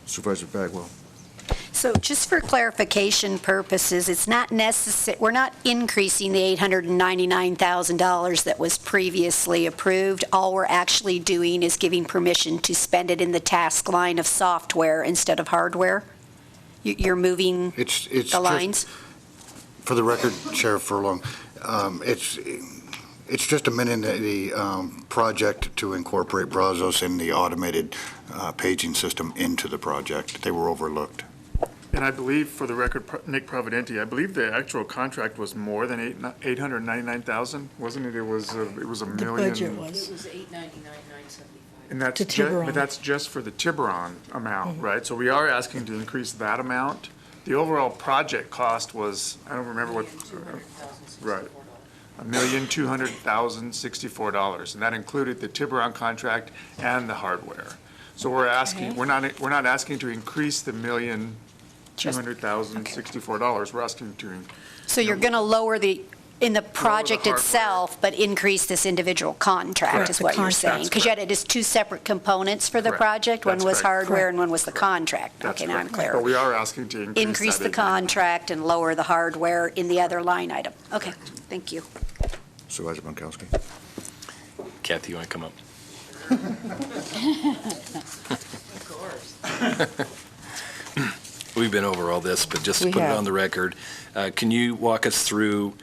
Supervisor Bagwell. So just for clarification purposes, it's not necessary, we're not increasing the $899,000 that was previously approved. All we're actually doing is giving permission to spend it in the task line of software instead of hardware? You're moving the lines? For the record, Sheriff Furlong, it's just amending the project to incorporate Brazos and the automated paging system into the project. They were overlooked. And I believe, for the record, Nick Providenti, I believe the actual contract was more than $899,000, wasn't it? It was a million. The budget was. It was $899,975. And that's just for the Tiburon amount, right? So we are asking to increase that amount. The overall project cost was, I don't remember what, right, $1,200,064, and that included the Tiburon contract and the hardware. So we're asking, we're not asking to increase the $1,200,064. We're asking to. So you're going to lower in the project itself, but increase this individual contract is what you're saying? Because yet it is two separate components for the project? One was hardware and one was the contract. Okay, now I'm clear. But we are asking to increase the contract and lower the hardware in the other line item. Okay, thank you. Supervisor Bonkowski. Kathy, you want to come up? Of course. We've been over all this, but just to put it on the record, can you walk us through,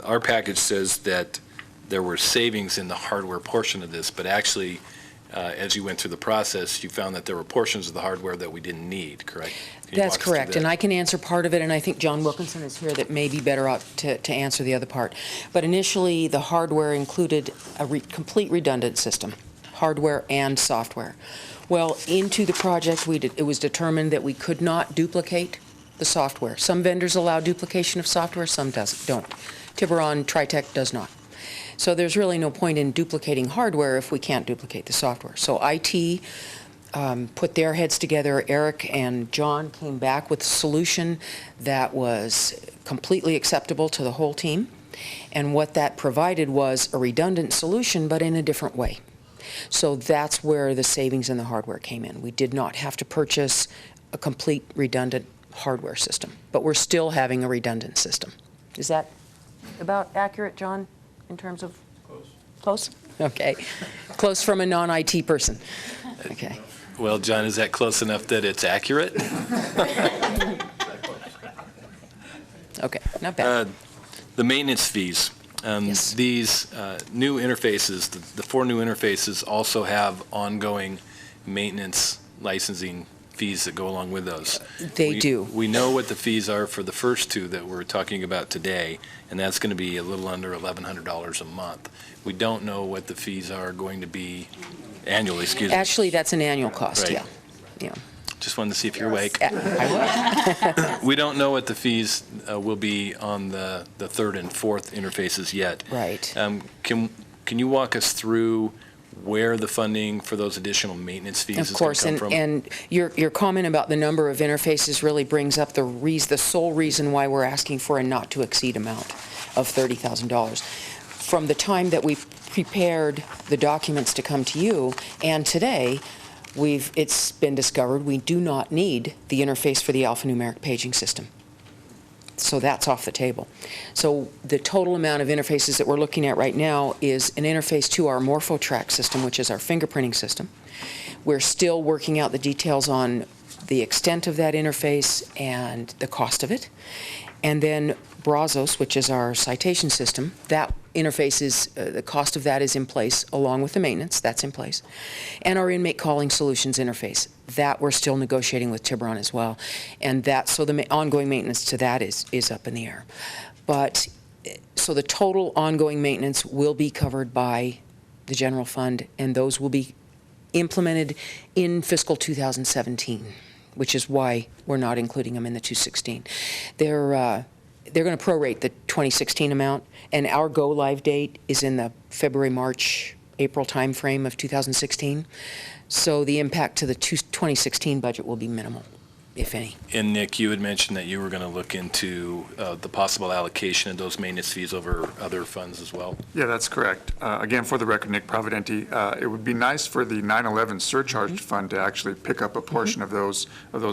our package says that there were savings in the hardware portion of this, but actually, as you went through the process, you found that there were portions of the hardware that we didn't need, correct? That's correct, and I can answer part of it, and I think John Wilkinson is here that may be better out to answer the other part. But initially, the hardware included a complete redundant system, hardware and software. Well, into the project, it was determined that we could not duplicate the software. Some vendors allow duplication of software, some don't. Tiburon Tritech does not. So there's really no point in duplicating hardware if we can't duplicate the software. So IT put their heads together. Eric and John came back with a solution that was completely acceptable to the whole team. And what that provided was a redundant solution, but in a different way. So that's where the savings in the hardware came in. We did not have to purchase a complete redundant hardware system, but we're still having a redundant system. Is that about accurate, John, in terms of? Close? Okay. Close from a non-IT person. Okay. Well, John, is that close enough that it's accurate? Okay, not bad. The maintenance fees. Yes. These new interfaces, the four new interfaces also have ongoing maintenance licensing fees that go along with those. They do. We know what the fees are for the first two that we're talking about today, and that's going to be a little under $1,100 a month. We don't know what the fees are going to be annually, excuse me. Actually, that's an annual cost, Right. yeah. Yeah. Just wanted to see if you're awake. I We don't know what the fees will be on the third and fourth interfaces yet. Right. Can you walk us through where the funding for those additional maintenance fees is Of going course, to come from? and your comment about the number of interfaces really brings up the sole reason why we're asking for a not-to-exceed amount of $30,000. From the time that we prepared the documents to come to you, and today, it's been discovered we do not need the interface for the alphanumeric paging system. So that's off the table. So the total amount of interfaces that we're looking at right now is an interface to our MorphoTrack system, which is our fingerprinting system. We're still working out the details on the extent of that interface and the cost of it. And then Brazos, which is our citation system, that interface is, the cost of that is in place along with the maintenance, that's in place. And our inmate calling solutions interface, that we're still negotiating with Tiburon as well. And that, so the ongoing maintenance to that is up in the air. But, so the total ongoing maintenance will be covered by the general fund, and those will be implemented in fiscal 2017, which is why we're not including them in the 216. They're going to prorate the 2016 amount, and our go-live date is in the February, March, April timeframe of 2016. So the impact to the 2016 budget will be minimal, if any. And Nick, you had mentioned that you were going to look into the possible allocation of those maintenance fees over other funds as well. Yeah, that's correct. Again, for the record, Nick Providenti, it would be nice for the 9/11 surcharge fund to actually pick up a portion of those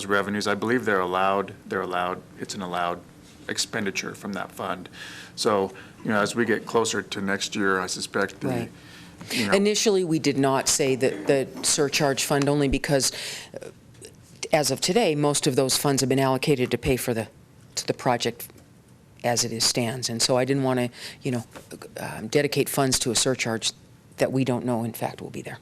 revenues. I believe it's an allowed expenditure from that fund. So, as we get closer to next year, I suspect Right. Initially, we did not say that the surcharge fund, only because as of today, most of those funds have been allocated to pay for the project as it stands. And so I didn't want to, dedicate funds to a surcharge that we don't know, in fact, will be there.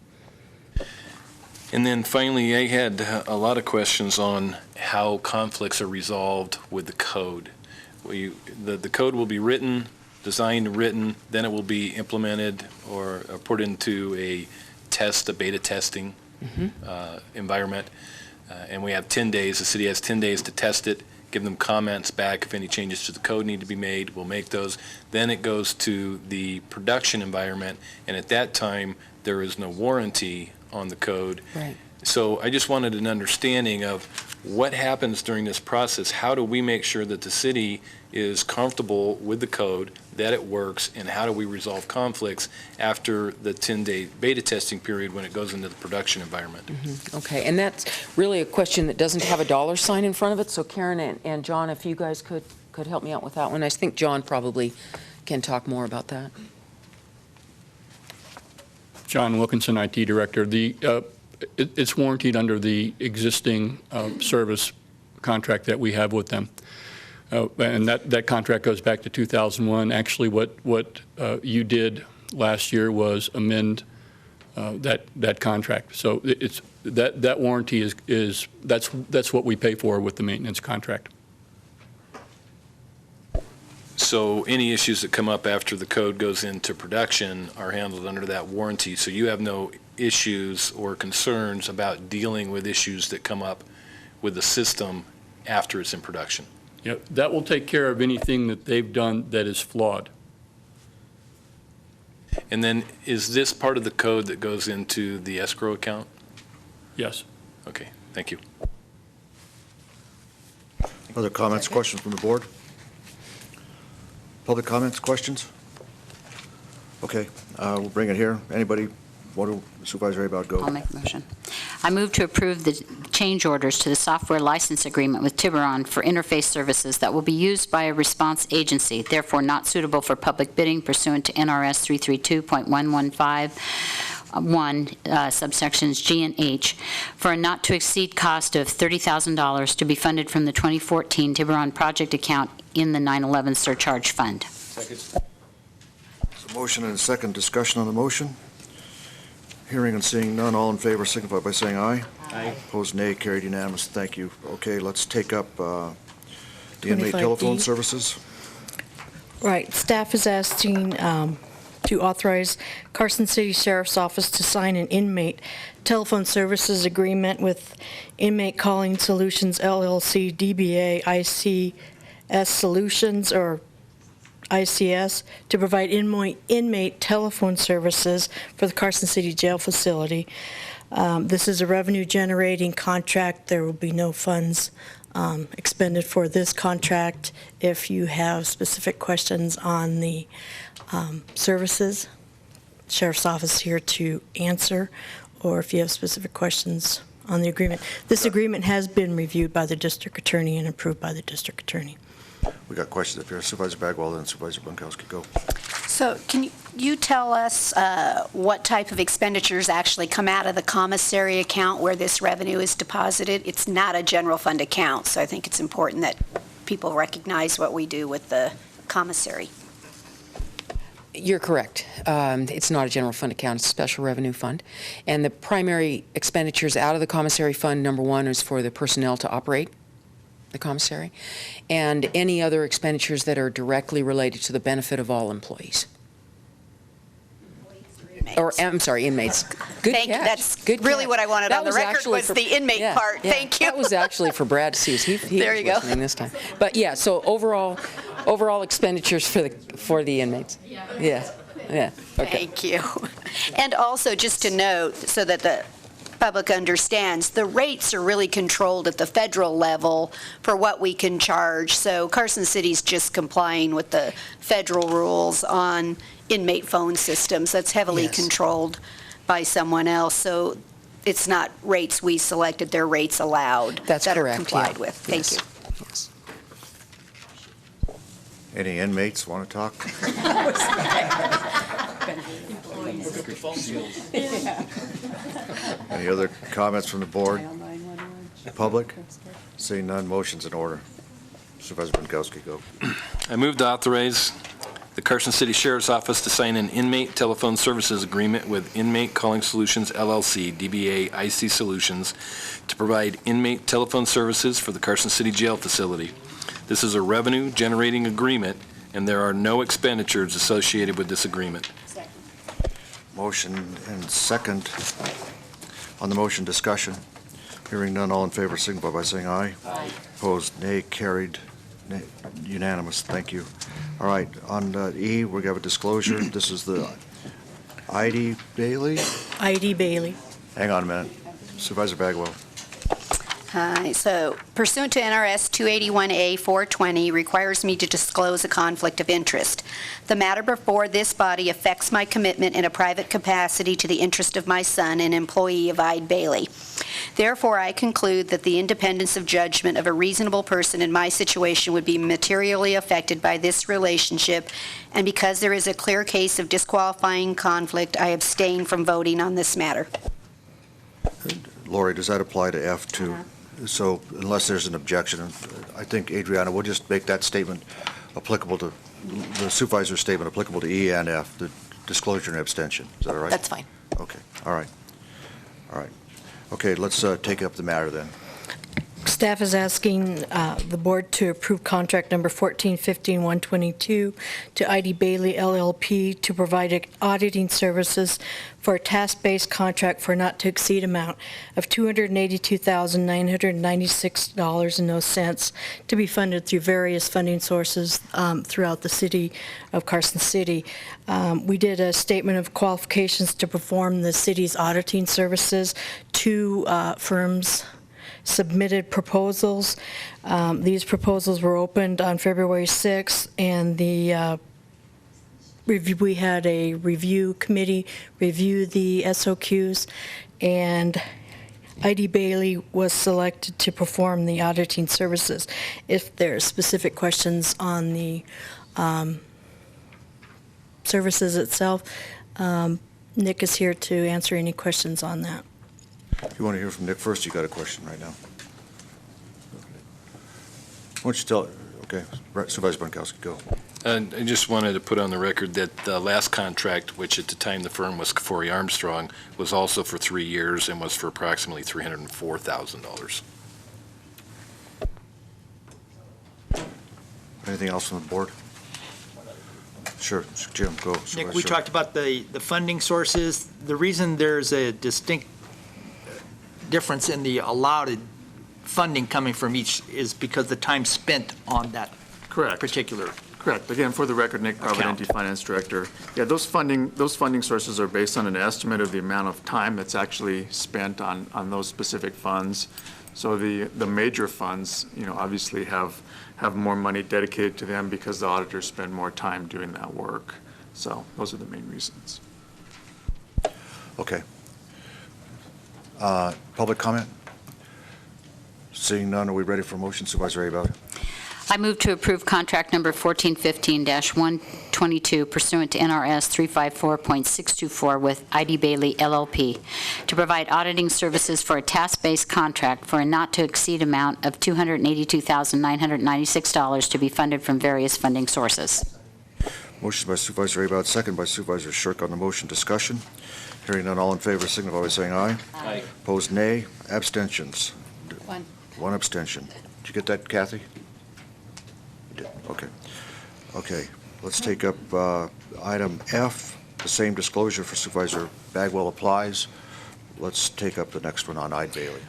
And then finally, I had a lot of questions on how conflicts are resolved with the code. The code will be written, designed and written, then it will be implemented or put into a beta testing environment. And we have 10 days, the city has 10 days to test it, give them comments back. If any changes to the code need to be made, we'll make those. Then it goes to the production environment, and at that time, there is no warranty on the code. Right. So I just wanted an understanding of what happens during this process. How do we make sure that the city is comfortable with the code, that it works, and how do we resolve conflicts after the 10-day beta testing period when it goes into the production environment? Okay, and that's really a question that doesn't have a dollar sign in front of it. So Karen and John, if you guys could help me out with that one. I think John probably can talk more about that. John Wilkinson, IT Director. It's warranted under the existing service contract that we have with them. And that contract goes back to 2001. Actually, what you did last year was amend that contract. So it's that warranty is that's what we pay for with the maintenance contract. So any issues that come up after the code goes into production are handled under that warranty. So you have no issues or concerns about dealing with issues that come up with the system after it's in production. Yeah, that will take care of anything that they've done that is flawed. And then is this part of the code that goes into the escrow account? Yes. Okay, thank you. Other comments, questions from the board? Public comments, questions? Okay, we'll bring it here. Anybody want to, Supervisor Abad, go? I'll make a motion. I move to approve the change orders to the software license agreement with Tiburon for interface services that will be used by a response agency, therefore not suitable for public bidding pursuant to NRS 332.115. Subsections G and H, for a not-to-exceed cost of $30,000 to be funded from the 2014 Tiburon project account in the 9/11 surcharge fund. Second. So motion and a second discussion on the motion. Hearing and seeing none, all in favor signify by saying aye. Aye. Opposed, nay. Carried unanimous. Thank you. Okay, let's take up the inmate 25E. telephone services. Right, staff is asking to authorize Carson City Sheriff's Office to sign an inmate telephone services agreement with Inmate Calling Solutions LLC, DBA ICS Solutions, or ICS, to provide inmate telephone services for the Carson City Jail facility. This is a revenue-generating contract. There will be no funds expended for this contract. If you have specific questions on the services, Sheriff's Office here to answer, or if you have specific questions on the agreement. This agreement has been reviewed by the District Attorney and approved by the District Attorney. We got questions up here. Supervisor Bagwell and Supervisor Bunkowski, go. So can you tell us what type of expenditures actually come out of the commissary account where this revenue is deposited? It's not a general fund account, so I think it's important that people recognize what we do with the commissary. You're correct. It's not a general fund account, it's a special revenue fund. And the primary expenditures out of the commissary fund, number one, is for the personnel to operate the commissary, and any other expenditures that are directly related to the benefit of all employees. Or, I'm sorry, inmates. Good Thank you. catch. That's Good really catch. what I wanted That on the record actually was the inmate part. Yeah, Thank you. That was actually for Brad to see. He There was you go. listening this time. But yeah, so overall expenditures for the inmates. Yeah. Okay. Thank you. And also, just to note, so that the public understands, the rates are really controlled at the federal level for what we can charge. So Carson City's just complying with the federal rules on inmate phone systems. That's heavily controlled by someone else. So it's not rates we selected, they're rates allowed. That's that correct, are complied yeah. with. Thank you. Yes. Any inmates want to talk? Any other comments from the board? Public? Seeing none, motion's in order. Supervisor Bunkowski, go. I move to authorize the Carson City Sheriff's Office to sign an inmate telephone services agreement with Inmate Calling Solutions LLC, DBA IC Solutions, to provide inmate telephone services for the Carson City Jail facility. This is a revenue-generating agreement, and there are no expenditures associated with this agreement. Motion and second. On the motion, discussion. Hearing none, all in favor signify by saying aye. Aye. Opposed, nay. Carried, nay. Unanimous. Thank you. All right, on E, we have a disclosure. This is the ID Bailey. ID Bailey. Hang on a minute. Supervisor Bagwell. So pursuant to NRS 281A-420 requires me to disclose a conflict of interest. The matter before this body affects my commitment in a private capacity to the interest of my son, an employee of Ide Bailey. Therefore, I conclude that the independence of judgment of a reasonable person in my situation would be materially affected by this relationship, and because there is a clear case of disqualifying conflict, I abstain from voting on this matter. Lori, does that apply to F too? So unless there's an objection, I think, Adriana, we'll just make that statement applicable to, the supervisor's statement applicable to E and F, the disclosure and abstention. Is that all right? That's fine. Okay, all right. All right. Okay, let's take up the matter then. Staff is asking the board to approve contract number 1415-122 to ID Bailey LLP to provide auditing services for a task-based contract for not to exceed amount of $282,996.00 to be funded through various funding sources throughout the city of Carson City. We did a statement of qualifications to perform the city's auditing services. Two firms submitted proposals. These proposals were opened on February 6th, and the we had a review committee review the SOQs, and ID Bailey was selected to perform the auditing services. If there's specific questions on the services itself, Nick is here to answer any questions on that. If you want to hear from Nick first, you got a question right now. Why don't you tell, okay, Supervisor Bunkowski, go. And I just wanted to put on the record that the last contract, which at the time the firm was Kafori Armstrong, was also for 3 years and was for approximately $304,000. Anything else from the board? Sure, Jim, go. Nick, we talked about the funding sources. The reason there's a distinct difference in the allowed funding coming from each is because the time spent on that particular. Correct. Again, for the record, Nick Providenti, Finance Director. Yeah, those funding sources are based on an estimate of the amount of time that's actually spent on those specific funds. So the major funds, obviously have more money dedicated to them because the auditors spend more time doing that work. So those are the main reasons. Okay. Public comment? Seeing none, are we ready for a motion? Supervisor Abel? I move to approve contract number 1415-122 pursuant to NRS 354.624 with ID Bailey LLP to provide auditing services for a task-based contract for a not-to-exceed amount of $282,996 to be funded from various funding sources. Motion by Supervisor Abel, second by Supervisor Shirk on the motion. Discussion. Hearing none, all in favor signify by saying aye. Aye. Opposed, nay. Abstentions. One. One abstention. Did you get that, Kathy? You did. Okay. Okay. Let's take up item F. The same disclosure for Supervisor Bagwell applies. Let's take up the next one on ID Bailey.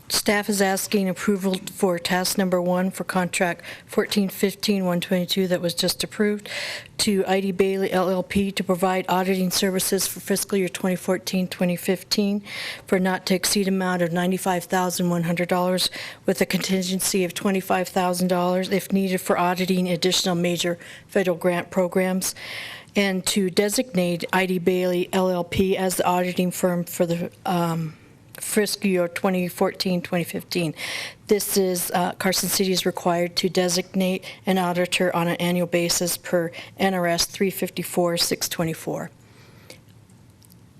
Staff is asking approval for task number 1 for contract 1415-122 that was just approved to ID Bailey LLP to provide auditing services for fiscal year 2014-2015 for not to exceed amount of $95,100 with a contingency of $25,000 if needed for auditing additional major federal grant programs, and to designate ID Bailey LLP as the auditing firm for the fiscal year 2014-2015. This is, Carson City is required to designate an auditor on an annual basis per NRS 354-624.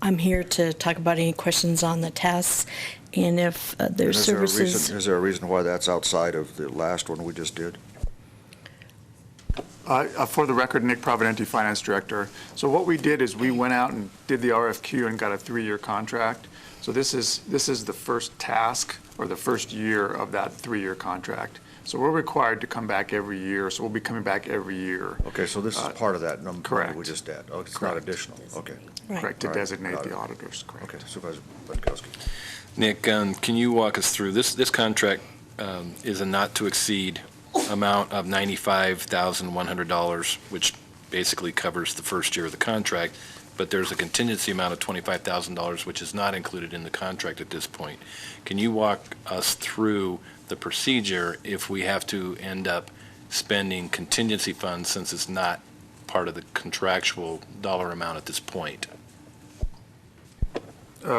I'm here to talk about any questions on the tasks, and if there's services. Is there a reason why that's outside of the last one we just did? For the record, Nick Providenti, Finance Director. So what we did is we went out and did the RFQ and got a 3-year contract. So this is the first task or the first year of that 3-year contract. So we're required to come back every year. So we'll be coming back every year. Okay, so this is part of that number correct. We just did. Oh, it's correct. Not additional. Okay. Right. Correct, to All right. designate the auditors. Correct. Okay, Supervisor Lenkowski. Nick, can you walk us through this contract is a not to exceed amount of $95,100, which basically covers the first year of the contract, but there's a contingency amount of $25,000, which is not included in the contract at this point. Can you walk us through the procedure if we have to end up spending contingency funds since it's not part of the contractual dollar amount at this point?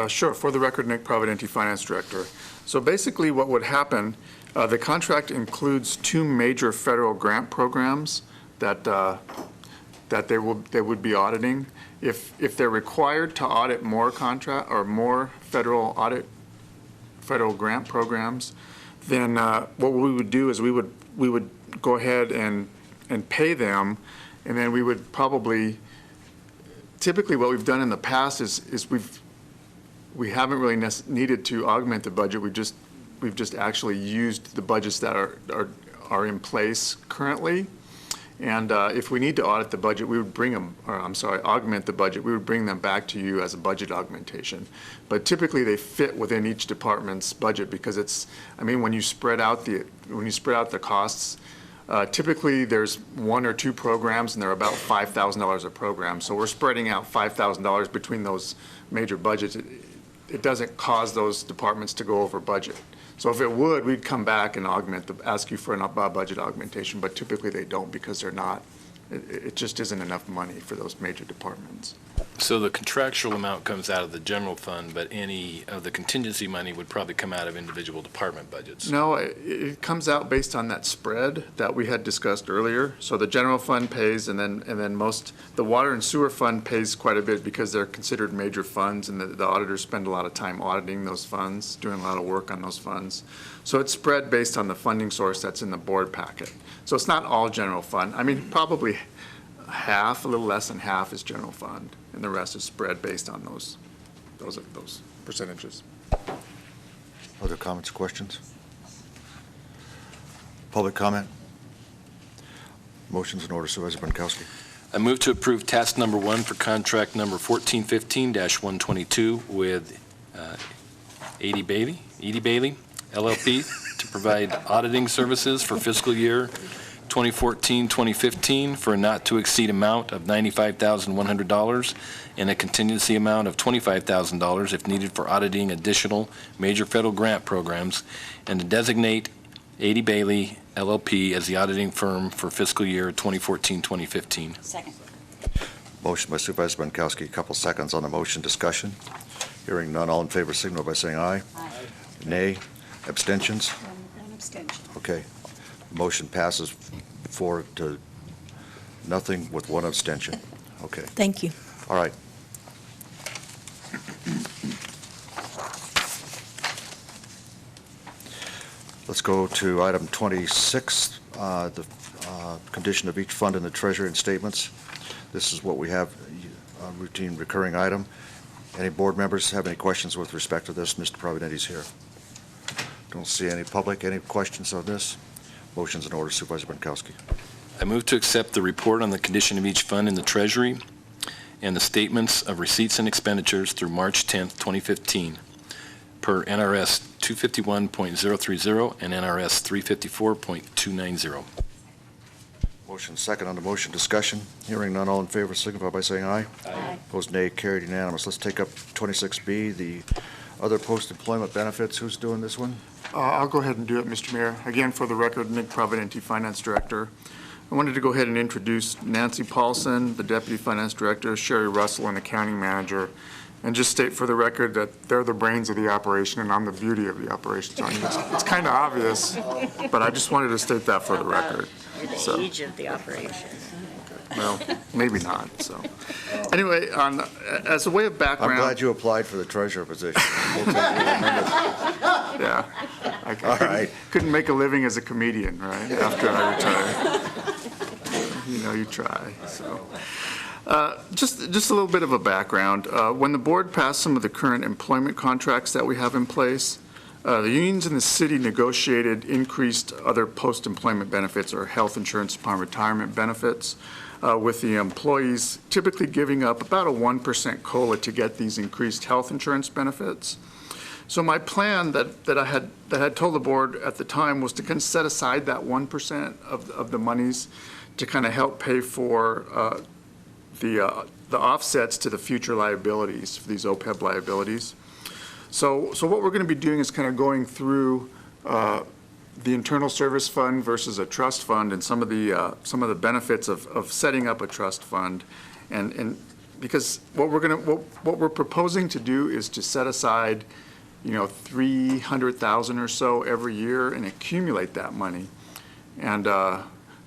Sure. For the record, Nick Providenti, Finance Director. So basically what would happen, the contract includes 2 major federal grant programs that they would be auditing. If they're required to audit more contract or more federal grant programs, then what we would do is we would go ahead and pay them, and then we would probably, typically what we've done in the past is we haven't really needed to augment the budget. We've just actually used the budgets that are in place currently. And if we need to audit the budget, we would augment the budget. We would bring them back to you as a budget augmentation. But typically they fit within each department's budget because when you spread out the costs, typically there's 1 or 2 programs and they're about $5,000 a program. So we're spreading out $5,000 between those major budgets. It doesn't cause those departments to go over budget. So if it would, we'd come back and ask you for a budget augmentation, but typically they don't because they're not it just isn't enough money for those major departments. So the contractual amount comes out of the general fund, but any of the contingency money would probably come out of individual department budgets? No, it comes out based on that spread that we had discussed earlier. So the general fund pays, and then the water and sewer fund pays quite a bit because they're considered major funds, and the auditors spend a lot of time auditing those funds, doing a lot of work on those funds. So it's spread based on the funding source that's in the board packet. So it's not all general fund. I mean, probably half, a little less than half is general fund, and the rest is spread based on those percentages. Other comments or questions? Public comment? Motion's in order, Supervisor Bienkowski. I move to approve task number 1 for contract number 1415-122 with Edie Bailey LLP to provide auditing services for fiscal year 2014-2015 for a not-to-exceed amount of $95,100 and a contingency amount of $25,000 if needed for auditing additional major federal grant programs, and to designate Edie Bailey LLP as the auditing firm for fiscal year 2014-2015. Second. Motion by Supervisor Bienkowski, a couple seconds on the motion. Discussion. Hearing none, all in favor signal by saying aye. Aye. Nay. Abstentions? An abstention. Okay. Motion passes 4-0 with 1 abstention. Okay. Thank you. All right. Let's go to item 26, the condition of each fund in the treasury and statements. This is what we have, a routine recurring item. Any board members have any questions with respect to this? Mr. Providenti's here. Don't see any public. Any questions on this? Motion's in order. Supervisor Bienkowski. I move to accept the report on the condition of each fund in the Treasury and the statements of receipts and expenditures through March 10th, 2015, per NRS 251.030 and NRS 354.290. Motion second on the motion. Discussion. Hearing none, all in favor signify by saying aye. Aye. Opposed, nay. Carried unanimous. Let's take up 26B, the other post-employment benefits. Who's doing this one? I'll go ahead and do it, Mr. Mayor. Again, for the record, Nick Providenti, Finance Director. I wanted to go ahead and introduce Nancy Paulson, the Deputy Finance Director, Sherry Russell, and Accounting Manager, and just state for the record that they're the brains of the operation and I'm the beauty of the operation. So I mean, it's kind of obvious, but I just wanted to state that for the record. You're the So, age of the operation. well, maybe not, so. Anyway, as a way of background. I'm glad you applied for the treasurer position. We'll take you in a minute. Yeah. All right. Couldn't make a living as a comedian, right, after I retired. You know, you try, so. Just a little bit of a background. When the board passed some of the current employment contracts that we have in place, the unions in the city negotiated increased other post-employment benefits or health insurance upon retirement benefits, with the employees typically giving up about a 1% COLA to get these increased health insurance benefits. So my plan that I had told the board at the time was to kind of set aside that 1% of the monies to kind of help pay for the offsets to the future liabilities, for these OPEB liabilities. So what we're going to be doing is kind of going through the internal service fund versus a trust fund and some of the benefits of setting up a trust fund, and because what we're proposing to do is to set aside, you know, $300,000 or so every year and accumulate that money, and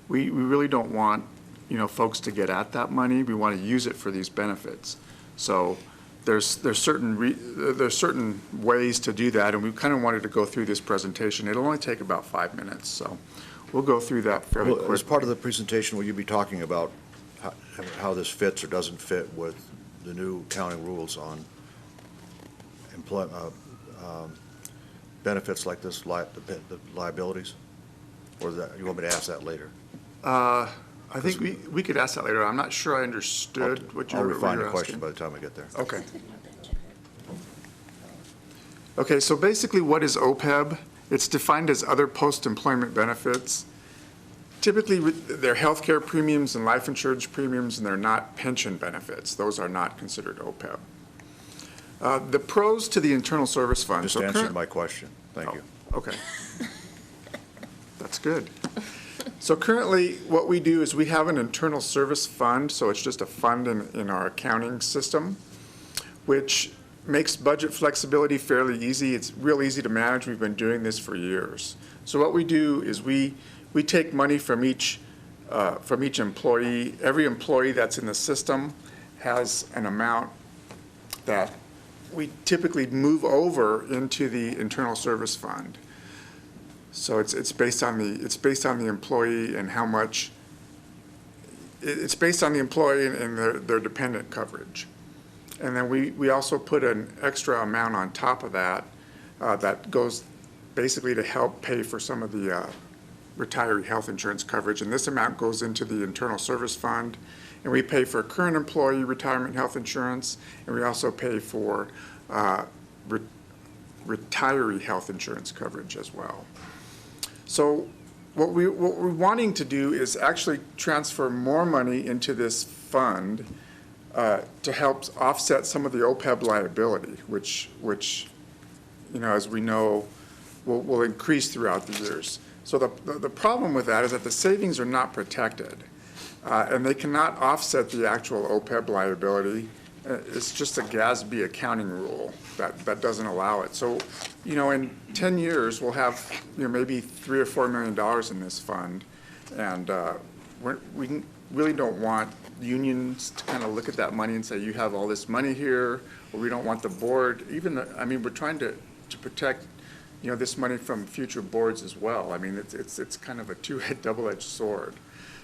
we really don't want, you know, folks to get at that money. We want to use it for these benefits. So there's certain ways to do that, and we kind of wanted to go through this presentation. It'll only take about 5 minutes, so we'll go through that fairly quickly. As part of the presentation, will you be talking about how this fits or doesn't fit with the new accounting rules on benefits like this, the liabilities? Or you want me to ask that later? I think we could ask that later. I'm not sure I understood what you were asking. I'll refine the question by the time I get there. Okay. Okay, so basically what is OPEB? It's defined as other post-employment benefits. Typically, they're healthcare premiums and life insurance premiums, and they're not pension benefits. Those are not considered OPEB. The pros to the internal service fund. Just answered my question. Thank you. Okay. That's good. So currently, what we do is we have an internal service fund, so it's just a fund in our accounting system, which makes budget flexibility fairly easy. It's real easy to manage. We've been doing this for years. So what we do is we take money from each employee. Every employee that's in the system has an amount that we typically move over into the internal service fund. So it's based on the employee and how much. It's based on the employee and their dependent coverage. And then we also put an extra amount on top of that that goes basically to help pay for some of the retiree health insurance coverage. And this amount goes into the internal service fund. And we pay for current employee retirement health insurance. And we also pay for retiree health insurance coverage as well. So what we're wanting to do is actually transfer more money into this fund to help offset some of the OPEB liability, which as we know, will increase throughout the years. So the problem with that is that the savings are not protected, and they cannot offset the actual OPEB liability. It's just a GASB accounting rule that doesn't allow it. So, in 10 years, we'll have maybe $3 or $4 million in this fund, and we really don't want unions to kind of look at that money and say, you have all this money here, or we don't want the board. We're trying to protect this money from future boards as well. I mean, it's kind of a double-edged sword.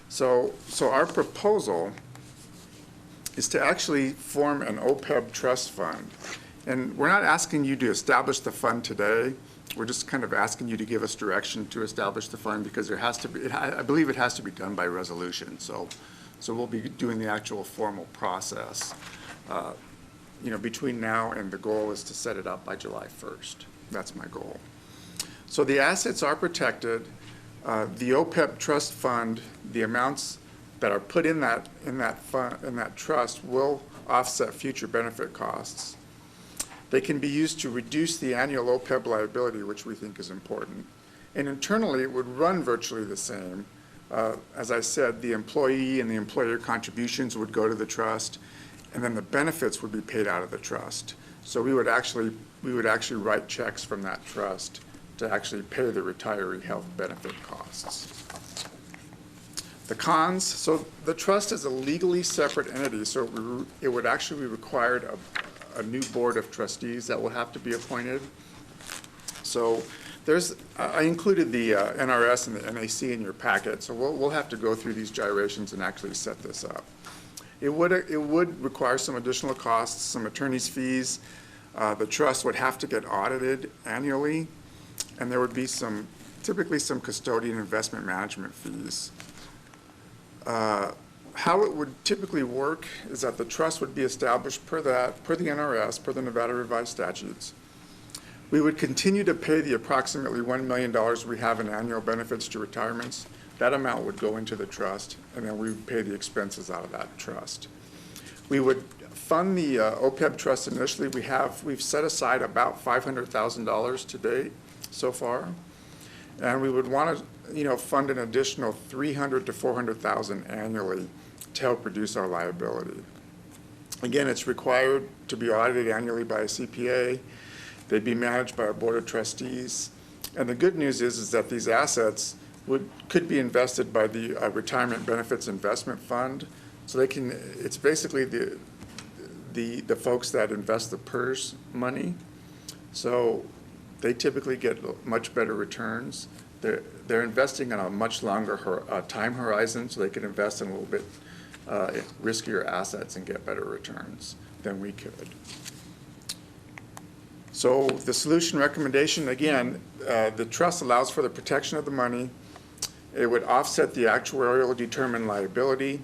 So our proposal is to actually form an OPEB trust fund. And we're not asking you to establish the fund today. We're just kind of asking you to give us direction to establish the fund, because there has to be, I believe it has to be done by resolution. So we'll be doing the actual formal process. Between now and the goal is to set it up by July 1st. That's my goal. So the assets are protected. The OPEB trust fund, the amounts that are put in that fund, in that trust, will offset future benefit costs. They can be used to reduce the annual OPEB liability, which we think is important. And internally, it would run virtually the same. As I said, the employee and the employer contributions would go to the trust, and then the benefits would be paid out of the trust. So we would actually write checks from that trust to actually pay the retiree health benefit costs. The cons, so the trust is a legally separate entity, so it would actually be required a new board of trustees that will have to be appointed. So I included the NRS and the NAC in your packet, so we'll have to go through these gyrations and actually set this up. It would require some additional costs, some attorney's fees. The trust would have to get audited annually, and there would be typically some custodian investment management fees. How it would typically work is that the trust would be established per the NRS, per the Nevada Revised Statutes. We would continue to pay the approximately $1 million we have in annual benefits to retirements. That amount would go into the trust, and then we would pay the expenses out of that trust. We would fund the OPEB trust initially. We've set aside about $500,000 to date so far, and we would want to fund an additional $300,000 to $400,000 annually to help reduce our liability. Again, it's required to be audited annually by a CPA. They'd be managed by a board of trustees. And the good news is that these assets could be invested by the Retirement Benefits Investment Fund. So it's basically the folks that invest the PERS money. So they typically get much better returns. They're investing on a much longer time horizon, so they can invest in a little bit riskier assets and get better returns than we could. So the solution recommendation, again, the trust allows for the protection of the money. It would offset the actuarial determined liability.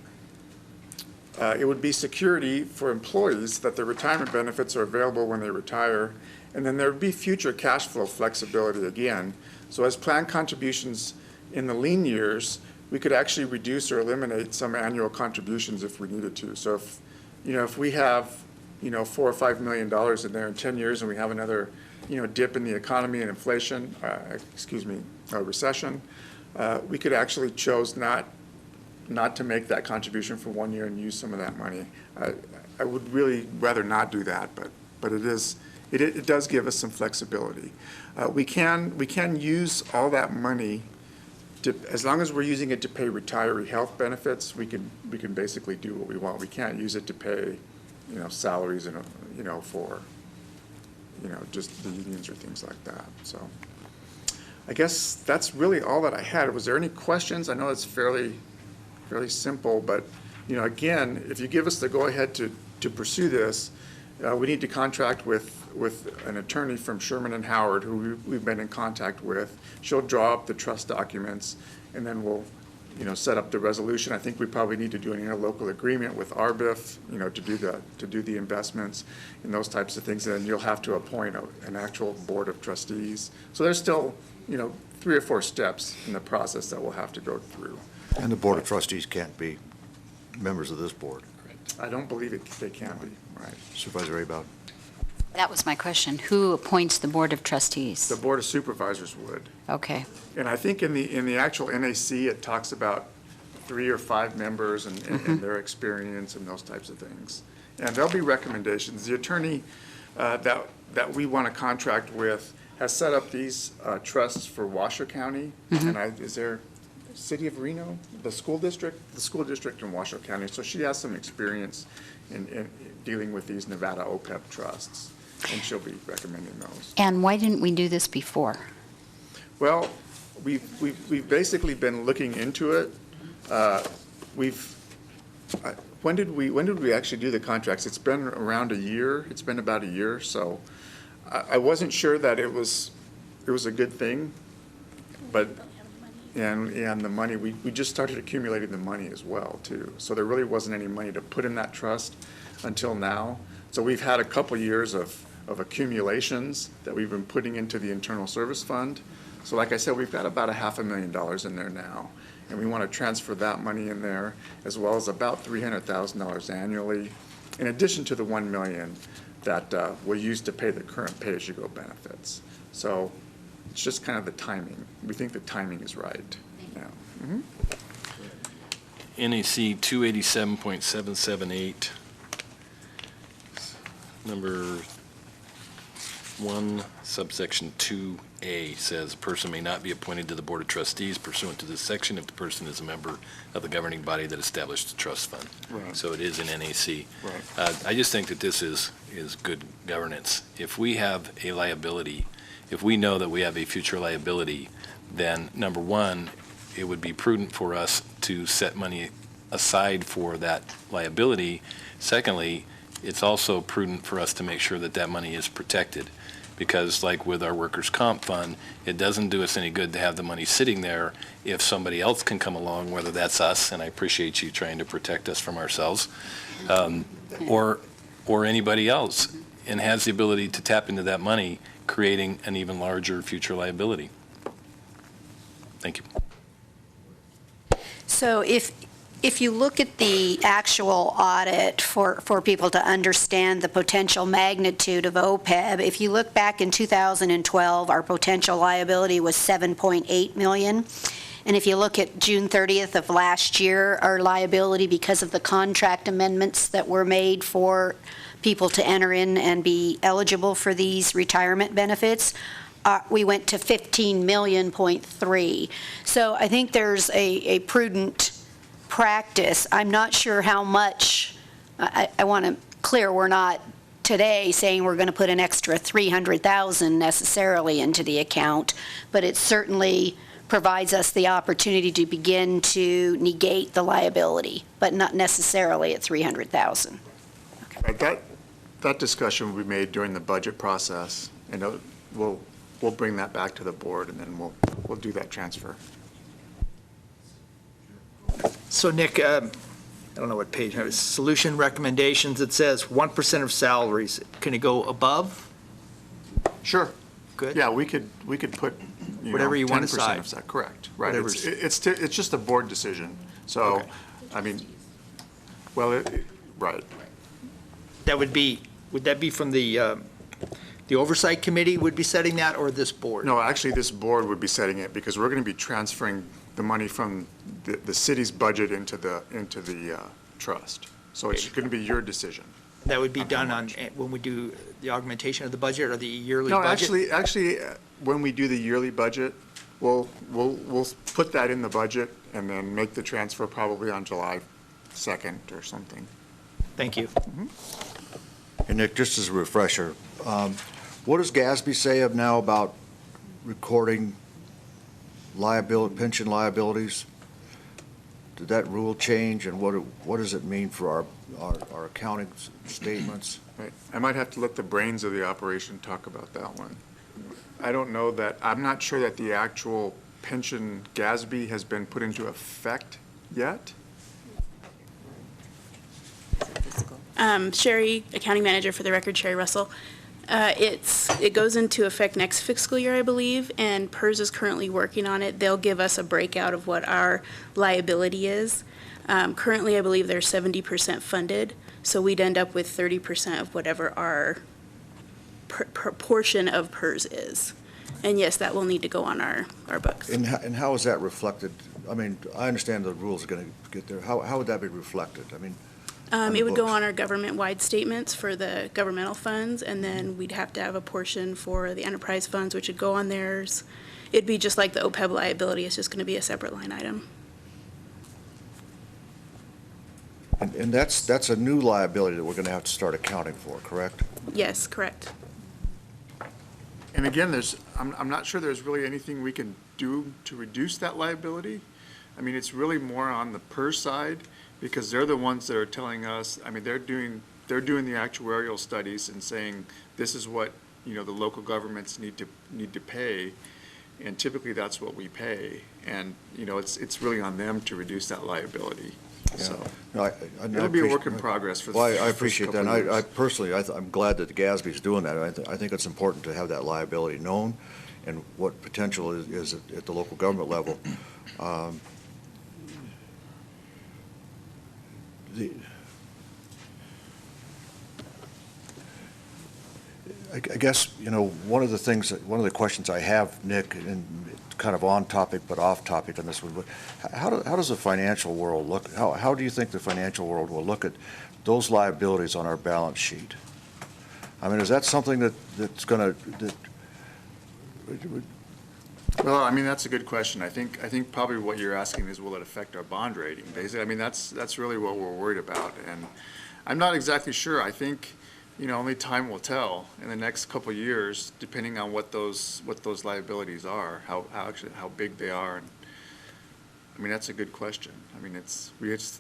It would be security for employees that their retirement benefits are available when they retire. And then there would be future cash flow flexibility again. So as plan contributions in the lean years, we could actually reduce or eliminate some annual contributions if we needed to. So if we have $4 or $5 million in there in 10 years, and we have another dip in the economy and inflation, recession, we could actually chose not to make that contribution for 1 year and use some of that money. I would really rather not do that, but it does give us some flexibility. We can use all that money as long as we're using it to pay retiree health benefits. We can basically do what we want. We can't use it to pay, salaries and for just the unions or things like that. So I guess that's really all that I had. Was there any questions? I know it's fairly simple, but again, if you give us the go-ahead to pursue this, we need to contract with an attorney from Sherman and Howard, who we've been in contact with. She'll draw up the trust documents, and then we'll set up the resolution. I think we probably need to do an interlocal agreement with RBIF, to do the investments and those types of things. And then you'll have to appoint an actual board of trustees. So there's still 3 or 4 steps in the process that we'll have to go through. And the board of trustees can't be members of this board. I don't believe they can be, right. Supervisor Abel. That was my question. Who appoints the Board of Trustees? The Board of Supervisors would. Okay. And I think in the actual NAC, it talks about 3 or 5 members and their experience and those types of things. And there'll be recommendations. The attorney that we want to contract with has set up these trusts for Washoe County. And is there City of Reno, the school district in Washoe County. So she has some experience in dealing with these Nevada OPEB trusts, and she'll be recommending those. And why didn't we do this before? Well, we've basically been looking into it. When did we actually do the contracts? It's been around a year. It's been about a year. So I wasn't sure that it was a good thing, but. And the money, we just started accumulating the money as well, too. So there really wasn't any money to put in that trust until now. So we've had a couple years of accumulations that we've been putting into the Internal Service Fund. So like I said, we've got about $500,000 in there now. And we want to transfer that money in there, as well as about $300,000 annually, in addition to the $1 million that we'll use to pay the current pay-as-you-go benefits. So it's just kind of the timing. We think the timing is right now. NAC 287.778, number 1, subsection 2A says, a person may not be appointed to the Board of Trustees pursuant to this section if the person is a member of the governing body that established the trust fund. Right. So it is in NAC. Right. I just think that this is good governance. If we have a liability, if we know that we have a future liability, then number 1, it would be prudent for us to set money aside for that liability. Secondly, it's also prudent for us to make sure that that money is protected, because like with our workers' comp fund, it doesn't do us any good to have the money sitting there if somebody else can come along, whether that's us, and I appreciate you trying to protect us from ourselves, or anybody else, and has the ability to tap into that money, creating an even larger future liability. Thank you. So if you look at the actual audit for people to understand the potential magnitude of OPEB, if you look back in 2012, our potential liability was $7.8 million. And if you look at June 30th of last year, our liability, because of the contract amendments that were made for people to enter in and be eligible for these retirement benefits, we went to $15.3 million. So I think there's a prudent practice. I'm not sure how much, I want to clear, we're not today saying we're going to put an extra $300,000 necessarily into the account, but it certainly provides us the opportunity to begin to negate the liability, but not necessarily at $300,000. That discussion will be made during the budget process, and we'll bring that back to the board, and then we'll do that transfer. So Nick, I don't know what page, solution recommendations, it says 1% of salaries. Can it go above? Sure. Good. Yeah, we could put, whatever you want to 10% decide. of that, correct, right. Whatever's- It's just a board decision. So, Okay. I mean, well, right. That would that be from the oversight committee would be setting that, or this board? No, actually, this board would be setting it, because we're going to be transferring the money from the city's budget into the trust. So it's going to be your decision. That would be done on, when we do the augmentation of the budget or the yearly No, budget? actually, when we do the yearly budget, we'll put that in the budget and then make the transfer probably on July 2nd or something. Thank you. And Nick, just as a refresher, what does GASB say of now about recording pension liabilities? Did that rule change, and what does it mean for our accounting statements? Right. I might have to let the brains of the operation talk about that one. I don't know that, I'm not sure that the actual pension GASB has been put into effect yet. Sherry, accounting manager for the record, Sherry Russell. It goes into effect next fiscal year, I believe, and PERS is currently working on it. They'll give us a breakout of what our liability is. Currently, I believe they're 70% funded, so we'd end up with 30% of whatever our portion of PERS is. And yes, that will need to go on our books. And how is that reflected? I mean, I understand the rules are going to get there. How would that be reflected? I mean, It would go on our government-wide statements for the governmental funds, and then we'd have to have a portion for the enterprise funds, which would go on theirs. It'd be just like the OPEB liability. It's just going to be a separate line item. and that's a new liability that we're going to have to start accounting for, correct? Yes, correct. And again, I'm not sure there's really anything we can do to reduce that liability. I mean, it's really more on the PERS side, because they're the ones that are telling us, I mean, they're doing the actuarial studies and saying, this is what, the local governments need to pay, and typically that's what we pay. And, it's really on them to reduce that liability. Yeah. So No, it'll be a work in progress for the Well, I first appreciate that. couple And of I years. personally, I'm glad that the GASB is doing that. I think it's important to have that liability known and what potential is at the local government level. I guess, one of the questions I have, Nick, and kind of on topic but off topic on this one, but how does the financial world look, how do you think the financial world will look at those liabilities on our balance sheet? I mean, is that something that's going to, Well, I mean, that's a good question. I think probably what you're asking is, will it affect our bond rating? Basically, I mean, that's really what we're worried about. And I'm not exactly sure. I think, only time will tell in the next couple of years, depending on what those liabilities are, how big they are. And I mean, that's a good question. I mean, we're just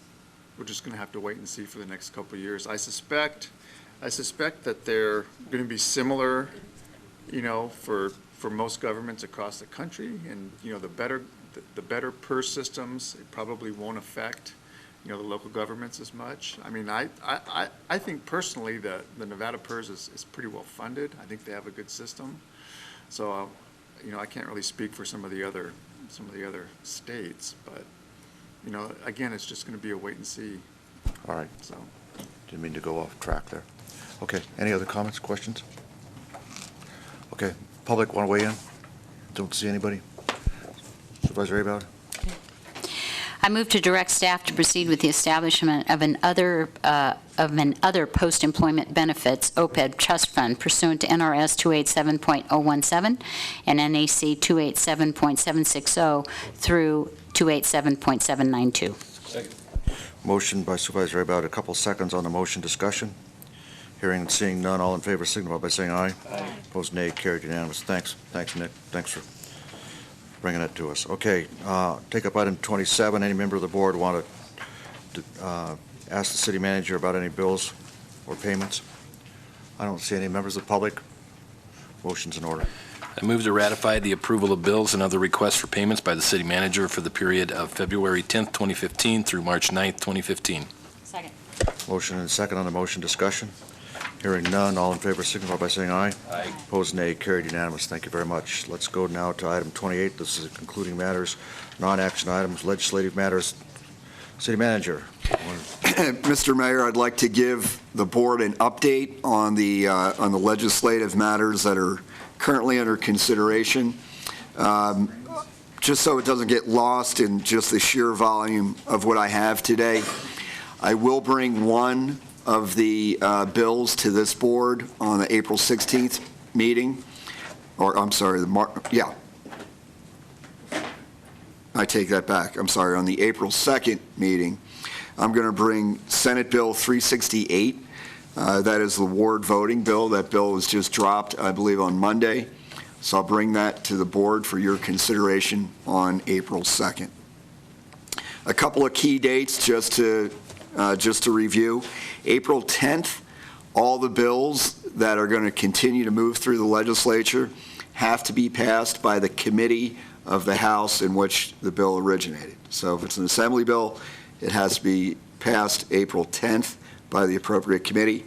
going to have to wait and see for the next couple of years. I suspect that they're going to be similar, for most governments across the country, and the better PERS systems, it probably won't affect the local governments as much. I mean, I think personally the Nevada PERS is pretty well funded. I think they have a good system. So I can't really speak for some of the other states, but again, it's just going to be a wait and see. all right, So didn't mean to go off track there. Okay, any other comments, questions? Okay, public want to weigh in? Don't see anybody? Supervisor Abad? I move to direct staff to proceed with the establishment of an other post-employment benefits OPEB trust fund pursuant to NRS 287.017 and NAC 287.760 through 287.792. Second. Motion by Supervisor Abad, a couple seconds on the motion. Discussion? Hearing and seeing none, all in favor signify by saying aye. Aye. Opposed, nay. Carried unanimous. Thanks, Nick. Thanks for bringing that to us. Okay, take up item 27. Any member of the board want to ask the city manager about any bills or payments? I don't see any members of the public. Motion's in order. I move to ratify the approval of bills and other requests for payments by the city manager for the period of February 10th, 2015 through March 9th, 2015. Second. Motion and second on the motion. Discussion? Hearing none, all in favor signify by saying aye. Aye. Opposed, nay. Carried unanimous. Thank you very much. Let's go now to item 28. This is concluding matters, non-action items, legislative matters. City manager. Mr. Mayor, I'd like to give the board an update on the legislative matters that are currently under consideration. just so it doesn't get lost in just the sheer volume of what I have today, I will bring one of the bills to this board on the April 16th meeting, or I'm sorry, I take that back. I'm sorry, on the April 2nd meeting, I'm going to bring Senate Bill 368. That is the ward voting bill. That bill was just dropped, I believe, on Monday. So I'll bring that to the board for your consideration on April 2nd. A couple of key dates just to review. April 10th, all the bills that are going to continue to move through the legislature have to be passed by the committee of the House in which the bill originated. So if it's an assembly bill, it has to be passed April 10th by the appropriate committee.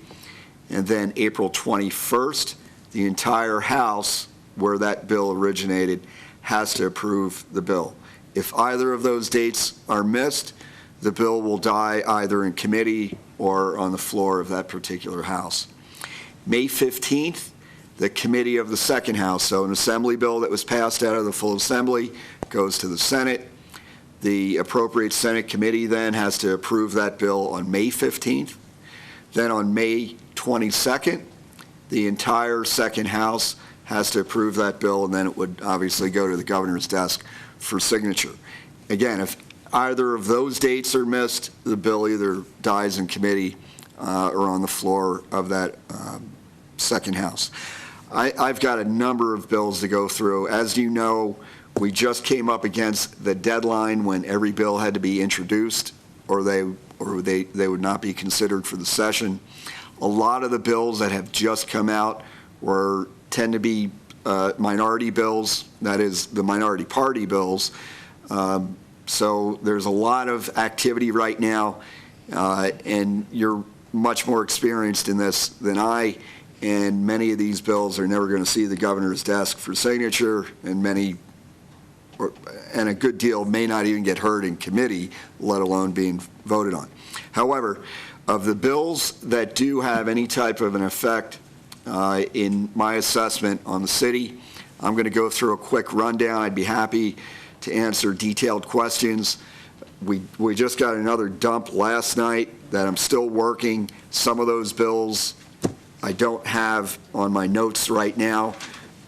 And then April 21st, the entire House where that bill originated has to approve the bill. If either of those dates are missed, the bill will die either in committee or on the floor of that particular House. May 15th, the committee of the second House, so an assembly bill that was passed out of the full assembly goes to the Senate. The appropriate Senate committee then has to approve that bill on May 15th. Then on May 22nd, the entire second House has to approve that bill, and then it would obviously go to the governor's desk for signature. Again, if either of those dates are missed, the bill either dies in committee or on the floor of that second House. I've got a number of bills to go through. As you know, we just came up against the deadline when every bill had to be introduced or they would not be considered for the session. A lot of the bills that have just come out tend to be minority bills, that is, the minority party bills. So there's a lot of activity right now, and you're much more experienced in this than I, and many of these bills are never going to see the governor's desk for signature, and a good deal may not even get heard in committee, let alone being voted on. However, of the bills that do have any type of an effect in my assessment on the city, I'm going to go through a quick rundown. I'd be happy to answer detailed questions. We just got another dump last night that I'm still working. Some of those bills I don't have on my notes right now,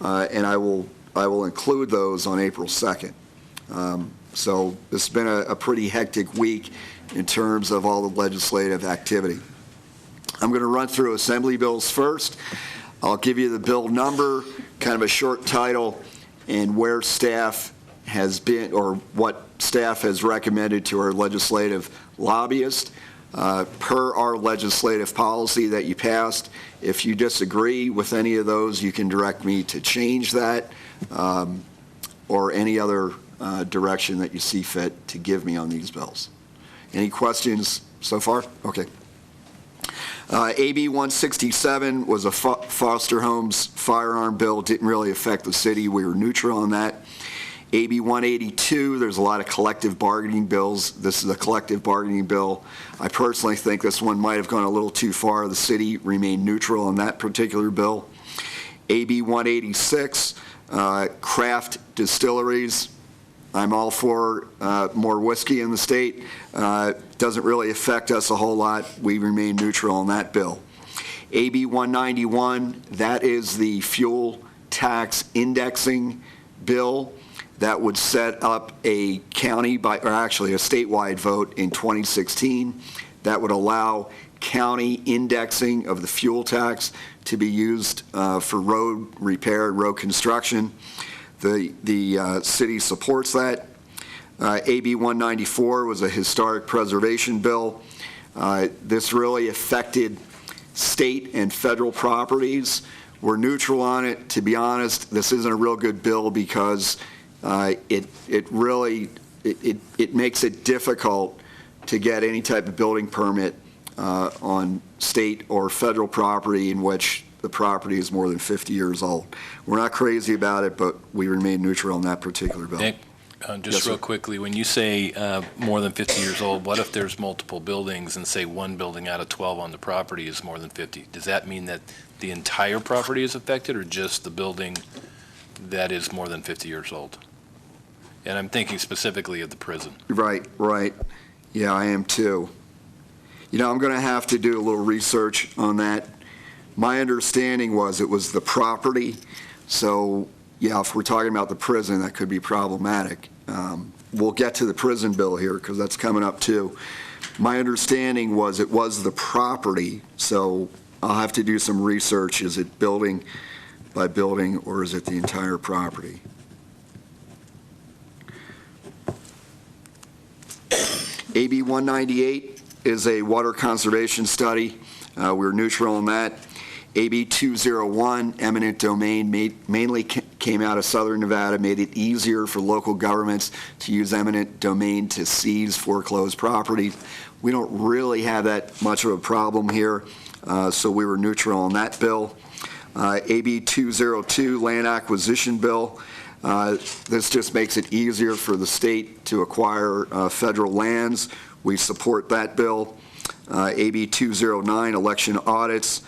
and I will include those on April 2nd. So this has been a pretty hectic week in terms of all the legislative activity. I'm going to run through assembly bills first. I'll give you the bill number, kind of a short title, and where staff has been, or what staff has recommended to our legislative lobbyist. Per our legislative policy that you passed, if you disagree with any of those, you can direct me to change that or any other direction that you see fit to give me on these bills. Any questions so far? Okay. AB 167 was a foster homes firearm bill. Didn't really affect the city. We were neutral on that. AB 182, there's a lot of collective bargaining bills. This is a collective bargaining bill. I personally think this one might have gone a little too far. The city remained neutral on that particular bill. AB 186, craft distilleries. I'm all for more whiskey in the state. Doesn't really affect us a whole lot. We remain neutral on that bill. AB 191, that is the fuel tax indexing bill that would set up a county, or actually a statewide vote in 2016 that would allow county indexing of the fuel tax to be used for road repair, road construction. The city supports that. AB 194 was a historic preservation bill. This really affected state and federal properties. We're neutral on it. To be honest, this isn't a real good bill because it makes it difficult to get any type of building permit on state or federal property in which the property is more than 50 years old. We're not crazy about it, but we remain neutral on that particular bill. Nick, just Yes, real sir. quickly, when you say more than 50 years old, what if there's multiple buildings and say one building out of 12 on the property is more than 50? Does that mean that the entire property is affected or just the building that is more than 50 years old? And I'm thinking specifically of the prison. Right. Yeah, I am too. I'm going to have to do a little research on that. My understanding was it was the property. So, yeah, if we're talking about the prison, that could be problematic. We'll get to the prison bill here because that's coming up too. My understanding was it was the property, so I'll have to do some research. Is it building by building or is it the entire property? AB 198 is a water conservation study. We're neutral on that. AB 201, eminent domain, mainly came out of Southern Nevada, made it easier for local governments to use eminent domain to seize foreclosed property. We don't really have that much of a problem here, so we were neutral on that bill. AB 202, land acquisition bill. This just makes it easier for the state to acquire federal lands. We support that bill. AB 209, election audits.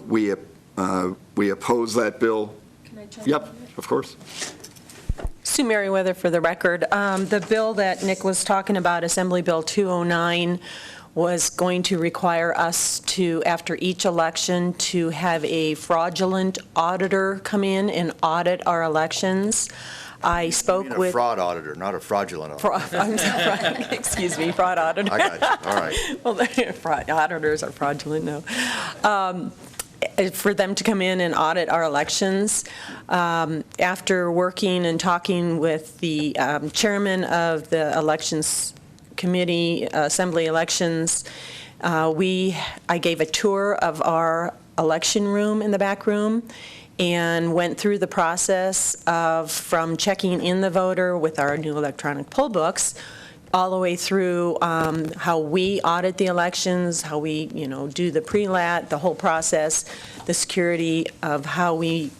We oppose that bill. Can I jump Yep, on it? of course. Sue Merriweather for the record. The bill that Nick was talking about, Assembly Bill 209, was going to require us to, after each election, to have a fraudulent auditor come in and audit our elections. I spoke A with... fraud auditor, not a fraudulent auditor. I'm sorry, excuse me, fraud auditor. I got you, all right. Well, fraud auditors are fraudulent, no. For them to come in and audit our elections. After working and talking with the chairman of the elections committee, assembly elections, I gave a tour of our election room in the back room and went through the process of from checking in the voter with our new electronic poll books all the way through how we audit the elections, how we, do the pre-lat, the whole process, the security of how we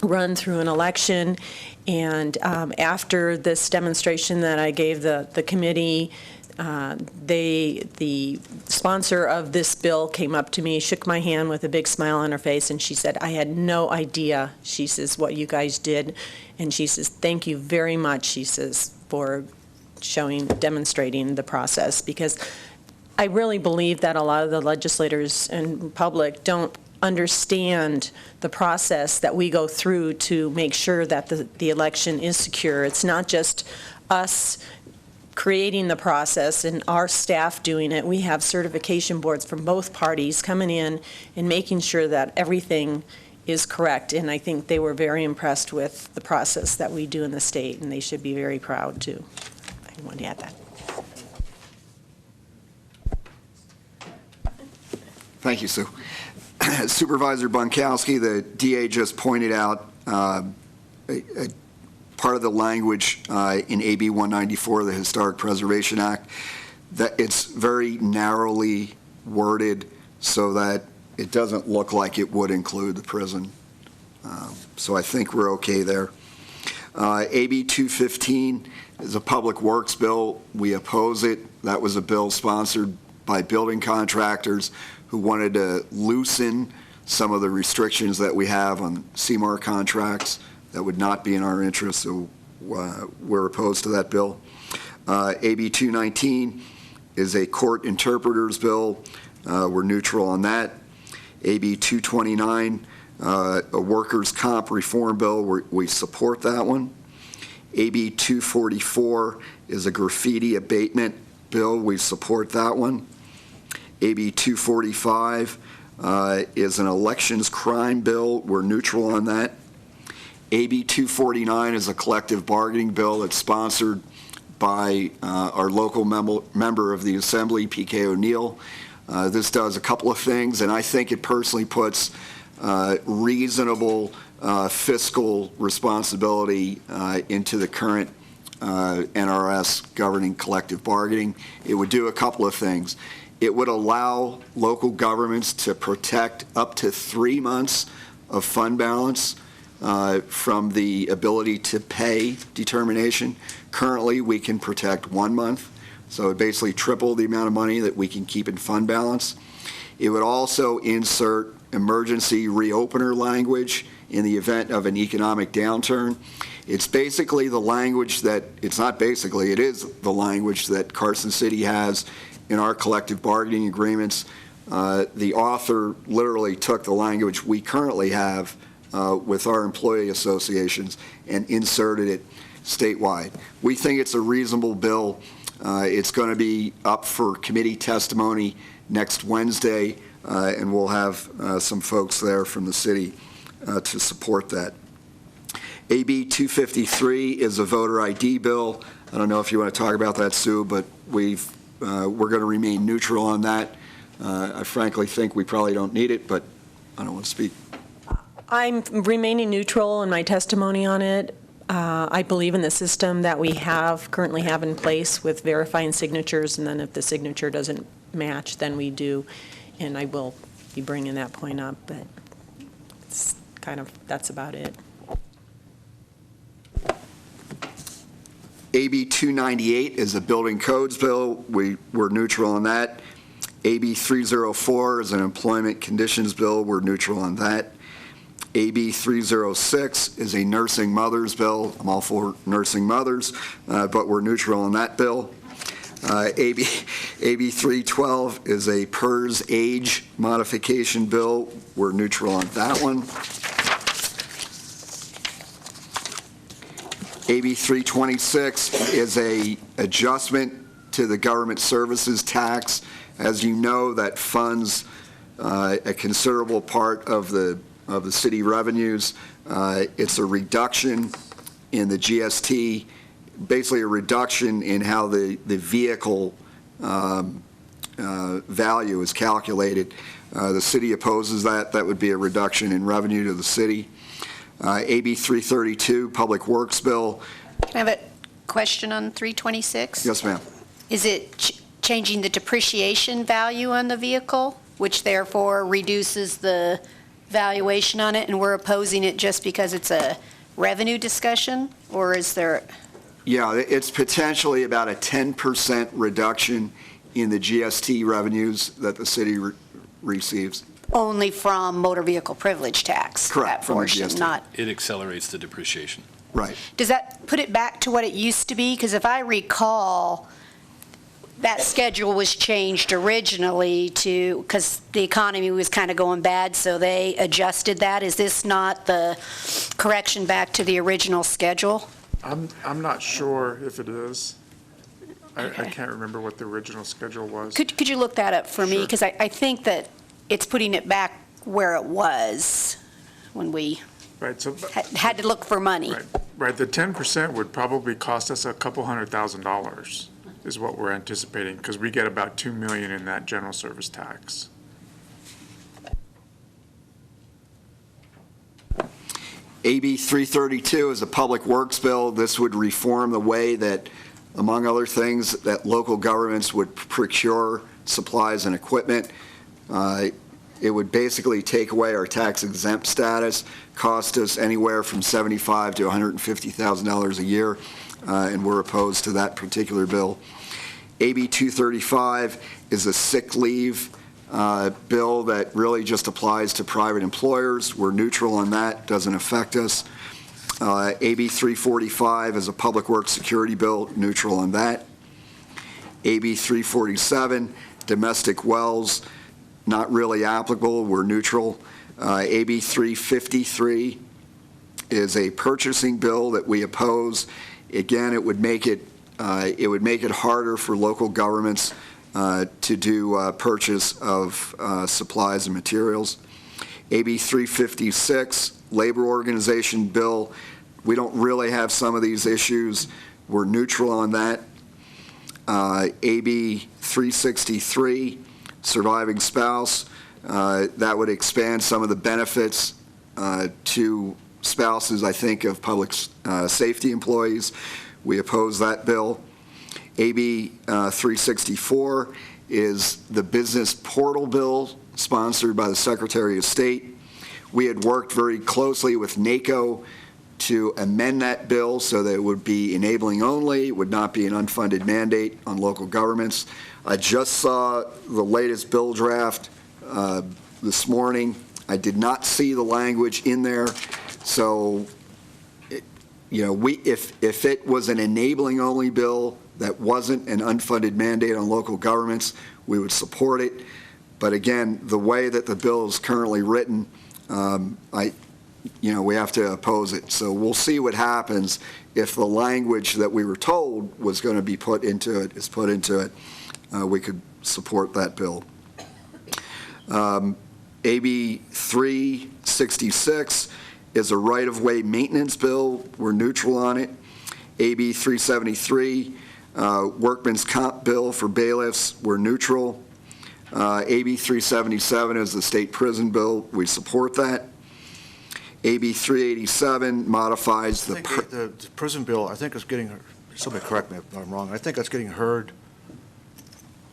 run through an election. And after this demonstration that I gave the committee, the sponsor of this bill came up to me, shook my hand with a big smile on her face, and she said, I had no idea, she says, what you guys did. And she says, thank you very much, she says, for demonstrating the process, because I really believe that a lot of the legislators and public don't understand the process that we go through to make sure that the election is secure. It's not just us creating the process and our staff doing it. We have certification boards from both parties coming in and making sure that everything is correct, and I think they were very impressed with the process that we do in the state, and they should be very proud too. I wanted to add that. Thank you, Sue. Supervisor Bunkowski, the DA just pointed out a part of the language in AB 194, the Historic Preservation Act, that it's very narrowly worded so that it doesn't look like it would include the prison. So I think we're okay there. AB 215 is a public works bill. We oppose it. That was a bill sponsored by building contractors who wanted to loosen some of the restrictions that we have on CMAR contracts. That would not be in our interest, so we're opposed to that bill. AB 219 is a court interpreters bill. We're neutral on that. AB 229, a workers' comp reform bill. We support that one. AB 244 is a graffiti abatement bill. We support that one. AB 245 is an elections crime bill. We're neutral on that. AB 249 is a collective bargaining bill that's sponsored by our local member of the Assembly, P.K. O'Neill. This does a couple of things, and I think it personally puts reasonable fiscal responsibility into the current NRS governing collective bargaining. It would do a couple of things. It would allow local governments to protect up to 3 months of fund balance from the ability to pay determination. Currently, we can protect 1 month, so it basically triple the amount of money that we can keep in fund balance. It would also insert emergency reopener language in the event of an economic downturn. It's basically the language that, it's not basically, it is the language that Carson City has in our collective bargaining agreements. The author literally took the language we currently have with our employee associations and inserted it statewide. We think it's a reasonable bill. It's going to be up for committee testimony next Wednesday, and we'll have some folks there from the city to support that. AB 253 is a voter ID bill. I don't know if you want to talk about that, Sue, but we're going to remain neutral on that. I frankly think we probably don't need it, but I don't want to speak. I'm remaining neutral in my testimony on it. I believe in the system that we currently have in place with verifying signatures, and then if the signature doesn't match, then we do, and I will be bringing that point up, but it's that's about it. AB 298 is a building codes bill. We're neutral on that. AB 304 is an employment conditions bill. We're neutral on that. AB 306 is a nursing mothers bill. I'm all for nursing mothers, but we're neutral on that bill. AB 312 is a PERS age modification bill. We're neutral on that one. AB 326 is a adjustment to the government services tax. As you know, that funds a considerable part of the city revenues. It's a reduction in the GST, basically a reduction in how the vehicle value is calculated. The city opposes that. That would be a reduction in revenue to the city. AB 332, Public Works Bill. Can I have a question on 326? Yes, ma'am. Is it changing the depreciation value on the vehicle, which therefore reduces the valuation on it, and we're opposing it just because it's a revenue discussion, or is there? Yeah, it's potentially about a 10% reduction in the GST revenues that the city receives. Only from motor vehicle privilege tax? Correct, that portion, not. It accelerates the depreciation. Right. Does that put it back to what it used to be? Because if I recall, that schedule was changed originally because the economy was kind of going bad, so they adjusted that. Is this not the correction back to the original schedule? I'm not sure if it is. Okay. I can't remember what the original schedule was. Could you look that up for me? Sure. Because I think that it's putting it back where it was when we Right, so had to look for money. Right, the 10% would probably cost us a couple $100,000 is what we're anticipating, because we get about $2 million in that general service tax. AB 332 is a public works bill. This would reform the way that, among other things, that local governments would procure supplies and equipment. It would basically take away our tax exempt status, cost us anywhere from $75,000 to $150,000 a year, and we're opposed to that particular bill. AB 235 is a sick leave bill that really just applies to private employers. We're neutral on that, doesn't affect us. AB 345 is a public works security bill, neutral on that. AB 347, domestic wells, not really applicable, we're neutral. AB 353 is a purchasing bill that we oppose. Again, it would make it harder for local governments to do purchase of supplies and materials. AB 356, labor organization bill. We don't really have some of these issues. We're neutral on that. AB 363, surviving spouse. That would expand some of the benefits to spouses, I think, of public safety employees. We oppose that bill. AB 364 is the business portal bill sponsored by the Secretary of State. We had worked very closely with NACO to amend that bill so that it would be enabling only, it would not be an unfunded mandate on local governments. I just saw the latest bill draft this morning. I did not see the language in there, so, if it was an enabling-only bill that wasn't an unfunded mandate on local governments, we would support it. But again, the way that the bill is currently written, we have to oppose it. So we'll see what happens if the language that we were told was going to be put into it is put into it. We could support that bill. AB 366 is a right-of-way maintenance bill. We're neutral on it. AB 373, workman's comp bill for bailiffs. We're neutral. AB 377 is the state prison bill. We support that. AB 387 modifies the prison bill. I think it's getting, somebody correct me if I'm wrong, I think it's getting heard,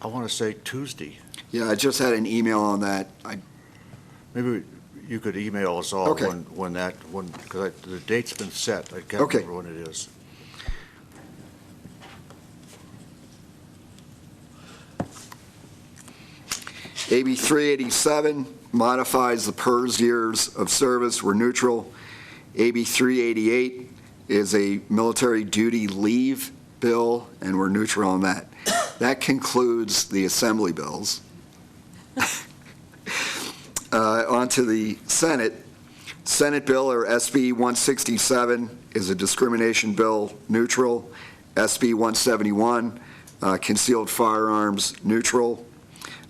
I want to say Tuesday. Yeah, I just had an email on that. Maybe you could email us all Okay. because the date's been set. I can't Okay. remember when it is. AB 387 modifies the PERS years of service. We're neutral. AB 388 is a military duty leave bill, and we're neutral on that. That concludes the assembly bills. On to the Senate. Senate bill, or SB 167, is a discrimination bill, neutral. SB 171, concealed firearms, neutral.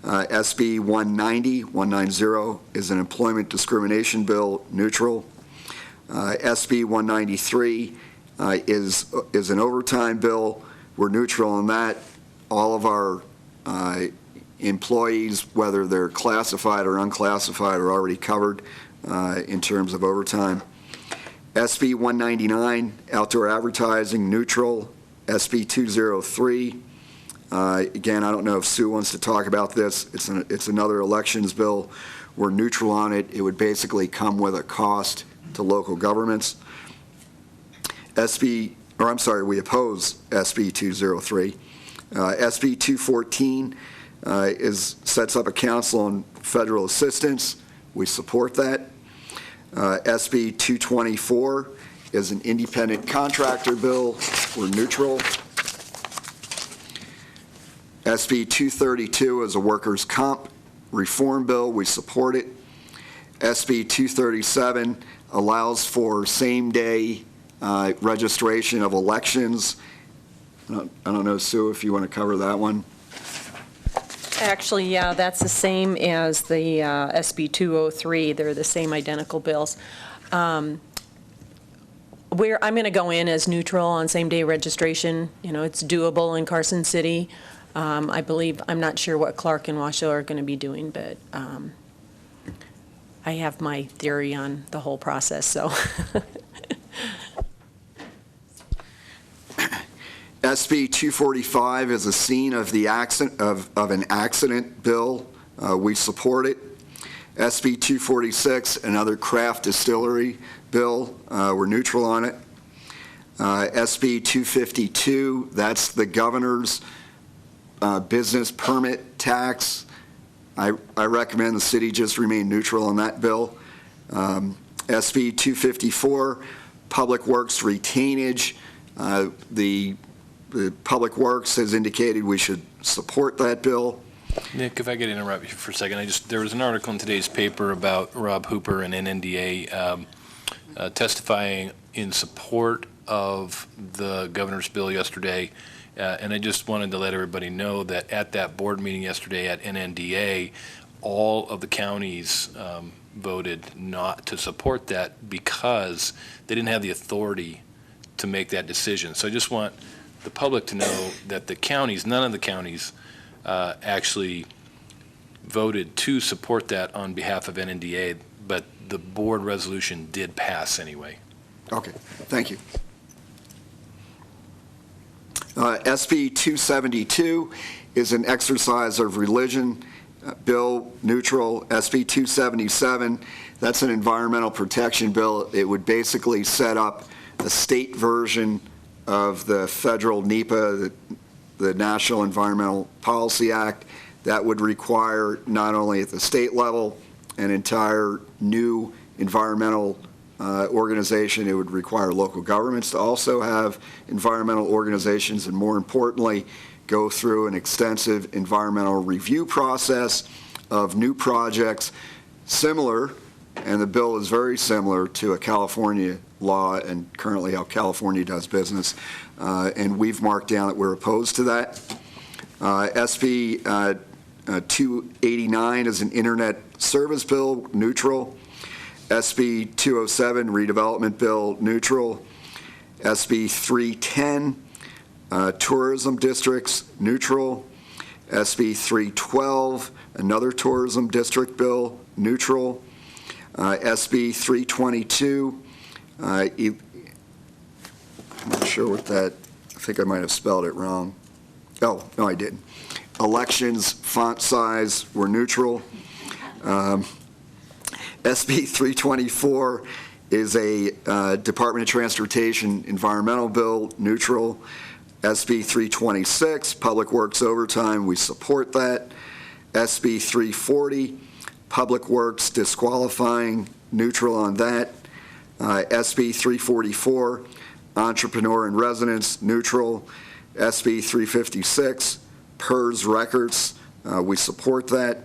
SB 190 is an employment discrimination bill, neutral. SB 193 is an overtime bill. We're neutral on that. All of our employees, whether they're classified or unclassified, are already covered in terms of overtime. SB 199, outdoor advertising, neutral. SB 203, again, I don't know if Sue wants to talk about this. It's another elections bill. We're neutral on it. It would basically come with a cost to local governments. We oppose SB 203. SB 214 sets up a council on federal assistance. We support that. SB 224 is an independent contractor bill. We're neutral. SB 232 is a workers' comp reform bill. We support it. SB 237 allows for same-day registration of elections. I don't know, Sue, if you want to cover that one. Actually, yeah, that's the same as the SB 203. They're the same identical bills. I'm going to go in as neutral on same-day registration. It's doable in Carson City. I believe, I'm not sure what Clark and Washoe are going to be doing, but I have my theory on the whole process, so. SB 245 is a scene of an accident bill. We support it. SB 246, another craft distillery bill. We're neutral on it. SB 252, that's the governor's business permit tax. I recommend the city just remain neutral on that bill. SB 254, public works retainage. The Public Works has indicated we should support that bill. Nick, if I could interrupt you for a second, there was an article in today's paper about Rob Hooper and NNDA testifying in support of the governor's bill yesterday, and I just wanted to let everybody know that at that board meeting yesterday at NNDA, all of the counties voted not to support that because they didn't have the authority to make that decision. So I just want the public to know that the counties, none of the counties actually voted to support that on behalf of NNDA, but the board resolution did pass anyway. Okay, thank you. SB 272 is an exercise of religion bill, neutral. SB 277, that's an environmental protection bill. It would basically set up a state version of the federal NEPA, the National Environmental Policy Act. That would require not only at the state level, an entire new environmental organization. It would require local governments to also have environmental organizations, and more importantly, go through an extensive environmental review process of new projects similar, and the bill is very similar to a California law and currently how California does business. And we've marked down that we're opposed to that. SB 289 is an internet service bill, neutral. SB 207, redevelopment bill, neutral. SB 310, tourism districts, neutral. SB 312, another tourism district bill, neutral. SB 322, I'm not sure what that, I think I might have spelled it wrong. Oh, no, I didn't. Elections, font size, were neutral. SB 324 is a Department of Transportation environmental bill, neutral. SB 326, Public Works overtime, we support that. SB 340, Public Works disqualifying, neutral on that. SB 344, Entrepreneur in Residence, neutral. SB 356, PERS records, we support that.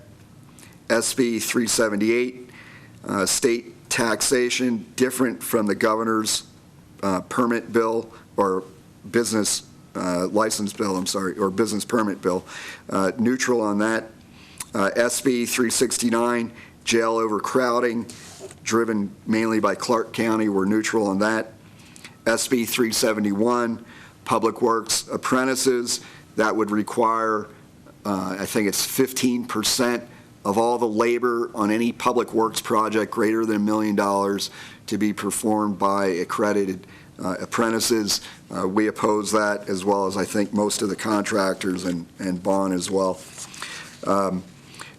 SB 378, state taxation, different from the governor's permit bill, or business license bill, I'm sorry, or business permit bill, neutral on that. SB 369, jail overcrowding, driven mainly by Clark County, we're neutral on that. SB 371, Public Works apprentices, that would require, I think it's 15% of all the labor on any public works project greater than $1 million to be performed by accredited apprentices. We oppose that, as well as I think most of the contractors and Bond as well.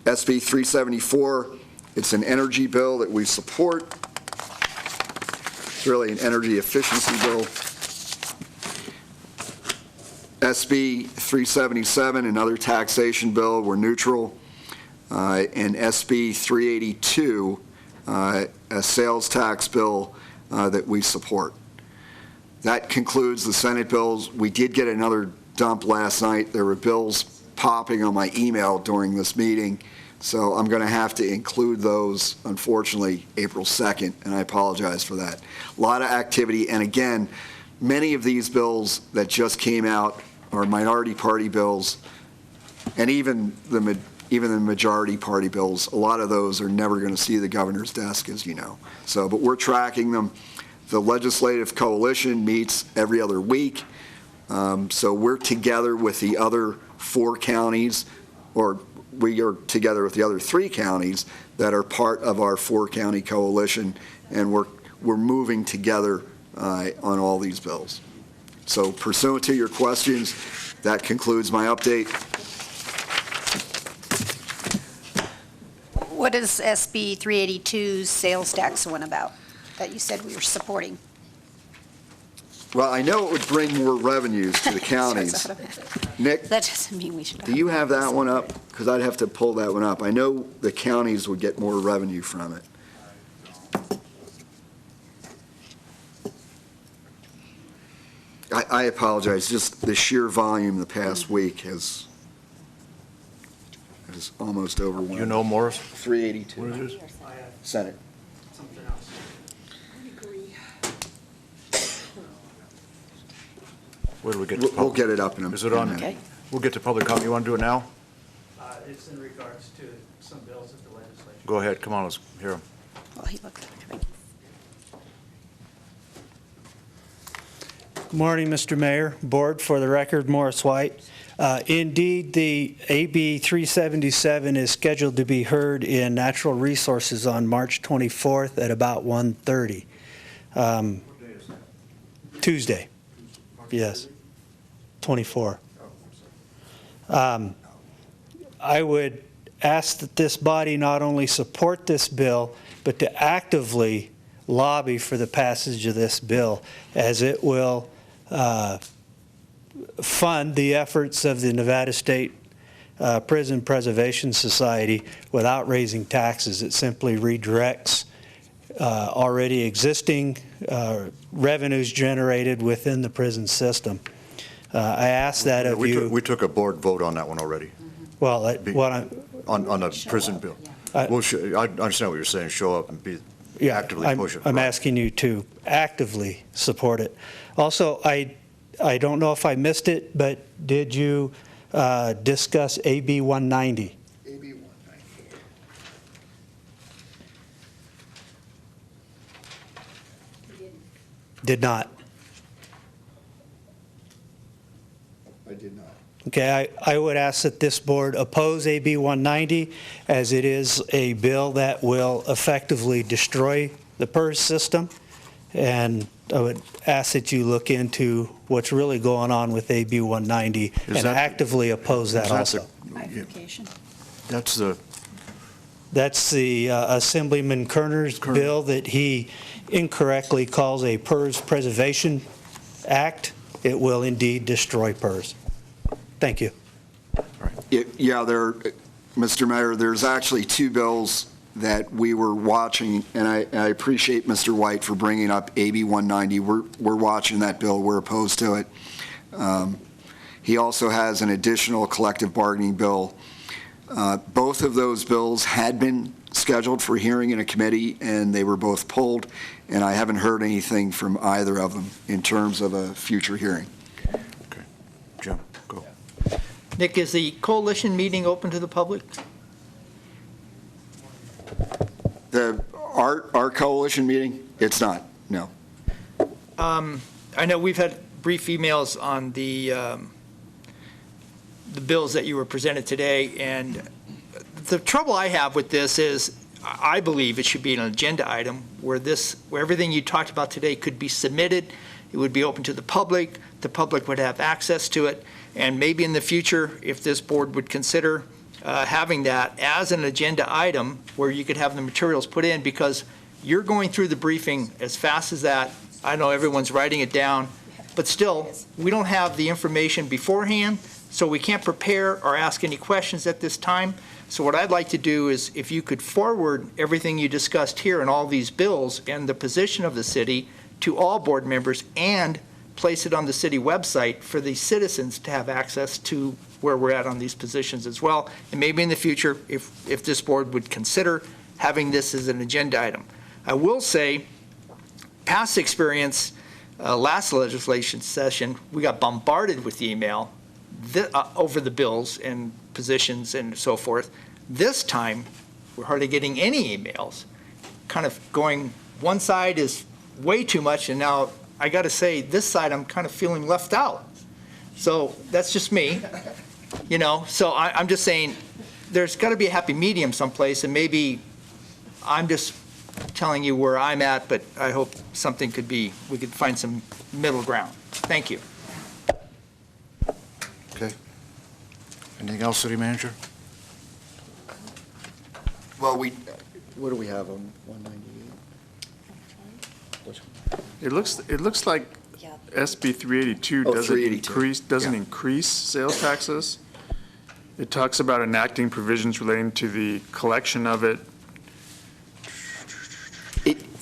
SB 374, it's an energy bill that we support. It's really an energy efficiency bill. SB 377, another taxation bill, we're neutral. And SB 382, a sales tax bill that we support. That concludes the Senate bills. We did get another dump last night. There were bills popping on my email during this meeting, so I'm going to have to include those, unfortunately, April 2nd, and I apologize for that. A lot of activity, and again, many of these bills that just came out are minority party bills, and even the majority party bills, a lot of those are never going to see the governor's desk, as you know. So, but we're tracking them. The Legislative Coalition meets every other week. So we're together with the other 4 counties, or we are together with the other 3 counties that are part of our 4-county coalition, and we're moving together on all these bills. So pursuant to your questions, that concludes my update. What is SB 382's sales tax one about, that you said we were supporting? Well, I know it would bring more revenues to the counties. Nick? That doesn't mean we should. Do you have that one up? Because I'd have to pull that one up. I know the counties would get more revenue from it. I apologize, just the sheer volume the past week has almost overwhelmed. You know, Morris? 382. What is this? Senate. Where do we get to? We'll get it up in a minute. Is it on? Okay. We'll get to public comment. You want to do it now? It's in regards to some bills at the legislature. Go ahead. Come on, let's hear them. Well, he looked like it. Good morning, Mr. Mayor, Board. For the record, Morris White. Indeed, the AB 377 is scheduled to be heard in Natural Resources on March 24th at about 1:30. Tuesday. Yes. 24. I would ask that this body not only support this bill, but to actively lobby for the passage of this bill, as it will fund the efforts of the Nevada State Prison Preservation Society without raising taxes. It simply redirects already existing revenues generated within the prison system. I ask that of you. We took a board vote on that one already. Well, what I'm. On the prison bill. I understand what you're saying, show up and actively push it. I'm asking you to actively support it. Also, I don't know if I missed it, but did you discuss AB 190? AB 190. Did not. I did not. Okay, I would ask that this board oppose AB 190, as it is a bill that will effectively destroy the PERS system, and I would ask that you look into what's really going on with AB 190 and actively oppose that also. That's the Assemblyman Kerner's bill that he incorrectly calls a PERS Preservation Act. It will indeed destroy PERS. Thank you. Yeah, Mr. Mayor, there's actually two bills that we were watching, and I appreciate Mr. White for bringing up AB 190. We're watching that bill. We're opposed to it. He also has an additional collective bargaining bill. Both of those bills had been scheduled for hearing in a committee, and they were both pulled, and I haven't heard anything from either of them in terms of a future hearing. Okay. Jim, go. Nick, is the coalition meeting open to the public? Our coalition meeting, it's not, no. I know we've had brief emails on the bills that you were presented today, and the trouble I have with this is I believe it should be an agenda item where everything you talked about today could be submitted. It would be open to the public would have access to it, and maybe in the future, if this board would consider having that as an agenda item where you could have the materials put in, because you're going through the briefing as fast as that. I know everyone's writing it down, but still, we don't have the information beforehand, so we can't prepare or ask any questions at this time. So what I'd like to do is if you could forward everything you discussed here and all these bills and the position of the city to all board members and place it on the city website for the citizens to have access to where we're at on these positions as well. And maybe in the future, if this board would consider having this as an agenda item. I will say, past experience, last legislation session, we got bombarded with email over the bills and positions and so forth. This time, we're hardly getting any emails. Kind of going, one side is way too much, and now I got to say, this side I'm kind of feeling left out. So that's just me, So I'm just saying, there's got to be a happy medium someplace, and maybe I'm just telling you where I'm at, but I hope something we could find some middle ground. Thank you. Okay. Anything else, City Manager? Well, what do we have on 198? It looks like SB 382 doesn't increase sales taxes. It talks about enacting provisions relating to the collection of it.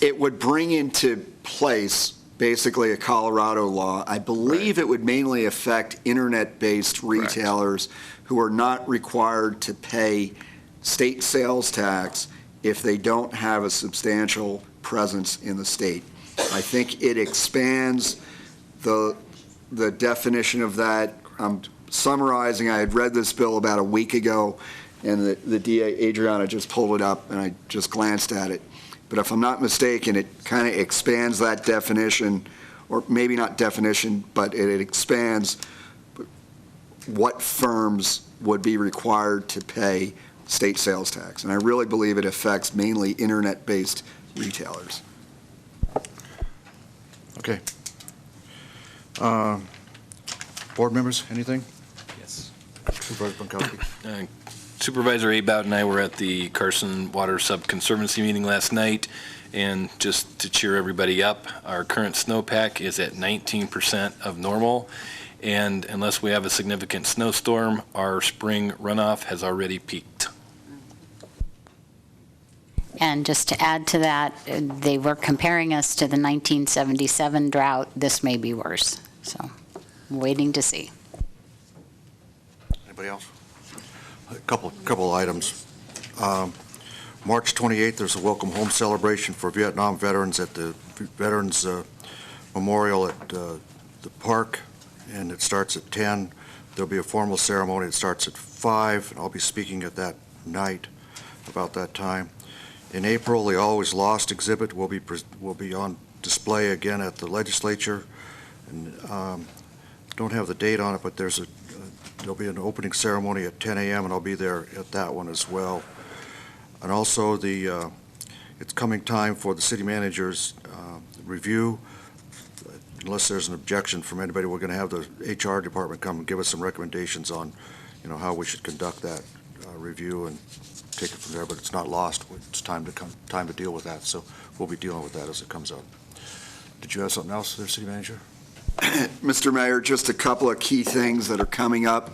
It would bring into place basically a Colorado law. I believe it would mainly affect internet-based retailers who are not required to pay state sales tax if they don't have a substantial presence in the state. I think it expands the definition of that. I'm summarizing, I had read this bill about a week ago, and the DA, Adriana, just pulled it up, and I just glanced at it. But if I'm not mistaken, it kind of expands that definition, or maybe not definition, but it expands what firms would be required to pay state sales tax. And I really believe it affects mainly internet-based retailers. Okay. Board members, anything? Yes. Supervisor Pankowski. Supervisor About and I were at the Carson Water Sub-Conservancy meeting last night, and just to cheer everybody up, our current snowpack is at 19% of normal, and unless we have a significant snowstorm, our spring runoff has already peaked. And just to add to that, they were comparing us to the 1977 drought. This may be worse. So, waiting to see. Anybody else? A couple items. March 28th, there's a welcome home celebration for Vietnam veterans at the Veterans Memorial at the park, and it starts at 10. There'll be a formal ceremony that starts at 5, and I'll be speaking at that night about that time. In April, the Always Lost exhibit will be on display again at the legislature, and don't have the date on it, but there'll be an opening ceremony at 10 a.m., and I'll be there at that one as well. And also, it's coming time for the city manager's review. Unless there's an objection from anybody, we're going to have the HR department come and give us some recommendations on, how we should conduct that review and take it from there. But it's not lost. It's time to deal with that. So we'll be dealing with that as it comes up. Did you have something else there, city manager? Mr. Mayor, just a couple of key things that are coming up.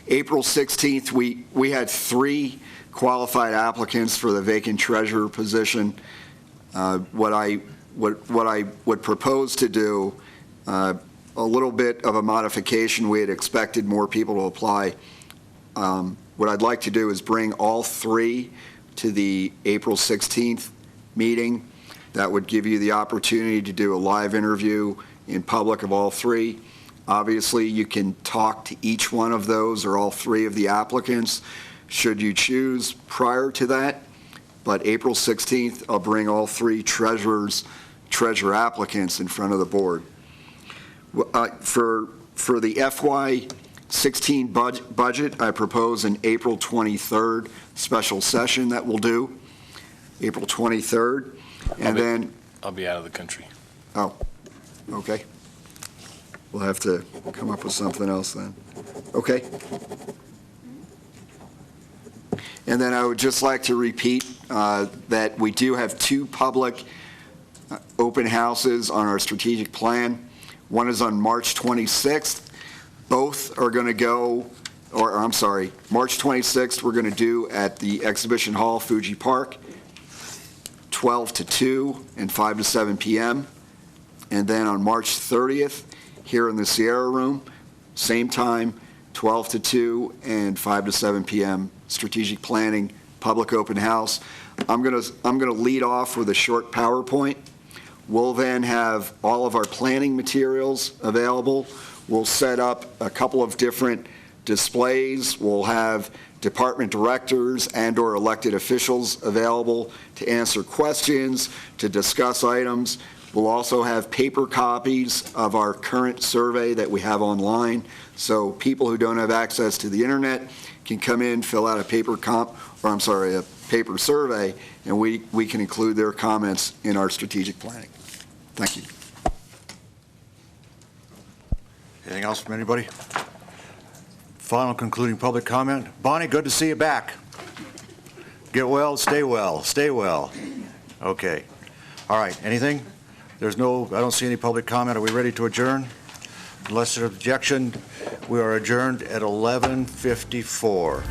April 16th, we had 3 qualified applicants for the vacant treasurer position. What I would propose to do, a little bit of a modification. We had expected more people to apply. What I'd like to do is bring all 3 to the April 16th meeting. That would give you the opportunity to do a live interview in public of all 3. Obviously, you can talk to each one of those or all 3 of the applicants should you choose prior to that. But April 16th, I'll bring all 3 treasurer applicants in front of the board. For the FY16 budget, I propose an April 23rd special session that we'll do, April 23rd. And then I'll be out of the country. Oh, okay. We'll have to come up with something else then. Okay. And then I would just like to repeat that we do have 2 public open houses on our strategic plan. One is on March 26th. Both are going to go, or I'm sorry, March 26th we're going to do at the Exhibition Hall, Fuji Park, 12 to 2 and 5 to 7 p.m. And then on March 30th, here in the Sierra Room, same time, 12 to 2 and 5 to 7 p.m. Strategic planning, public open house. I'm gonna lead off with a short PowerPoint. We'll then have all of our planning materials available. We'll set up a couple of different displays. We'll have department directors and/or elected officials available to answer questions, to discuss items. We'll also have paper copies of our current survey that we have online, so people who don't have access to the internet can come in, fill out a paper survey, and we can include their comments in our strategic planning. Thank you. Anything else from anybody? Final concluding public comment. Bonnie, good to see you back. Get well, stay well, stay well. Okay. All right, anything? I don't see any public comment. Are we ready to adjourn? Unless there's objection, we are adjourned at 11:54.